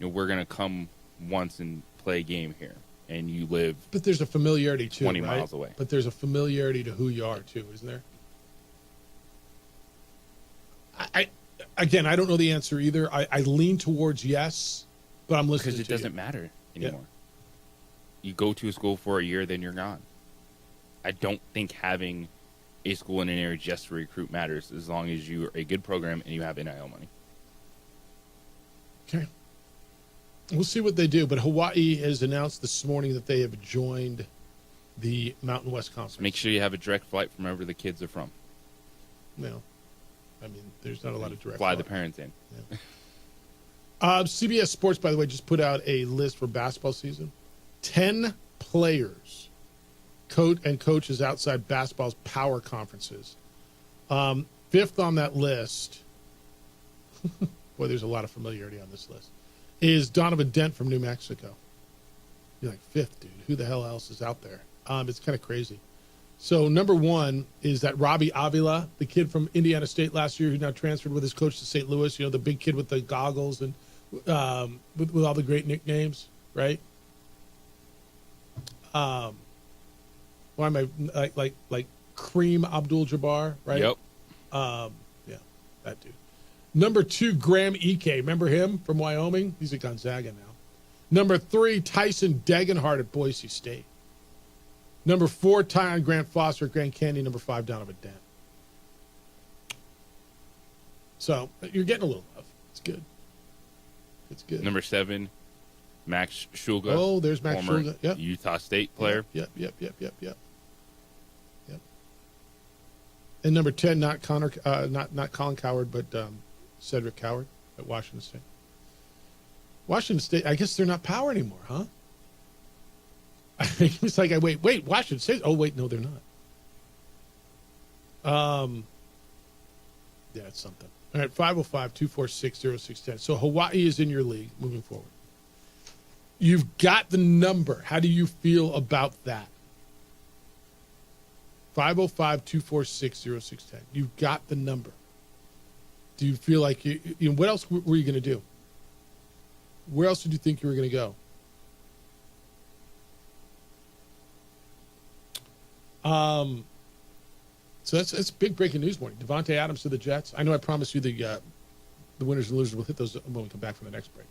we're going to come once and play a game here, and you live. But there's a familiarity too, 20 right? miles away. But there's a familiarity to who you are too, isn't there? I don't know the answer either. I lean towards yes, but I'm listening because it doesn't matter anymore. Yeah. You go to a school for a year, then you're gone. I don't think having a school in an area just to recruit matters as long as you're a good program and you have NIL money. Okay. We'll see what they do, but Hawaii has announced this morning that they have joined the Mountain West Conference. Make sure you have a direct flight from wherever the kids are from. No. I mean, there's not a lot of direct fly the parents in. Yeah. CBS Sports, by the way, just put out a list for basketball season. 10 players and coaches outside basketball's power conferences. 5th on that list, boy, there's a lot of familiarity on this list, is Donovan Dent from New Mexico. You're like, 5th, dude. Who the hell else is out there? It's kind of crazy. So number 1 is that Robbie Avila, the kid from Indiana State last year who now transferred with his coach to St. Louis, the big kid with the goggles and with all the great nicknames, right? Why am I like Kareem Abdul-Jabbar, right? Yep. Yeah, that dude. Number 2, Graham Ike. Remember him from Wyoming? He's at Gonzaga now. Number 3, Tyson Degenhardt at Boise State. Number 4, Tyon Grant Foster at Grand Canyon. Number 5, Donovan Dent. So you're getting a little love. It's good. It's good. Number 7, Max Shulga. Oh, there's Max former Shulga. Yep. Utah State player. Yep. And number 10, not Colin Coward, but Cedric Coward at Washington State. Washington State, I guess they're not power anymore, huh? It's like, wait, Washington State. Oh, wait, no, they're not. Yeah, it's something. All right, 505-246-0610. So Hawaii is in your league moving forward. You've got the number. How do you feel about that? 505-246-0610. You've got the number. Do you feel like what else were you going to do? Where else did you think you were going to go? So that's big breaking news morning. Devontae Adams to the Jets. I know I promised you the winners and losers. We'll hit those when we come back from the next break.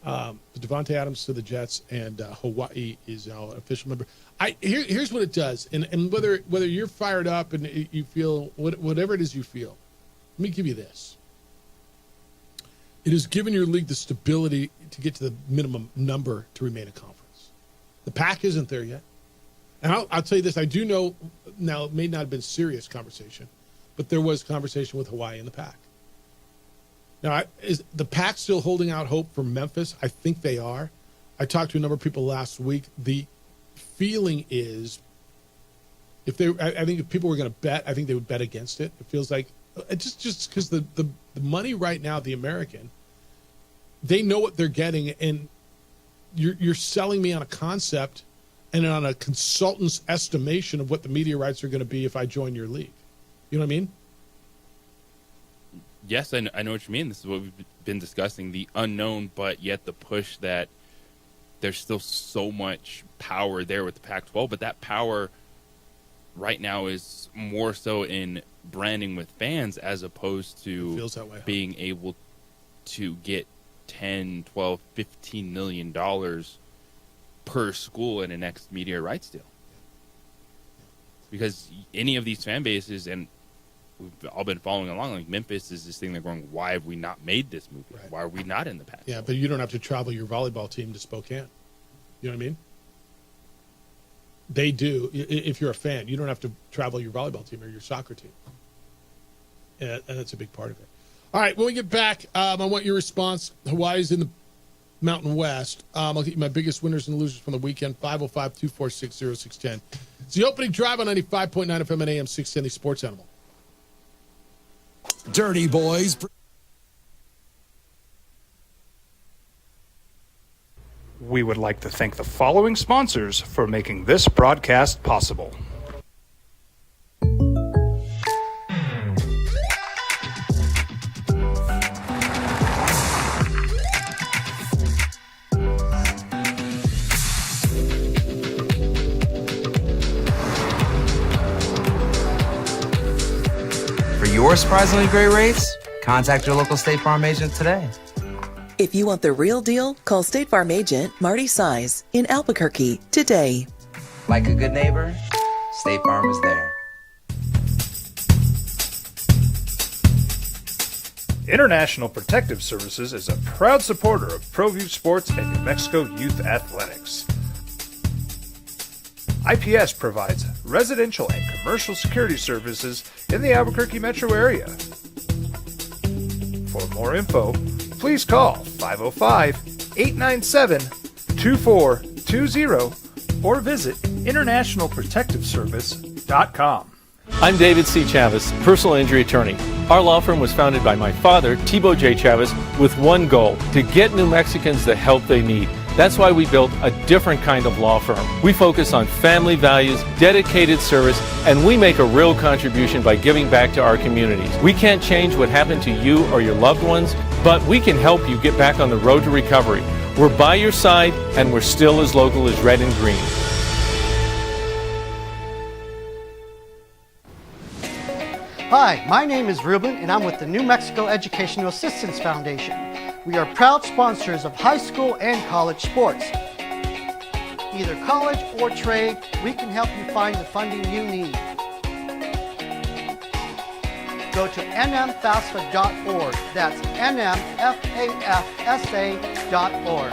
Devontae Adams to the Jets, and Hawaii is now an official member. Here's what it does, and whether you're fired up and you feel whatever it is you feel, let me give you this. It has given your league the stability to get to the minimum number to remain a conference. The PAC isn't there yet. And I'll tell you this, I do know, now it may not have been serious conversation, but there was conversation with Hawaii and the PAC. Now, is the PAC still holding out hope for Memphis? I think they are. I talked to a number of people last week. The feeling is, I think if people were going to bet, I think they would bet against it. It feels like, just because the money right now, the American, they know what they're getting, and you're selling me on a concept and on a consultant's estimation of what the media rights are going to be if I join your league. You know what I mean? Yes, I know what you mean. This is what we've been discussing, the unknown, but yet the push that there's still so much power there with the Pac-12, but that power right now is more so in branding with fans as opposed to feels that way, being able to get $10, $12, $15 million per school in a next media rights deal. Because any of these fan bases, and we've all been following along, like Memphis is this thing they're going, why have we not made this movie? Right. Why are we not in the Pac-12? Yeah, but you don't have to travel your volleyball team to Spokane. You know what I mean? They do. If you're a fan, you don't have to travel your volleyball team or your soccer team. And that's a big part of it. All right, when we get back, I want your response. Hawaii's in the Mountain West. I'll get you my biggest winners and losers from the weekend, 505-246-0610. It's the opening drive on 95.9 FM and AM 610, the Sports Animal. Dirty Boys. We would like to thank the following sponsors for making this broadcast possible. For your surprisingly great rates, contact your local State Farm agent today. If you want the real deal, call State Farm agent Marty Size in Albuquerque today. Like a good neighbor, State Farm is there. International Protective Services is a proud supporter of ProView Sports and New Mexico Youth Athletics. IPS provides residential and commercial security services in the Albuquerque metro area. For more info, please call 505-897-2420 or visit internationalprotectiveservice.com. I'm David C. Chavez, personal injury attorney. Our law firm was founded by my father, Thibaut J. Chavez, with one goal, to get New Mexicans the help they need. That's why we built a different kind of law firm. We focus on family values, dedicated service, and we make a real contribution by giving back to our communities. We can't change what happened to you or your loved ones, but we can help you get back on the road to recovery. We're by your side, and we're still as local as red and green. Hi, my name is Ruben, and I'm with the New Mexico Educational Assistance Foundation. We are proud sponsors of high school and college sports. Either college or trade, we can help you find the funding you need. Go to nmfasfa.org. That's nmfafsa.org.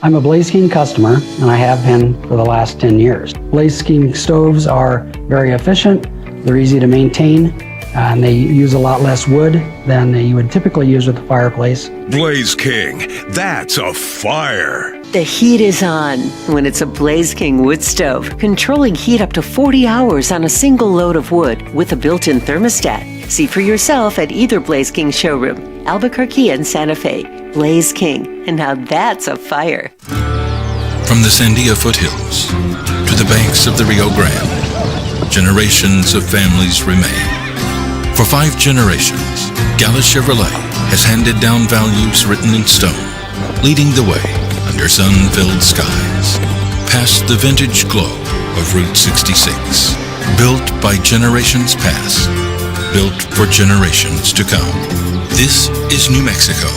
I'm a Blaze King customer, and I have been for the last 10 years. Blaze King stoves are very efficient, they're easy to maintain, and they use a lot less wood than you would typically use with a fireplace. Blaze King, that's a fire. The heat is on when it's a Blaze King wood stove, controlling heat up to 40 hours on a single load of wood with a built-in thermostat. See for yourself at either Blaze King showroom, Albuquerque and Santa Fe. Blaze King, and now that's a fire. From the Sandia foothills to the banks of the Rio Grande, generations of families remain. For 5 generations, Gallus Chevrolet has handed down values written in stone, leading the way under sun-filled skies, past the vintage glow of Route 66. Built by generations past, built for generations to come. This is New Mexico.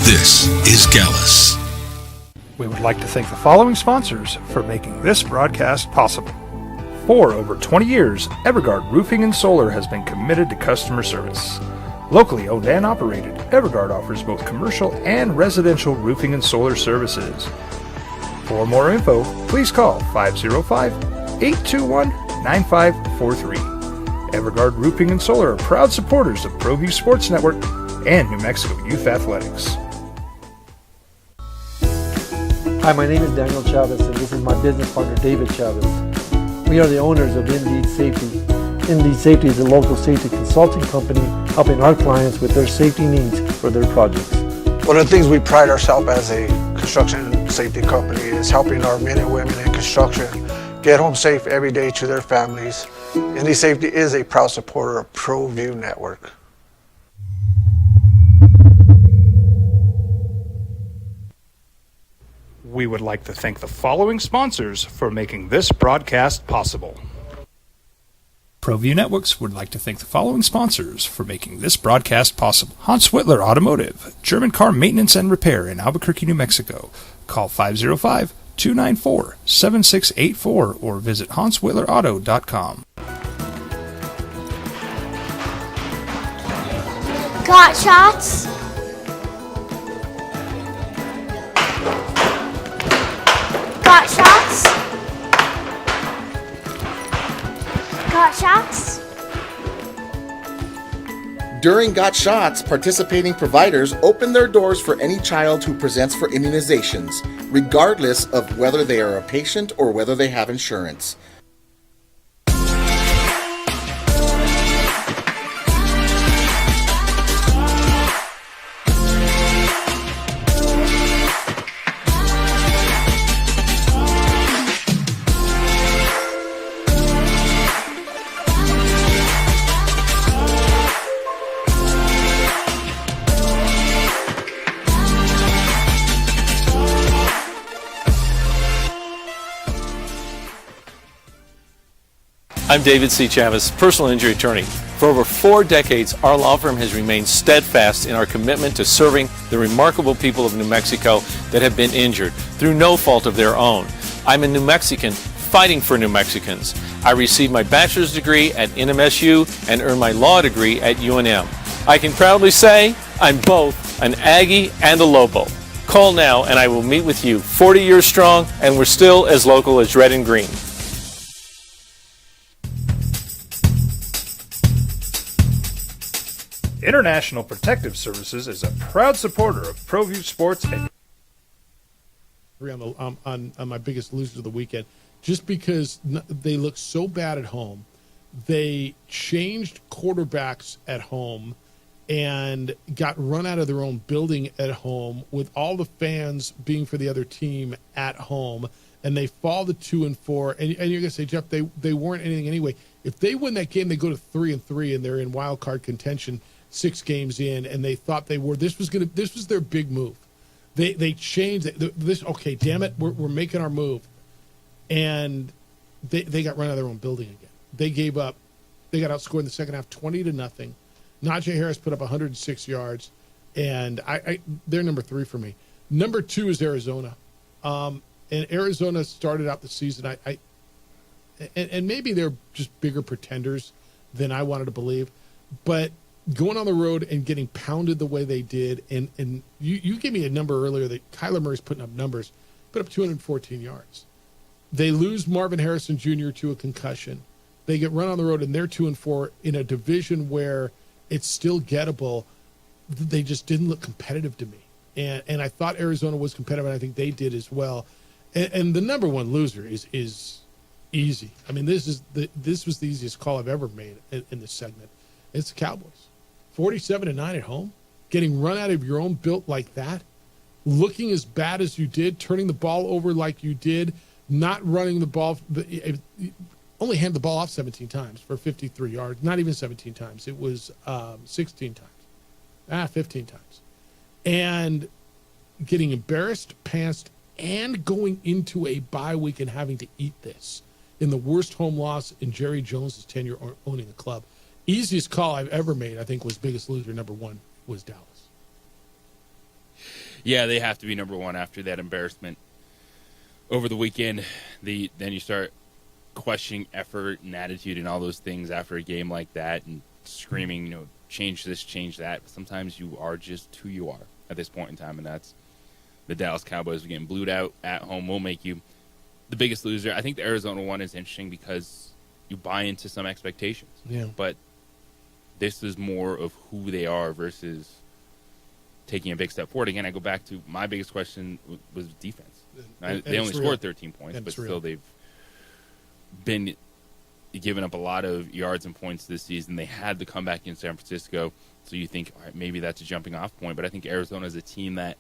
This is Gallus. We would like to thank the following sponsors for making this broadcast possible. For over 20 years, Evergard Roofing and Solar has been committed to customer service. Locally owned and operated, Evergard offers both commercial and residential roofing and solar services. For more info, please call 505-821-9543. Evergard Roofing and Solar are proud supporters of ProView Sports Network and New Mexico Youth Athletics. Hi, my name is Daniel Chavez, and this is my business partner, David Chavez. We are the owners of Indeed Safety. Indeed Safety is a local safety consulting company helping our clients with their safety needs for their projects. One of the things we pride ourselves as a construction safety company is helping our men and women in construction get home safe every day to their families. Indy Safety is a proud supporter of ProView Network. We would like to thank the following sponsors for making this broadcast possible. ProView Networks would like to thank the following sponsors for making this broadcast possible. Hans Whitler Automotive, German car maintenance and repair in Albuquerque, New Mexico. Call 505-294-7684 or visit HansWhitlerAuto.com. Got shots? Got shots? Got shots? During Got Shots, participating providers open their doors for any child who presents for immunizations, regardless of whether they are a patient or whether they have insurance. I'm David C. Chavez, personal injury attorney. For over 4 decades, our law firm has remained steadfast in our commitment to serving the remarkable people of New Mexico that have been injured through no fault of their own. I'm a New Mexican fighting for New Mexicans. I received my bachelor's degree at NMSU and earned my law degree at UNM. I can proudly say I'm both an Aggie and a Lobo. Call now and I will meet with you. 40 years strong and we're still as local as red and green. International Protective Services is a proud supporter of ProView Sports and on my biggest loser of the weekend, just because they look so bad at home. They changed quarterbacks at home and got run out of their own building at home with all the fans being for the other team at home, and they fall to 2-4. And you're gonna say, Jeff, they weren't anything anyway. If they win that game, they go to 3-3 and they're in wild card contention 6 games in, and they thought they were. This was their big move. They changed this. Okay, damn it, we're making our move, and they got run out of their own building again. They gave up. They got outscored in the second half 20-0. Najee Harris put up 106 yards, and they're number 3 for me. Number 2 is Arizona, and Arizona started out the season. And maybe they're just bigger pretenders than I wanted to believe, but going on the road and getting pounded the way they did, and you gave me a number earlier that Kyler Murray's putting up numbers, put up 214 yards. They lose Marvin Harrison Jr. to a concussion. They get run on the road, and they're 2-4 in a division where it's still gettable. They just didn't look competitive to me, and I thought Arizona was competitive, and I think they did as well. And the number 1 loser is easy. I mean, this was the easiest call I've ever made in this segment. It's the Cowboys. 47-9 at home, getting run out of your own built like that, looking as bad as you did, turning the ball over like you did, not running the ball, only handed the ball off 17 times for 53 yards, not even 17 times. It was 16 times, 15 times. And getting embarrassed, pantsed, and going into a bye week and having to eat this in the worst home loss in Jerry Jones' tenure owning the club. Easiest call I've ever made, I think, was biggest loser. Number 1 was Dallas. Yeah, they have to be number 1 after that embarrassment over the weekend. Then you start questioning effort and attitude and all those things after a game like that, and screaming, change this, change that. But sometimes you are just who you are at this point in time, and that's the Dallas Cowboys. Getting blued out at home will make you the biggest loser. I think the Arizona one is interesting because you buy into some expectations. Yeah. But this is more of who they are versus taking a big step forward. Again, I go back to my biggest question was defense. They only scored 13 points, but still they've been given up a lot of yards and points this season. They had the comeback in San Francisco, so you think, all right, maybe that's a jumping off point. But I think Arizona is a team that,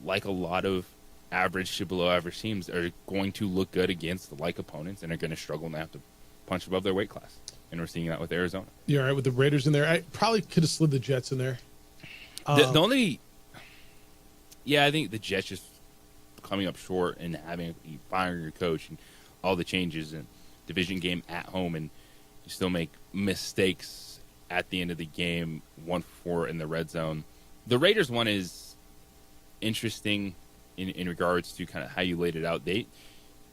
like a lot of average to below average teams, are going to look good against the like opponents and are going to struggle and have to punch above their weight class. And we're seeing that with Arizona. You're all right with the Raiders in there. I probably could have slid the Jets in there. The only, I think the Jets just coming up short and firing your coach and all the changes and division game at home, and you still make mistakes at the end of the game, 1-for-4 in the red zone. The Raiders one is interesting in regards to kind of how you laid it out. They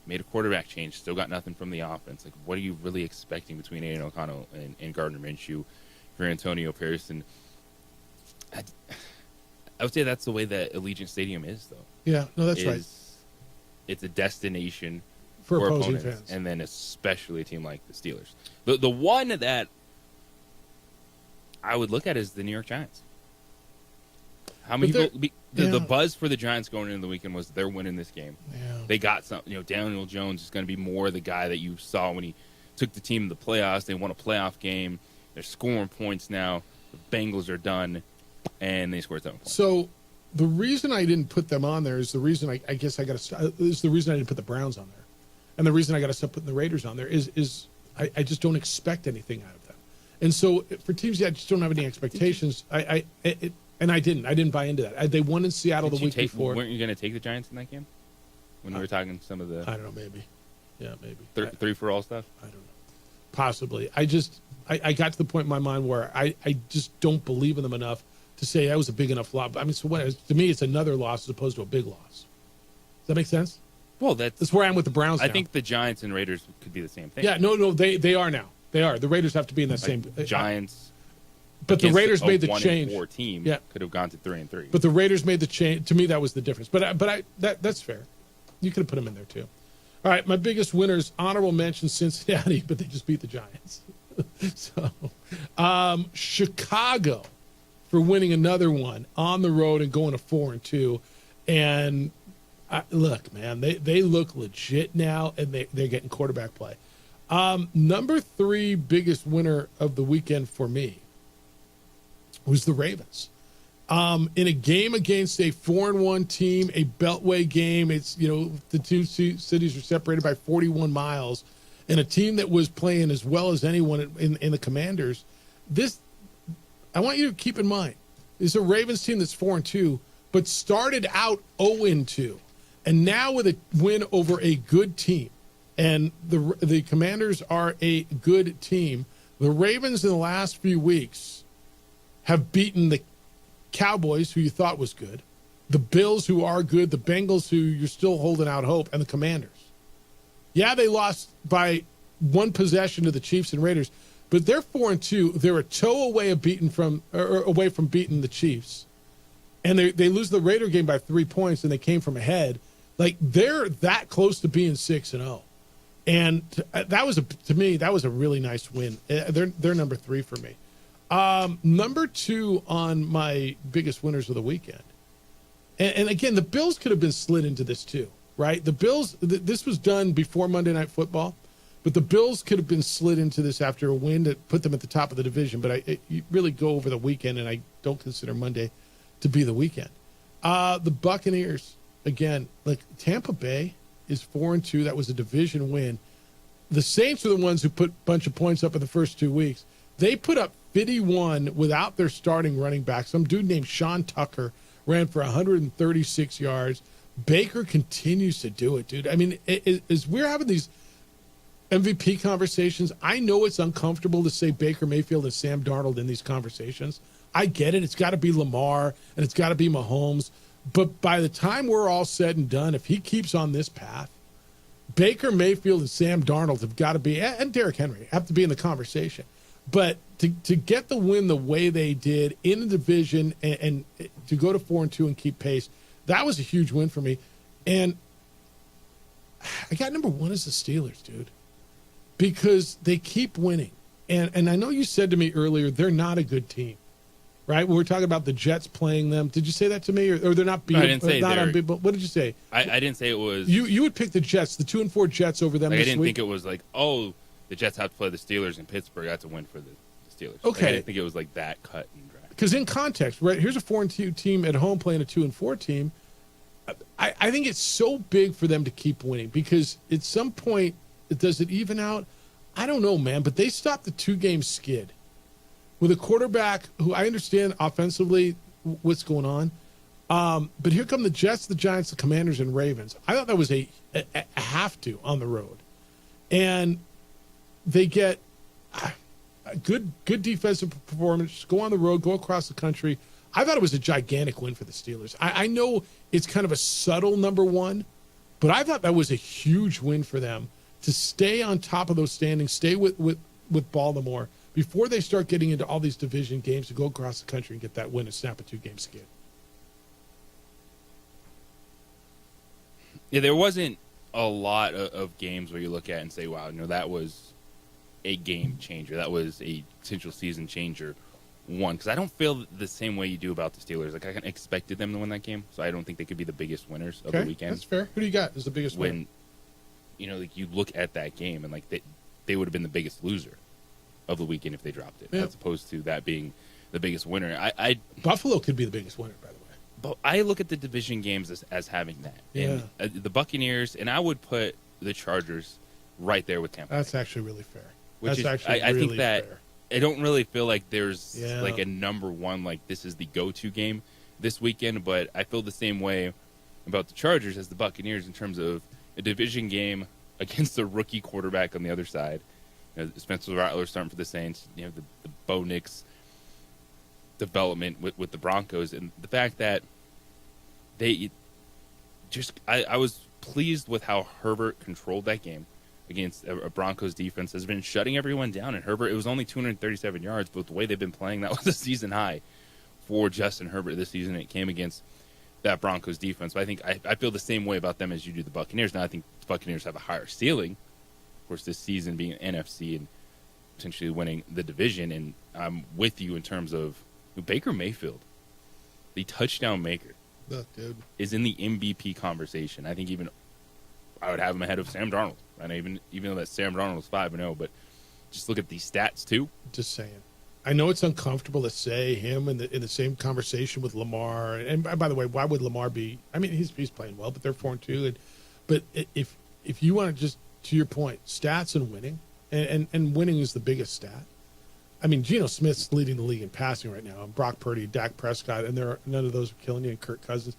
made a quarterback change, still got nothing from the offense. Like, what are you really expecting between Aiden O'Connell and Gardner Minshew for Antonio Pearson? I would say that's the way that Allegiant Stadium is, though. Yeah, no, that's right. It's a destination for opposing opponents, fans, and then especially a team like the Steelers. The one that I would look at is the New York Giants. How many people? The buzz for the Giants going into the weekend was they're winning this game. Yeah. They got something. Daniel Jones is going to be more the guy that you saw when he took the team to the playoffs. They won a playoff game. They're scoring points now. The Bengals are done, and they scored 7 points. So the reason I didn't put them on there is the reason I guess I got to is the reason I didn't put the Browns on there, and the reason I got to stop putting the Raiders on there is I just don't expect anything out of them, and so for teams that just don't have any expectations, I didn't buy into that. They won in Seattle the week before. Weren't you going to take the Giants in that game when we were talking some of the? I don't know, maybe, yeah, maybe three for all stuff. I don't know, possibly. I got to the point in my mind where I just don't believe in them enough to say that was a big enough loss. I mean, so to me, it's another loss as opposed to a big loss. Does that make sense? Well, that's where I am with the Browns now. I think the Giants and Raiders could be the same thing. Yeah, no, they are now. They are. The Raiders have to be in that same Giants. But the Raiders made the 1-4 change. Team could have gone to 3-3. But the Raiders made the change. To me, that was the difference. That's fair. You could have put them in there too. All right, my biggest winners, honorable mention Cincinnati, but they just beat the Giants. So, Chicago for winning another one on the road and going to 4-2. And look, man, they look legit now, and they're getting quarterback play. Number 3 biggest winner of the weekend for me was the Ravens. In a game against a 4-1 team, a Beltway game, it's, the two cities are separated by 41 miles, and a team that was playing as well as anyone in the Commanders. I want you to keep in mind, it's a Ravens team that's 4-2, but started out 0-2, and now with a win over a good team, and the Commanders are a good team. The Ravens in the last few weeks have beaten the Cowboys, who you thought was good, the Bills, who are good, the Bengals, who you're still holding out hope, and the Commanders. Yeah, they lost by one possession to the Chiefs and Raiders, but they're 4-2. They're a toe away from beating the Chiefs, and they lose the Raider game by 3 points, and they came from ahead. Like, they're that close to being 6-0, and to me that was a really nice win. They're number 3 for me. Number 2 on my biggest winners of the weekend. And again, the Bills could have been slid into this too, right? The Bills, this was done before Monday Night Football, but the Bills could have been slid into this after a win that put them at the top of the division. But you really go over the weekend, and I don't consider Monday to be the weekend. The Buccaneers, again, like Tampa Bay is 4-2. That was a division win. The Saints are the ones who put a bunch of points up in the first 2 weeks. They put up 51 without their starting running back. Some dude named Sean Tucker ran for 136 yards. Baker continues to do it, dude. I mean, as we're having these MVP conversations, I know it's uncomfortable to say Baker Mayfield and Sam Darnold in these conversations. I get it. It's got to be Lamar and it's got to be Mahomes. But by the time we're all said and done, if he keeps on this path, Baker Mayfield and Sam Darnold have got to be, and Derrick Henry, have to be in the conversation. But to get the win the way they did in the division and to go to 4-2 and keep pace, that was a huge win for me. And I got number 1 as the Steelers, dude, because they keep winning. And I know you said to me earlier, they're not a good team, right? We were talking about the Jets playing them. Did you say that to me, or they're not beating? No, I didn't say they're. But what did you say? I didn't say it was. You would pick the Jets, the 2-4 Jets over them. Like, this I didn't week. think it was like, oh, the Jets have to play the Steelers in Pittsburgh. That's a win for the Steelers. Okay. Like, I didn't think it was like that cut and dry. Because in context, right, here's a 4-2 team at home playing a 2-4 team. I think it's so big for them to keep winning because at some point, does it even out? I don't know, man, but they stopped the 2-game skid with a quarterback who I understand offensively what's going on. But here come the Jets, the Giants, the Commanders, and Ravens. I thought that was a have to on the road. And they get a good defensive performance, go on the road, go across the country. I thought it was a gigantic win for the Steelers. I know it's kind of a subtle number one, but I thought that was a huge win for them to stay on top of those standings, stay with Baltimore before they start getting into all these division games to go across the country and get that win and snap a 2-game skid. Yeah, there wasn't a lot of games where you look at and say, wow, that was a game changer. That was a potential season changer. One, because I don't feel the same way you do about the Steelers. Like, I expected them to win that game, so I don't think they could be the biggest winners of the weekend. That's fair. Who do you got as the biggest winner? When, like, you look at that game, and, like, they would have been the biggest loser of the weekend if they dropped it, as opposed to that being the biggest winner. Buffalo could be the biggest winner, by the way. But I look at the division games as having that. Yeah. And the Buccaneers, and I would put the Chargers right there with Tampa. That's actually really fair. Which is, I think that fair. I don't really feel like there's like a number one, like this is the go-to game this weekend, but I feel the same way about the Chargers as the Buccaneers in terms of a division game against a rookie quarterback on the other side. Spencer Rattler starting for the Saints, the Bo Nix development with the Broncos, and the fact that they just I was pleased with how Herbert controlled that game against a Broncos defense has been shutting everyone down. And Herbert, it was only 237 yards, but the way they've been playing, that was a season high for Justin Herbert this season. It came against that Broncos defense. But I think I feel the same way about them as you do the Buccaneers. Now I think the Buccaneers have a higher ceiling, of course, this season being an NFC and potentially winning the division. And I'm with you in terms of Baker Mayfield, the touchdown maker, is in the MVP conversation. I think even I would have him ahead of Sam Darnold. And even though that Sam Darnold is 5-0, but just look at these stats too. Just saying. I know it's uncomfortable to say him in the same conversation with Lamar. And by the way, why would Lamar be? I mean, he's playing well, but they're 4-2. But if you want to just, to your point, stats and winning, and winning is the biggest stat. I mean, Geno Smith's leading the league in passing right now, and Brock Purdy, Dak Prescott, and none of those are killing you, and Kirk Cousins.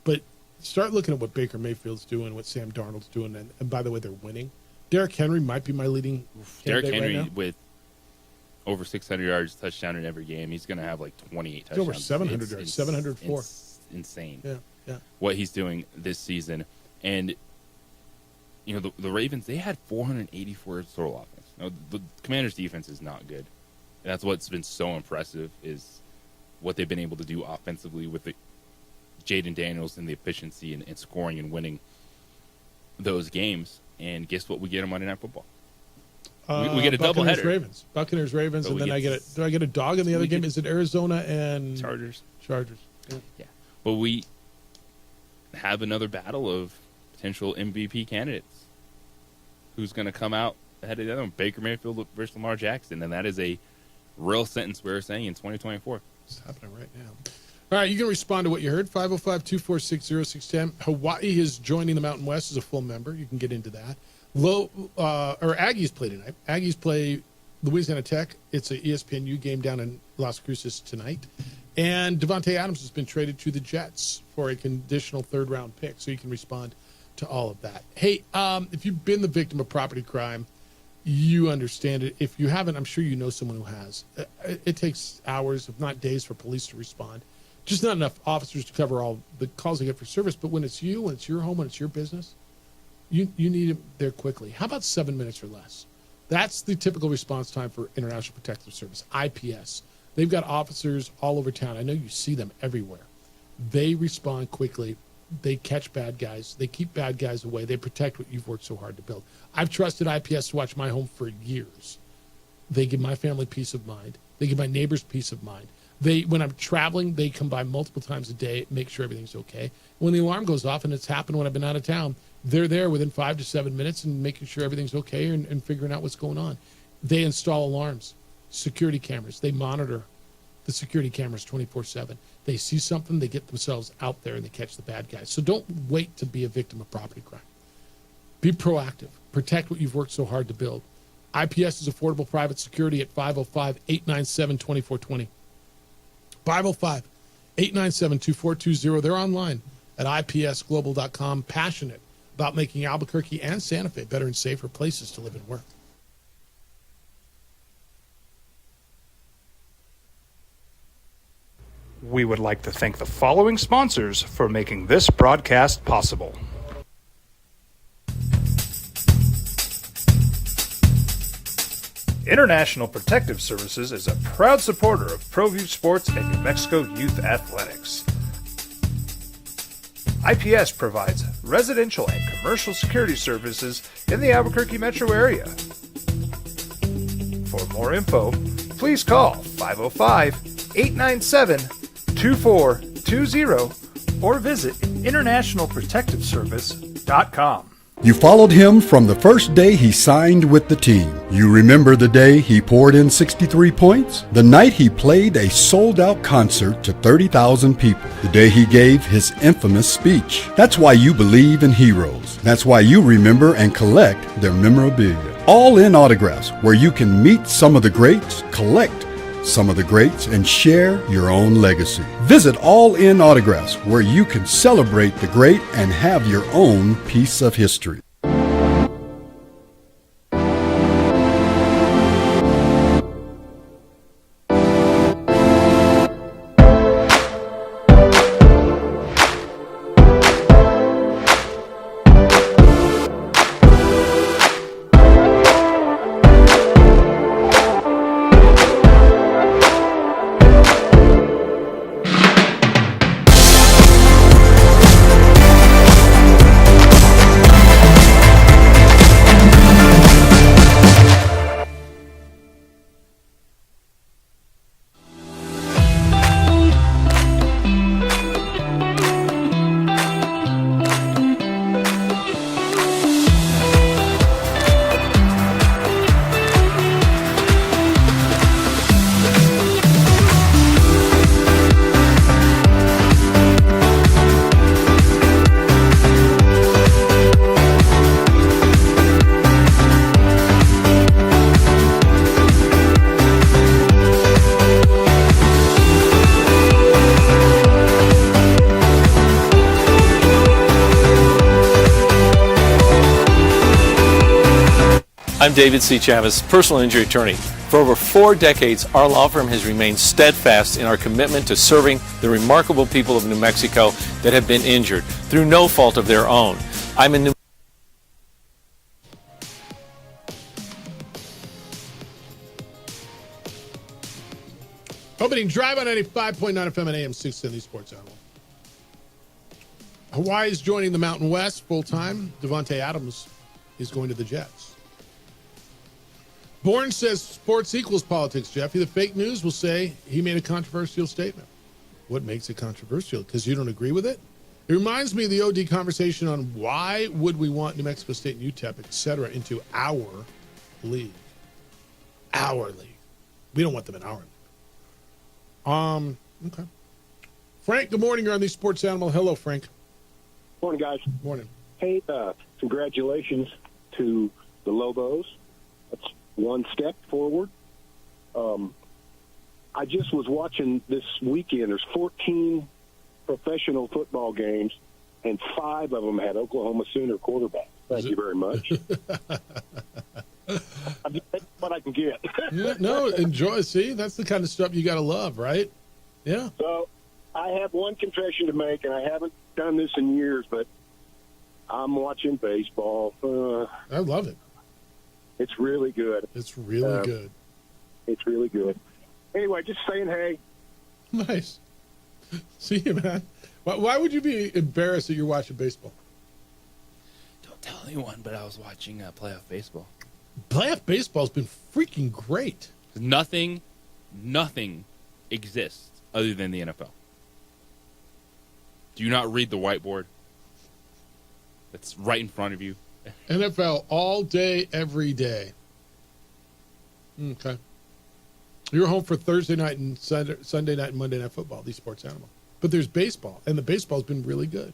But start looking at what Baker Mayfield's doing, what Sam Darnold's doing, and by the way, they're winning. Derrick Henry might be my leading Derrick Henry right now. With over 600 yards, touchdown in every game. He's going to have like 28 touchdowns. Over 700 yards, 704. It's insane. Yeah. What he's doing this season. And, the Ravens, they had 484 total offense. Now, the Commanders' defense is not good. And that's what's been so impressive is what they've been able to do offensively with the Jaden Daniels and the efficiency and scoring and winning those games. And guess what? We get on Monday Night Football. We get a doubleheader. Buccaneers, Ravens, and then do I get a dog in the other game? Is it Arizona and Chargers? Yeah. But we have another battle of potential MVP candidates. Who's going to come out ahead of the other one? Baker Mayfield versus Lamar Jackson, and that is a real sentence we're saying in 2024. It's happening right now. All right, you can respond to what you heard. 505-246-0610. Hawaii is joining the Mountain West as a full member. You can get into that. Aggies play tonight. Aggies play Louisiana Tech. It's an ESPNU game down in Las Cruces tonight. And Devontae Adams has been traded to the Jets for a conditional third-round pick, so you can respond to all of that. Hey, if you've been the victim of property crime, you understand it. If you haven't, I'm sure you know someone who has. It takes hours, if not days, for police to respond. Just not enough officers to cover all the calls they get for service. But when it's you, when it's your home, when it's your business, you need it there quickly. How about 7 minutes or less? That's the typical response time for International Protective Service, IPS. They've got officers all over town. I know you see them everywhere. They respond quickly. They catch bad guys. They keep bad guys away. They protect what you've worked so hard to build. I've trusted IPS to watch my home for years. They give my family peace of mind. They give my neighbors peace of mind. When I'm traveling, they come by multiple times a day, make sure everything's okay. When the alarm goes off, and it's happened when I've been out of town, they're there within 5 to 7 minutes and making sure everything's okay and figuring out what's going on. They install alarms, security cameras. They monitor the security cameras 24/7. They see something, they get themselves out there and they catch the bad guys. So don't wait to be a victim of property crime. Be proactive. Protect what you've worked so hard to build. IPS is affordable private security at 505-897-2420. 505-897-2420. They're online at ipsglobal.com, passionate about making Albuquerque and Santa Fe better and safer places to live and work. We would like to thank the following sponsors for making this broadcast possible. International Protective Services is a proud supporter of ProView Sports and New Mexico Youth Athletics. IPS provides residential and commercial security services in the Albuquerque metro area. For more info, please call 505-897-2420 or visit internationalprotectiveservice.com. You followed him from the first day he signed with the team. You remember the day he poured in 63 points? The night he played a sold-out concert to 30,000 people. The day he gave his infamous speech. That's why you believe in heroes. That's why you remember and collect their memorabilia. All in Autographs, where you can meet some of the greats, collect some of the greats, and share your own legacy. Visit All In Autographs, where you can celebrate the great and have your own piece of history. I'm David C. Chavez, personal injury attorney. For over 4 decades, our law firm has remained steadfast in our commitment to serving the remarkable people of New Mexico that have been injured through no fault of their own. I'm in New Opening drive on 95.9 FM and AM 670 Sports Animal. Hawaii is joining the Mountain West full-time. Devontae Adams is going to the Jets. Bourne says sports equals politics, Jeffy. The fake news will say he made a controversial statement. What makes it controversial? Because you don't agree with it? It reminds me of the OD conversation on why would we want New Mexico State and UTEP, et cetera, into our league. Our league. We don't want them in our league. Okay. Frank, good morning. You're on the Sports Animal. Hello, Frank. Morning, guys. Morning. Hey, congratulations to the Lobos. That's one step forward. I just was watching this weekend. There's 14 professional football games, and 5 of them had Oklahoma Sooner quarterbacks. Thank you very much. I'm just taking what I can get. Yeah, no, enjoy. See, that's the kind of stuff you got to love, right? Yeah. So I have one confession to make, and I haven't done this in years, but I'm watching baseball. I love it. It's really good. It's really good. It's really good. Anyway, just saying hey. Nice. See you, man. Why would you be embarrassed that you're watching baseball? Don't tell anyone, but I was watching playoff baseball. Playoff baseball's been freaking great. Nothing exists other than the NFL? Do you not read the whiteboard that's right in front of you? NFL all day, every day. Okay. You're home for Thursday night and Sunday night and Monday Night Football, these sports animal. But there's baseball, and the baseball's been really good.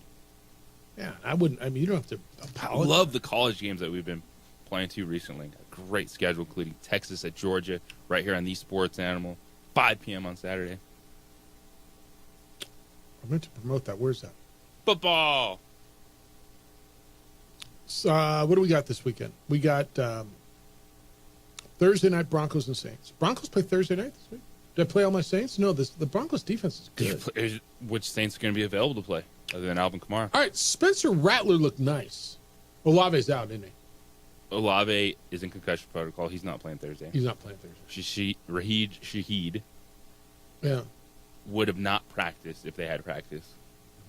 Yeah, you don't have to I love the college games that we've been playing to recently. A great schedule, including Texas at Georgia, right here on the Sports Animal, 5 p.m. on Saturday. I meant to promote that. Where's that? Football. What do we got this weekend? We got Thursday night Broncos and Saints. Broncos play Thursday night this week? Did I play all my Saints? No, the Broncos defense is good. Which Saints are going to be available to play other than Alvin Kamara? All right, Spencer Rattler looked nice. Olave's out, isn't he? Olave is in concussion protocol. He's not playing Thursday. He's not playing Thursday. Raheed Shaheed would have not practiced if they had practice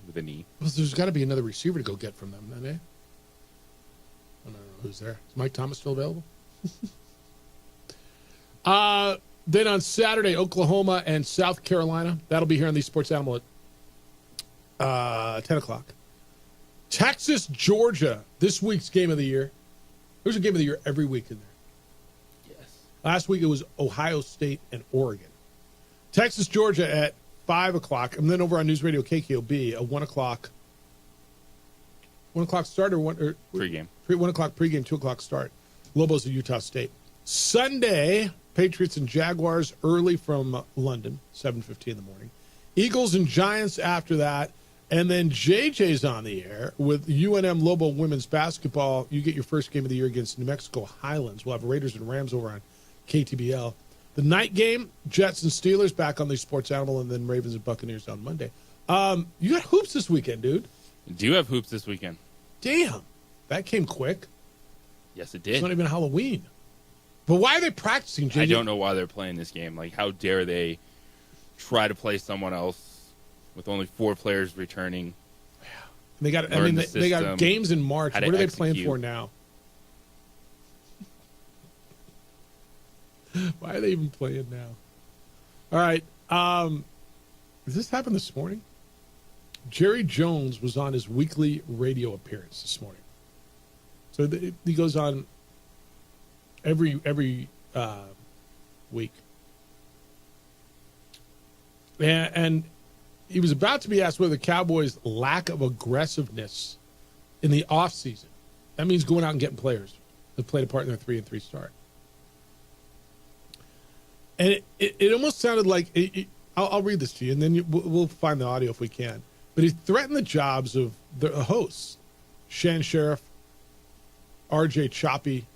with a knee. Well, there's got to be another receiver to go get from them, then, eh? I don't know who's there. Is Mike Thomas still available? Then on Saturday, Oklahoma and South Carolina. That'll be here on the Sports Animal at 10 o'clock. Texas, Georgia, this week's game of the year. There's a game of the year every week in there. Yes. Last week it was Ohio State and Oregon. Texas, Georgia at 5 o'clock. And then over on News Radio KKOB, a 1 o'clock. 1 o'clock start or pregame. 1 o'clock pregame, 2 o'clock start. Lobos of Utah State. Sunday, Patriots and Jaguars early from London, 7:50 in the morning. Eagles and Giants after that. And then JJ's on the air with UNM Lobo women's basketball. You get your first game of the year against New Mexico Highlands. We'll have Raiders and Rams over on KTBL. The night game, Jets and Steelers back on the Sports Animal, and then Ravens and Buccaneers on Monday. You got hoops this weekend, dude. Do you have hoops this weekend? Damn. That came quick. Yes, it did. It's not even Halloween. But why are they practicing, JJ? I don't know why they're playing this game. Like, how dare they try to play someone else with only 4 players returning? They got. They got games in March. What are they playing for now? Why are they even playing now? All right. Did this happen this morning? Jerry Jones was on his weekly radio appearance this morning. So he goes on every week, and he was about to be asked whether the Cowboys' lack of aggressiveness in the offseason, that means going out and getting players that played a part in their 3-3 start. And it almost sounded like, I'll read this to you, and then we'll find the audio if we can. But he threatened the jobs of the hosts, Shan Sheriff, RJ Choppy,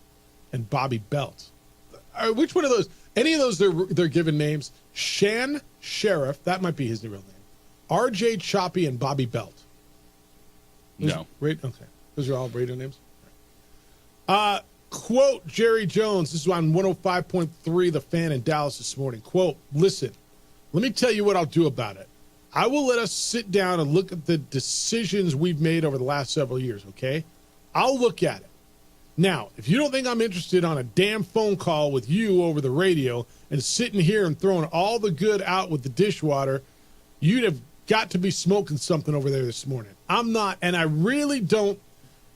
and Bobby Belt. Which one of those? Any of those they're given names? Shan Sheriff, that might be his real name. RJ Choppy and Bobby Belt. No. Okay. Those are all radio names? Quote Jerry Jones. This is on 105.3 The Fan in Dallas this morning. Quote, listen, let me tell you what I'll do about it. I will let us sit down and look at the decisions we've made over the last several years, okay? I'll look at it. Now, if you don't think I'm interested on a damn phone call with you over the radio and sitting here and throwing all the good out with the dishwater, you'd have got to be smoking something over there this morning. I'm not, and I really don't,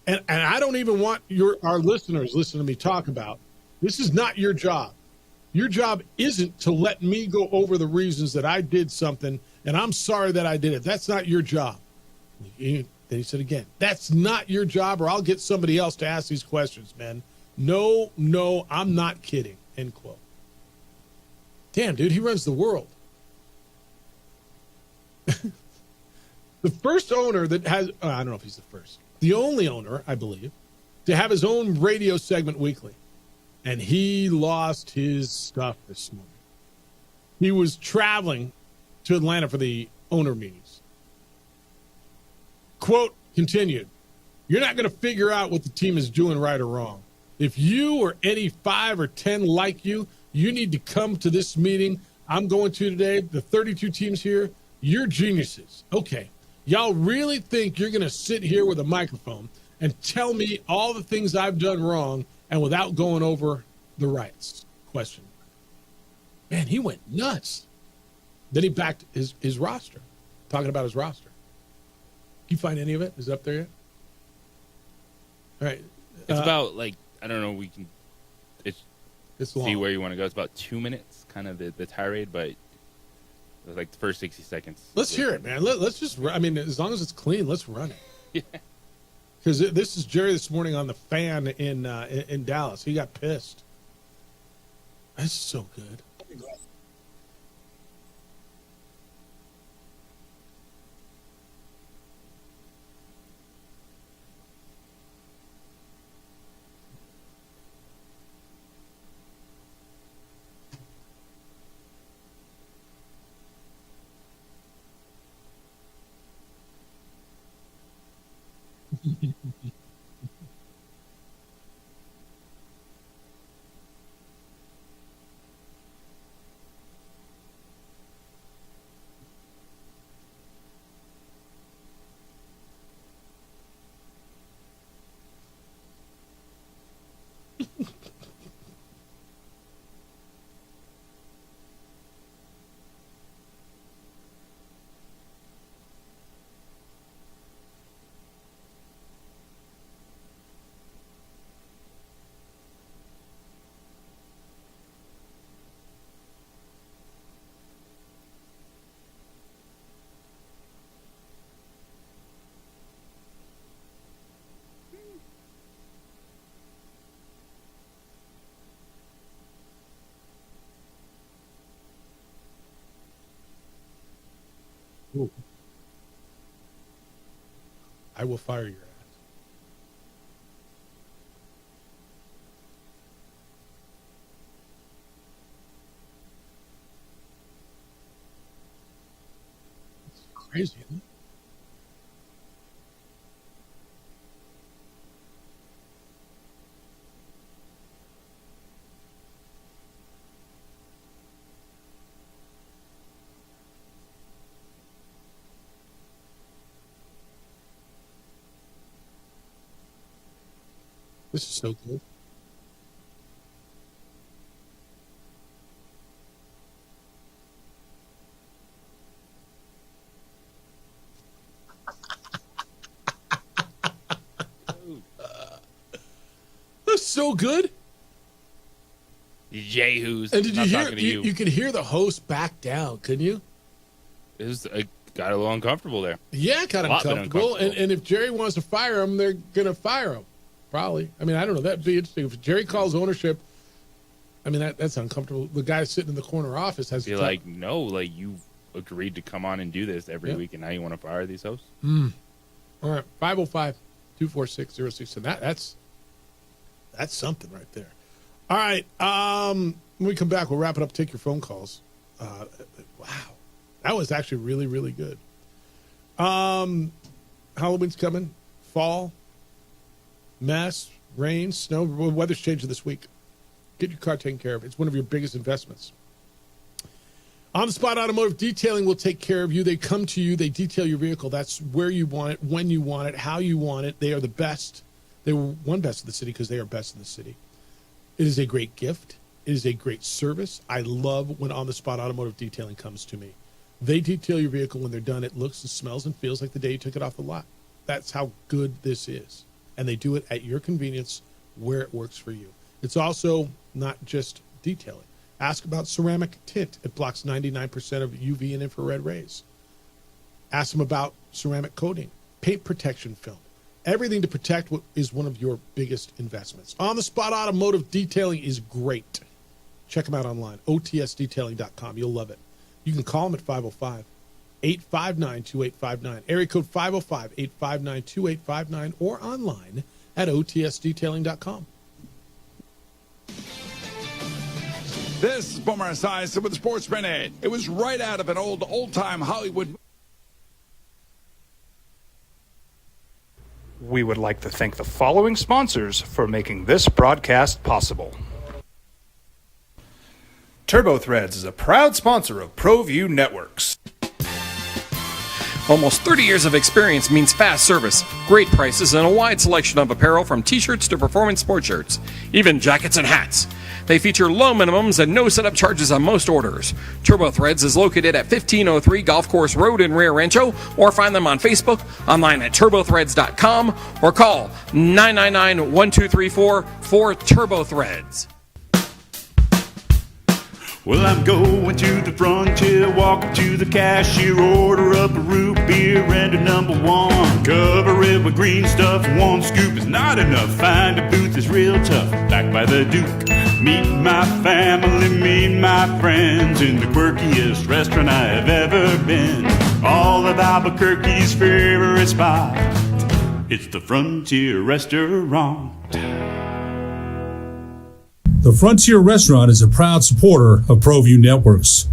and I don't even want our listeners listening to me talk about, this is not your job. Your job isn't to let me go over the reasons that I did something, and I'm sorry that I did it. That's not your job. Then he said again, that's not your job, or I'll get somebody else to ask these questions, man. No, I'm not kidding, end quote. Damn, dude, he runs the world. The first owner that has, I don't know if he's the first, the only owner, I believe, to have his own radio segment weekly. And he lost his stuff this morning. He was traveling to Atlanta for the owner meetings. Quote continued, you're not going to figure out what the team is doing right or wrong. If you or any 5 or 10 like you need to come to this meeting I'm going to today, the 32 teams here, you're geniuses. Okay, y'all really think you're going to sit here with a microphone and tell me all the things I've done wrong and without going over the rights? Question. Man, he went nuts. Then he backed his roster, talking about his roster. Can you find any of it? Is it up there yet? All right. It's about, like, I don't know, we can it's see long. where you want to go. It's about 2 minutes, kind of the tirade, but it was like the first 60 seconds. Let's hear it, man. Let's just, I mean, as long as it's clean, let's run it. Yeah. Because this is Jerry this morning on the Fan in Dallas. He got pissed. That's so good. Ooh. I will fire your ass. It's crazy, isn't it? This is so good. That's so good. Jehu's. And did you not hear? talking to you. You could hear the host back down, couldn't you? It was, got a little uncomfortable there. Yeah, kind of A lot bit uncomfortable. And if Jerry wants to fire him, they're going to fire him. Probably. I mean, I don't know. That'd be interesting. If Jerry calls ownership, I mean, that's uncomfortable. The guy sitting in the corner office has Be like, no, like you agreed to come on and do this every week, and now you want to fire these hosts? All right, 505-246-06. And that's something right there. All right, when we come back, we'll wrap it up. Take your phone calls. Wow, that was actually really, really good. Halloween's coming. Fall. Mess, rain, snow, weather's changing this week. Get your car taken care of. It's one of your biggest investments. On the Spot Automotive Detailing will take care of you. They come to you. They detail your vehicle. That's where you want it, when you want it, how you want it. They are the best. They were one best in the city because they are best in the city. It is a great gift. It is a great service. I love when On the Spot Automotive Detailing comes to me. They detail your vehicle. When they're done, it looks and smells and feels like the day you took it off the lot. That's how good this is. And they do it at your convenience where it works for you. It's also not just detailing. Ask about ceramic tint. It blocks 99% of UV and infrared rays. Ask them about ceramic coating, paint protection film. Everything to protect what is one of your biggest investments. On the Spot Automotive Detailing is great. Check them out online, otsdetailing.com. You'll love it. You can call them at 505-859-2859. Area code 505-859-2859 or online at otsdetailing.com. This is Boomer Esiason with the Sports Minute. It was right out of an old-time Hollywood. We would like to thank the following sponsors for making this broadcast possible. TurboThreads is a proud sponsor of ProView Networks. Almost 30 years of experience means fast service, great prices, and a wide selection of apparel from t-shirts to performance sport shirts, even jackets and hats. They feature low minimums and no setup charges on most orders. Turbo Threads is located at 1503 Golf Course Road in Rio Rancho, or find them on Facebook, online at turbothreads.com, or call 999-1234 for Turbo Threads. Well, I'm going to the frontier, walk up to the cashier, order up a root beer and a number one. Cover it with green stuff, one scoop is not enough. Find a booth is real tough, back by the Duke. Meet my family, meet my friends in the quirkiest restaurant I have ever been. All of Albuquerque's favorite spot, it's the Frontier Restaurant. The Frontier Restaurant is a proud supporter of ProView Networks.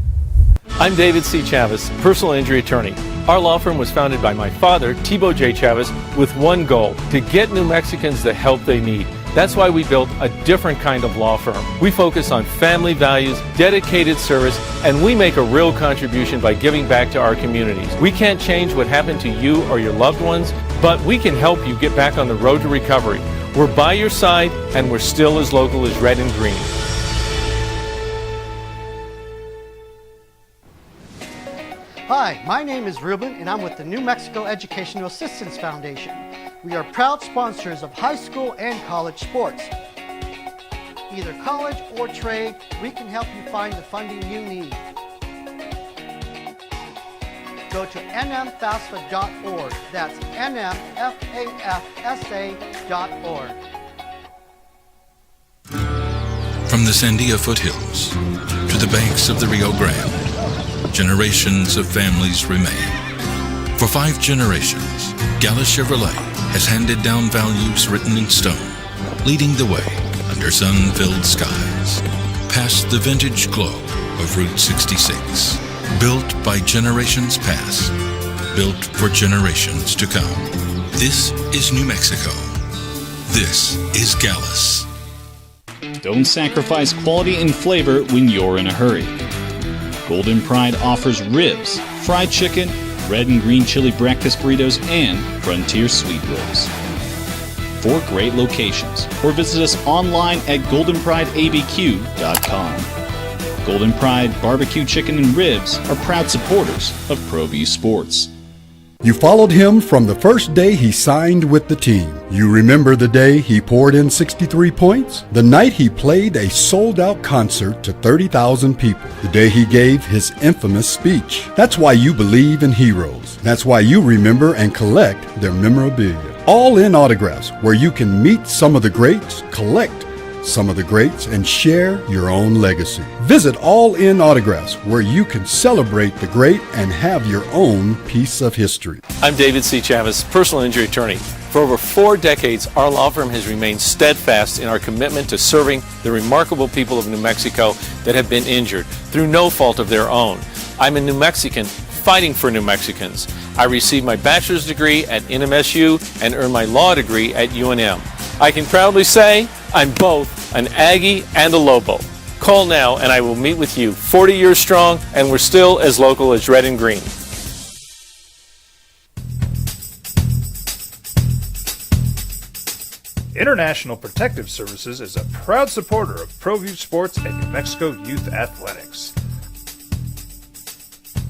I'm David C. Chavez, personal injury attorney. Our law firm was founded by my father, Thibaut J. Chavez, with one goal: to get New Mexicans the help they need. That's why we built a different kind of law firm. We focus on family values, dedicated service, and we make a real contribution by giving back to our communities. We can't change what happened to you or your loved ones, but we can help you get back on the road to recovery. We're by your side, and we're still as local as red and green. Hi, my name is Ruben, and I'm with the New Mexico Educational Assistance Foundation. We are proud sponsors of high school and college sports. Either college or trade, we can help you find the funding you need. Go to nmfafsa.org. That's nmfafsa.org. From the Sandia foothills to the banks of the Rio Grande, generations of families remain. For 5 generations, Gallus Chevrolet has handed down values written in stone, leading the way under sun-filled skies, past the vintage glow of Route 66. Built by generations past, built for generations to come. This is New Mexico. This is Gallus. Don't sacrifice quality and flavor when you're in a hurry. Golden Pride offers ribs, fried chicken, red and green chili breakfast burritos, and Frontier sweet rolls. 4 great locations, or visit us online at goldenprideabq.com. Golden Pride Barbecue Chicken and Ribs are proud supporters of ProView Sports. You followed him from the first day he signed with the team. You remember the day he poured in 63 points? The night he played a sold-out concert to 30,000 people. The day he gave his infamous speech. That's why you believe in heroes. That's why you remember and collect their memorabilia. All in autographs, where you can meet some of the greats, collect some of the greats, and share your own legacy. Visit All In Autographs, where you can celebrate the great and have your own piece of history. I'm David C. Chavez, personal injury attorney. For over 4 decades, our law firm has remained steadfast in our commitment to serving the remarkable people of New Mexico that have been injured through no fault of their own. I'm a New Mexican fighting for New Mexicans. I received my bachelor's degree at NMSU and earned my law degree at UNM. I can proudly say I'm both an Aggie and a Lobo. Call now and I will meet with you. 40 years strong, and we're still as local as red and green. International Protective Services is a proud supporter of ProView Sports and New Mexico Youth Athletics.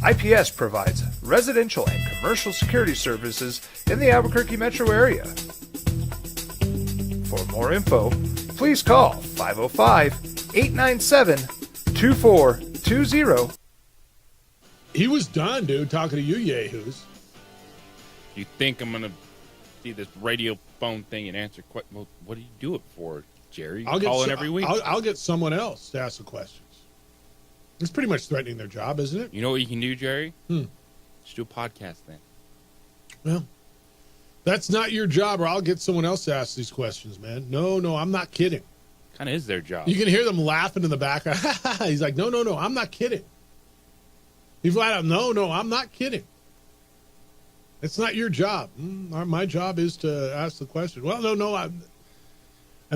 IPS provides residential and commercial security services in the Albuquerque metro area. For more info, please call 505-897-2420. He was done, dude, talking to you yahoos. You think I'm going to see this radio phone thing and answer questions? Well, what do you do it for, Jerry? You call in every week. I'll get someone else to ask the questions. It's pretty much threatening their job, isn't it? You know what you can do, Jerry? Just do a podcast thing. Well, that's not your job, or I'll get someone else to ask these questions, man. No, I'm not kidding. Kind of is their job. You can hear them laughing in the background. He's like, no, I'm not kidding. He's flat out, no, I'm not kidding. It's not your job. My job is to ask the question. Well, no. And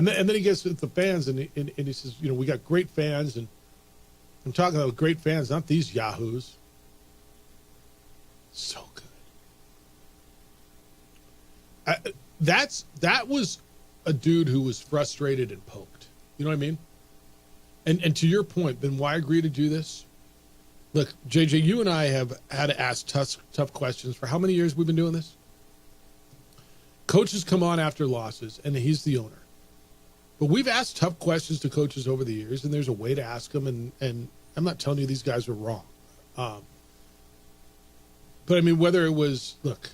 then he gets with the fans, and he says, we got great fans, and I'm talking about great fans, not these yahoos. So good. That was a dude who was frustrated and poked. You know what I mean? And to your point, Ben, why agree to do this? Look, JJ, you and I have had to ask tough questions for how many years we've been doing this? Coaches come on after losses, and he's the owner. But we've asked tough questions to coaches over the years, and there's a way to ask them, and I'm not telling you these guys are wrong. But, I mean, whether it was, look,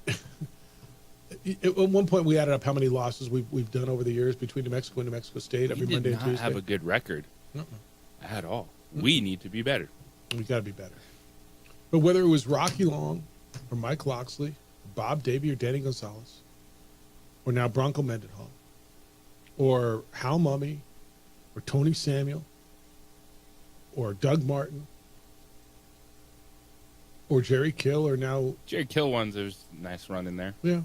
at one point we added up how many losses we've done over the years between New Mexico and New Mexico State every Monday and Tuesday. We did not have a good record at all. We need to be better. We got to be better. But whether it was Rocky Long or Mike Loxley, Bob Davey or Danny Gonzalez, or now Bronco Mendenhall, or Hal Mummy, or Tony Samuel, or Doug Martin, or Jerry Kill, or now Jerry Kill ones. There's a nice run in there. Yeah.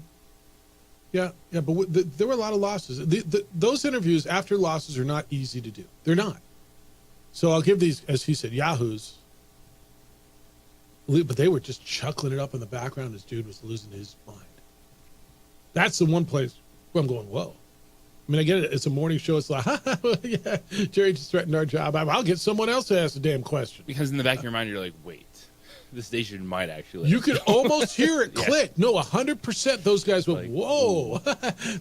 But there were a lot of losses. Those interviews after losses are not easy to do. They're not. So I'll give these, as he said, yahoos. But they were just chuckling it up in the background as dude was losing his mind. That's the one place where I'm going, whoa. I mean, I get it. It's a morning show. It's like, yeah, Jerry just threatened our job. I'll get someone else to ask the damn question. Because in the back of your mind, you're like, wait, this station might actually. You could almost hear it click. No, 100%. Those guys went, whoa.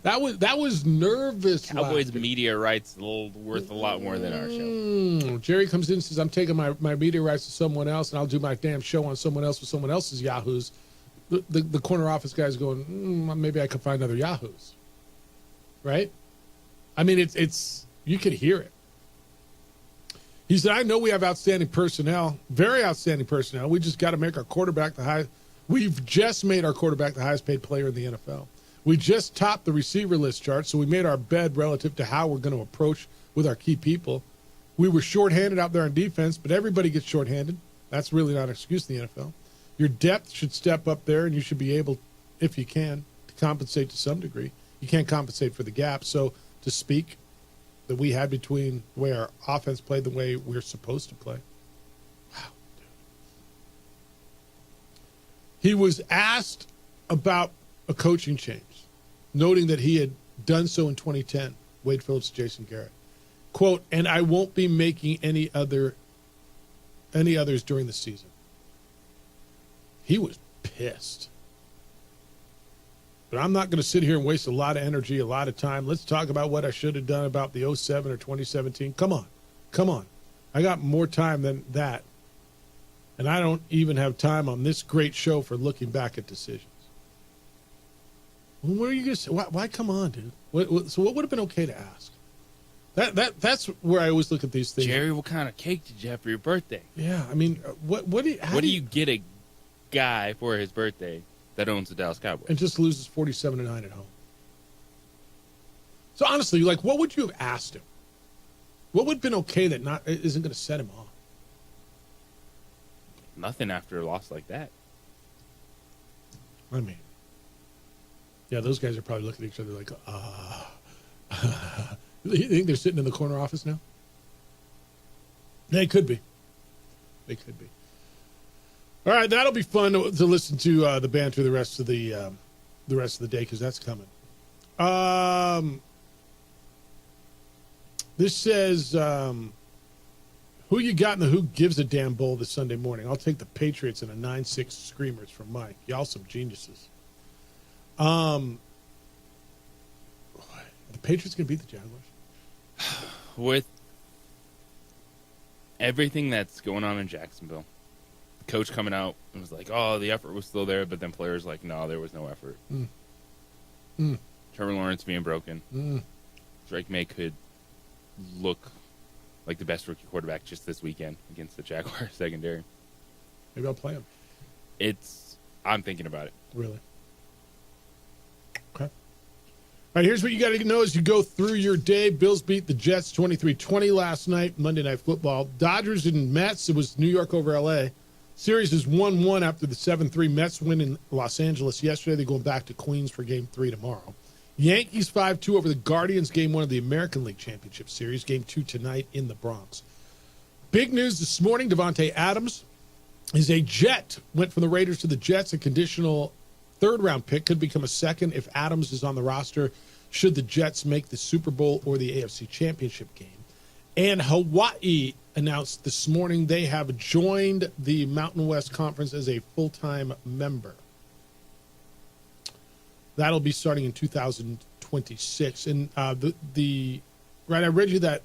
that was nervous. Cowboys media rights worth a lot more than our show. Jerry comes in and says, I'm taking my media rights to someone else, and I'll do my damn show on someone else with someone else's yahoos. The corner office guy's going, maybe I could find other yahoos. Right? I mean, it's you could hear it. He said, I know we have outstanding personnel, very outstanding personnel. We just got to make our quarterback the highest. We've just made our quarterback the highest paid player in the NFL. We just topped the receiver list chart, so we made our bed relative to how we're going to approach with our key people. We were shorthanded out there on defense, but everybody gets shorthanded. That's really not an excuse in the NFL. Your depth should step up there, and you should be able, if you can, to compensate to some degree. You can't compensate for the gap, so to speak, that we had between the way our offense played the way we're supposed to play. Wow, dude. He was asked about a coaching change, noting that he had done so in 2010, Wade Phillips, Jason Garrett. Quote, and I won't be making any others during the season. He was pissed. But I'm not going to sit here and waste a lot of energy, a lot of time. Let's talk about what I should have done about the 07 or 2017. Come on. I got more time than that. And I don't even have time on this great show for looking back at decisions. Well, what are you going to say? Why come on, dude? So what would have been okay to ask? That's where I always look at these things. Jerry, what kind of cake did you have for your birthday? Yeah, I mean, what do you get a guy for his birthday that owns the Dallas Cowboys and just loses 47-9 at home? So honestly, like, what would you have asked him? What would have been okay that isn't going to set him off? Nothing after a loss like that. I mean, yeah, those guys are probably looking at each other like, You think they're sitting in the corner office now? They could be. All right, that'll be fun to listen to the band through the rest of the day, because that's coming. This says, who you got in the Who Gives a Damn Bowl this Sunday morning? I'll take the Patriots and a 9-6 Screamers from Mike. Y'all some geniuses. The Patriots going to beat the Jaguars? With everything that's going on in Jacksonville, the coach coming out and was like, oh, the effort was still there, but then players like, no, there was no effort. Trevor Lawrence being broken. Drake May could look like the best rookie quarterback just this weekend against the Jaguars secondary. Maybe I'll play him. I'm thinking about it. Really? Okay. All right, here's what you got to know as you go through your day. Bills beat the Jets 23-20 last night, Monday Night Football. Dodgers and Mets, it was New York over L.A. Series is 1-1 after the 7-3 Mets win in Los Angeles yesterday. They're going back to Queens for Game 3 tomorrow. Yankees 5-2 over the Guardians, Game 1 of the American League Championship Series. Game 2 tonight in the Bronx. Big news this morning, Davante Adams is a Jet. Went from the Raiders to the Jets, a conditional third-round pick. Could become a second if Adams is on the roster should the Jets make the Super Bowl or the AFC Championship game. And Hawaii announced this morning they have joined the Mountain West Conference as a full-time member. That'll be starting in 2026. And I read you that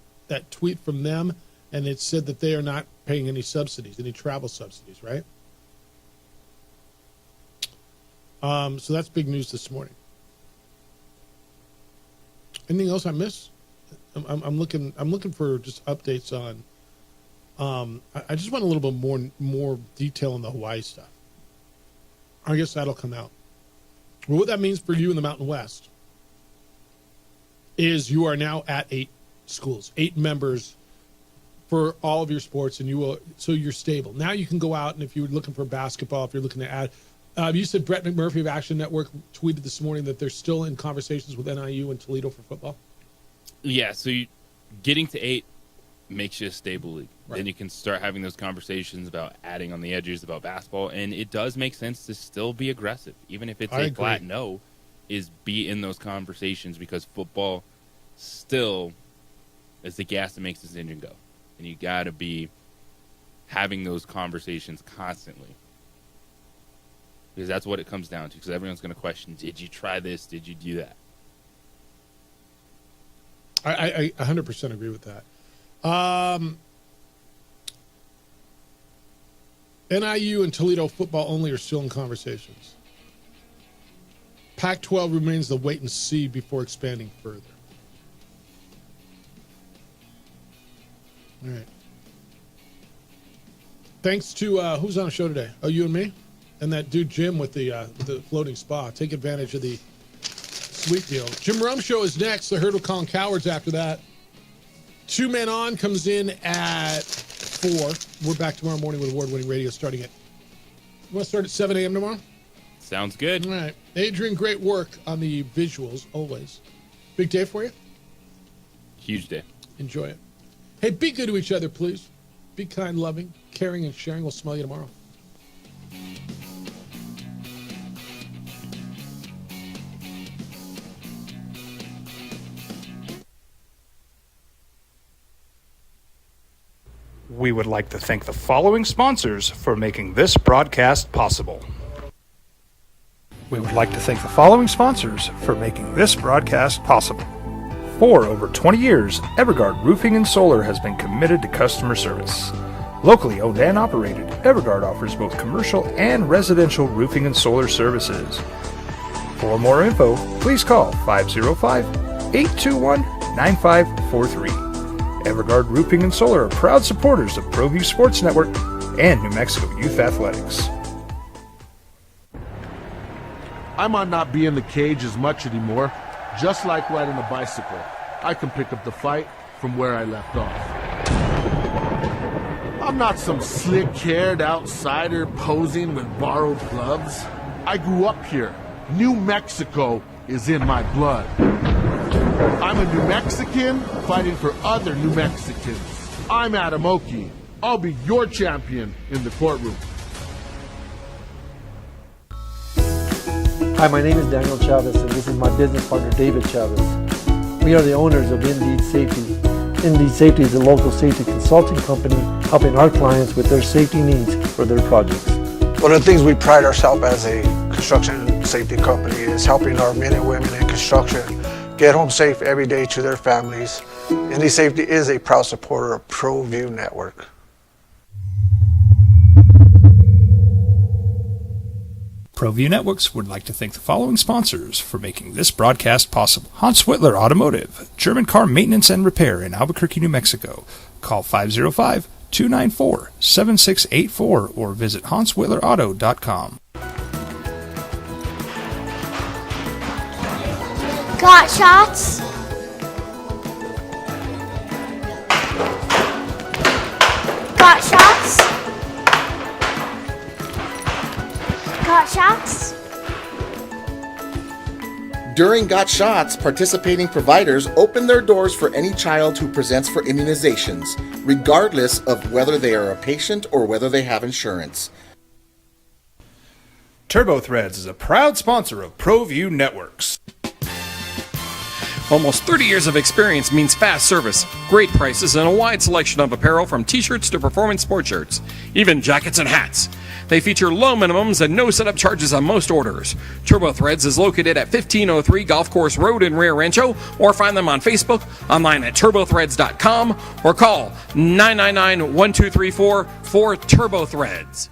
tweet from them, and it said that they are not paying any subsidies, any travel subsidies, right? So that's big news this morning. Anything else I missed? I'm looking for just updates on. I just want a little bit more detail on the Hawaii stuff. I guess that'll come out. Well, what that means for you in the Mountain West is you are now at 8 schools, 8 members for all of your sports, and so you're stable. Now you can go out, and if you're looking for basketball, if you're looking to add, you said Brett McMurphy of Action Network tweeted this morning that they're still in conversations with NIU and Toledo for football. Yeah, so getting to 8 makes you a stable league. Right. Then you can start having those conversations about adding on the edges about basketball, and it does make sense to still be aggressive, even if it's a flat no, is be in those conversations, because football still is the gas that makes this engine go, and you got to be having those conversations constantly, because that's what it comes down to, because everyone's going to question, did you try this, did you do that? I 100% agree with that. NIU and Toledo football only are still in conversations. Pac-12 remains the wait and see before expanding further. All right. Thanks to who's on the show today? Oh, you and me, and that dude Jim with the floating spa. Take advantage of the sweet deal. Jim Rome Show is next. The Herd with Colin Cowards after that. 2 Men On comes in at 4. We're back tomorrow morning with award-winning radio starting at... You want to start at 7 a.m. tomorrow? Sounds good. All right. Adrian, great work on the visuals, always. Big day for you? Huge day. Enjoy it. Hey, be good to each other, please. Be kind, loving, caring, and sharing. We'll smell you tomorrow. We would like to thank the following sponsors for making this broadcast possible. We would like to thank the following sponsors for making this broadcast possible. For over 20 years, Evergard Roofing and Solar has been committed to customer service. Locally owned and operated, Evergard offers both commercial and residential roofing and solar services. For more info, please call 505-821-9543. Evergard Roofing and Solar are proud supporters of ProView Sports Network and New Mexico Youth Athletics. I might not be in the cage as much anymore. Just like riding a bicycle, I can pick up the fight from where I left off. I'm not some slick-haired outsider posing with borrowed gloves. I grew up here. New Mexico is in my blood. I'm a New Mexican fighting for other New Mexicans. I'm Adam Oki. I'll be your champion in the courtroom. Hi, my name is Daniel Chavez, and this is my business partner, David Chavez. We are the owners of Indeed Safety. Indeed Safety is a local safety consulting company helping our clients with their safety needs for their projects. One of the things we pride ourselves as a construction safety company is helping our men and women in construction get home safe every day to their families. Indeed Safety is a proud supporter of ProView Network. ProView Networks would like to thank the following sponsors for making this broadcast possible. Hans Whitler Automotive, German car maintenance and repair in Albuquerque, New Mexico. Call 505-294-7684 or visit HansWhitlerAuto.com. Got shots? Got shots? Got shots? During Got Shots, participating providers open their doors for any child who presents for immunizations, regardless of whether they are a patient or whether they have insurance. TurboThreads is a proud sponsor of ProView Networks. Almost 30 years of experience means fast service, great prices, and a wide selection of apparel from t-shirts to performance sport shirts, even jackets and hats. They feature low minimums and no setup charges on most orders. Turbo Threads is located at 1503 Golf Course Road in Rio Rancho, or find them on Facebook, online at turbothreads.com, or call 999-1234 for Turbo Threads.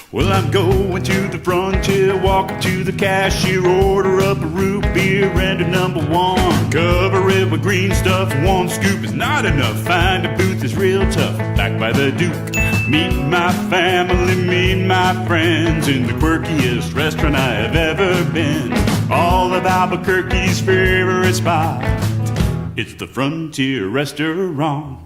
Well, I'm going to the frontier, walk up to the cashier, order up a root beer and a number one. Cover it with green stuff, one scoop is not enough. Find a booth is real tough, back by the Duke. Meet my family, meet my friends in the quirkiest restaurant I have ever been. All of Albuquerque's favorite spot, it's the Frontier Restaurant.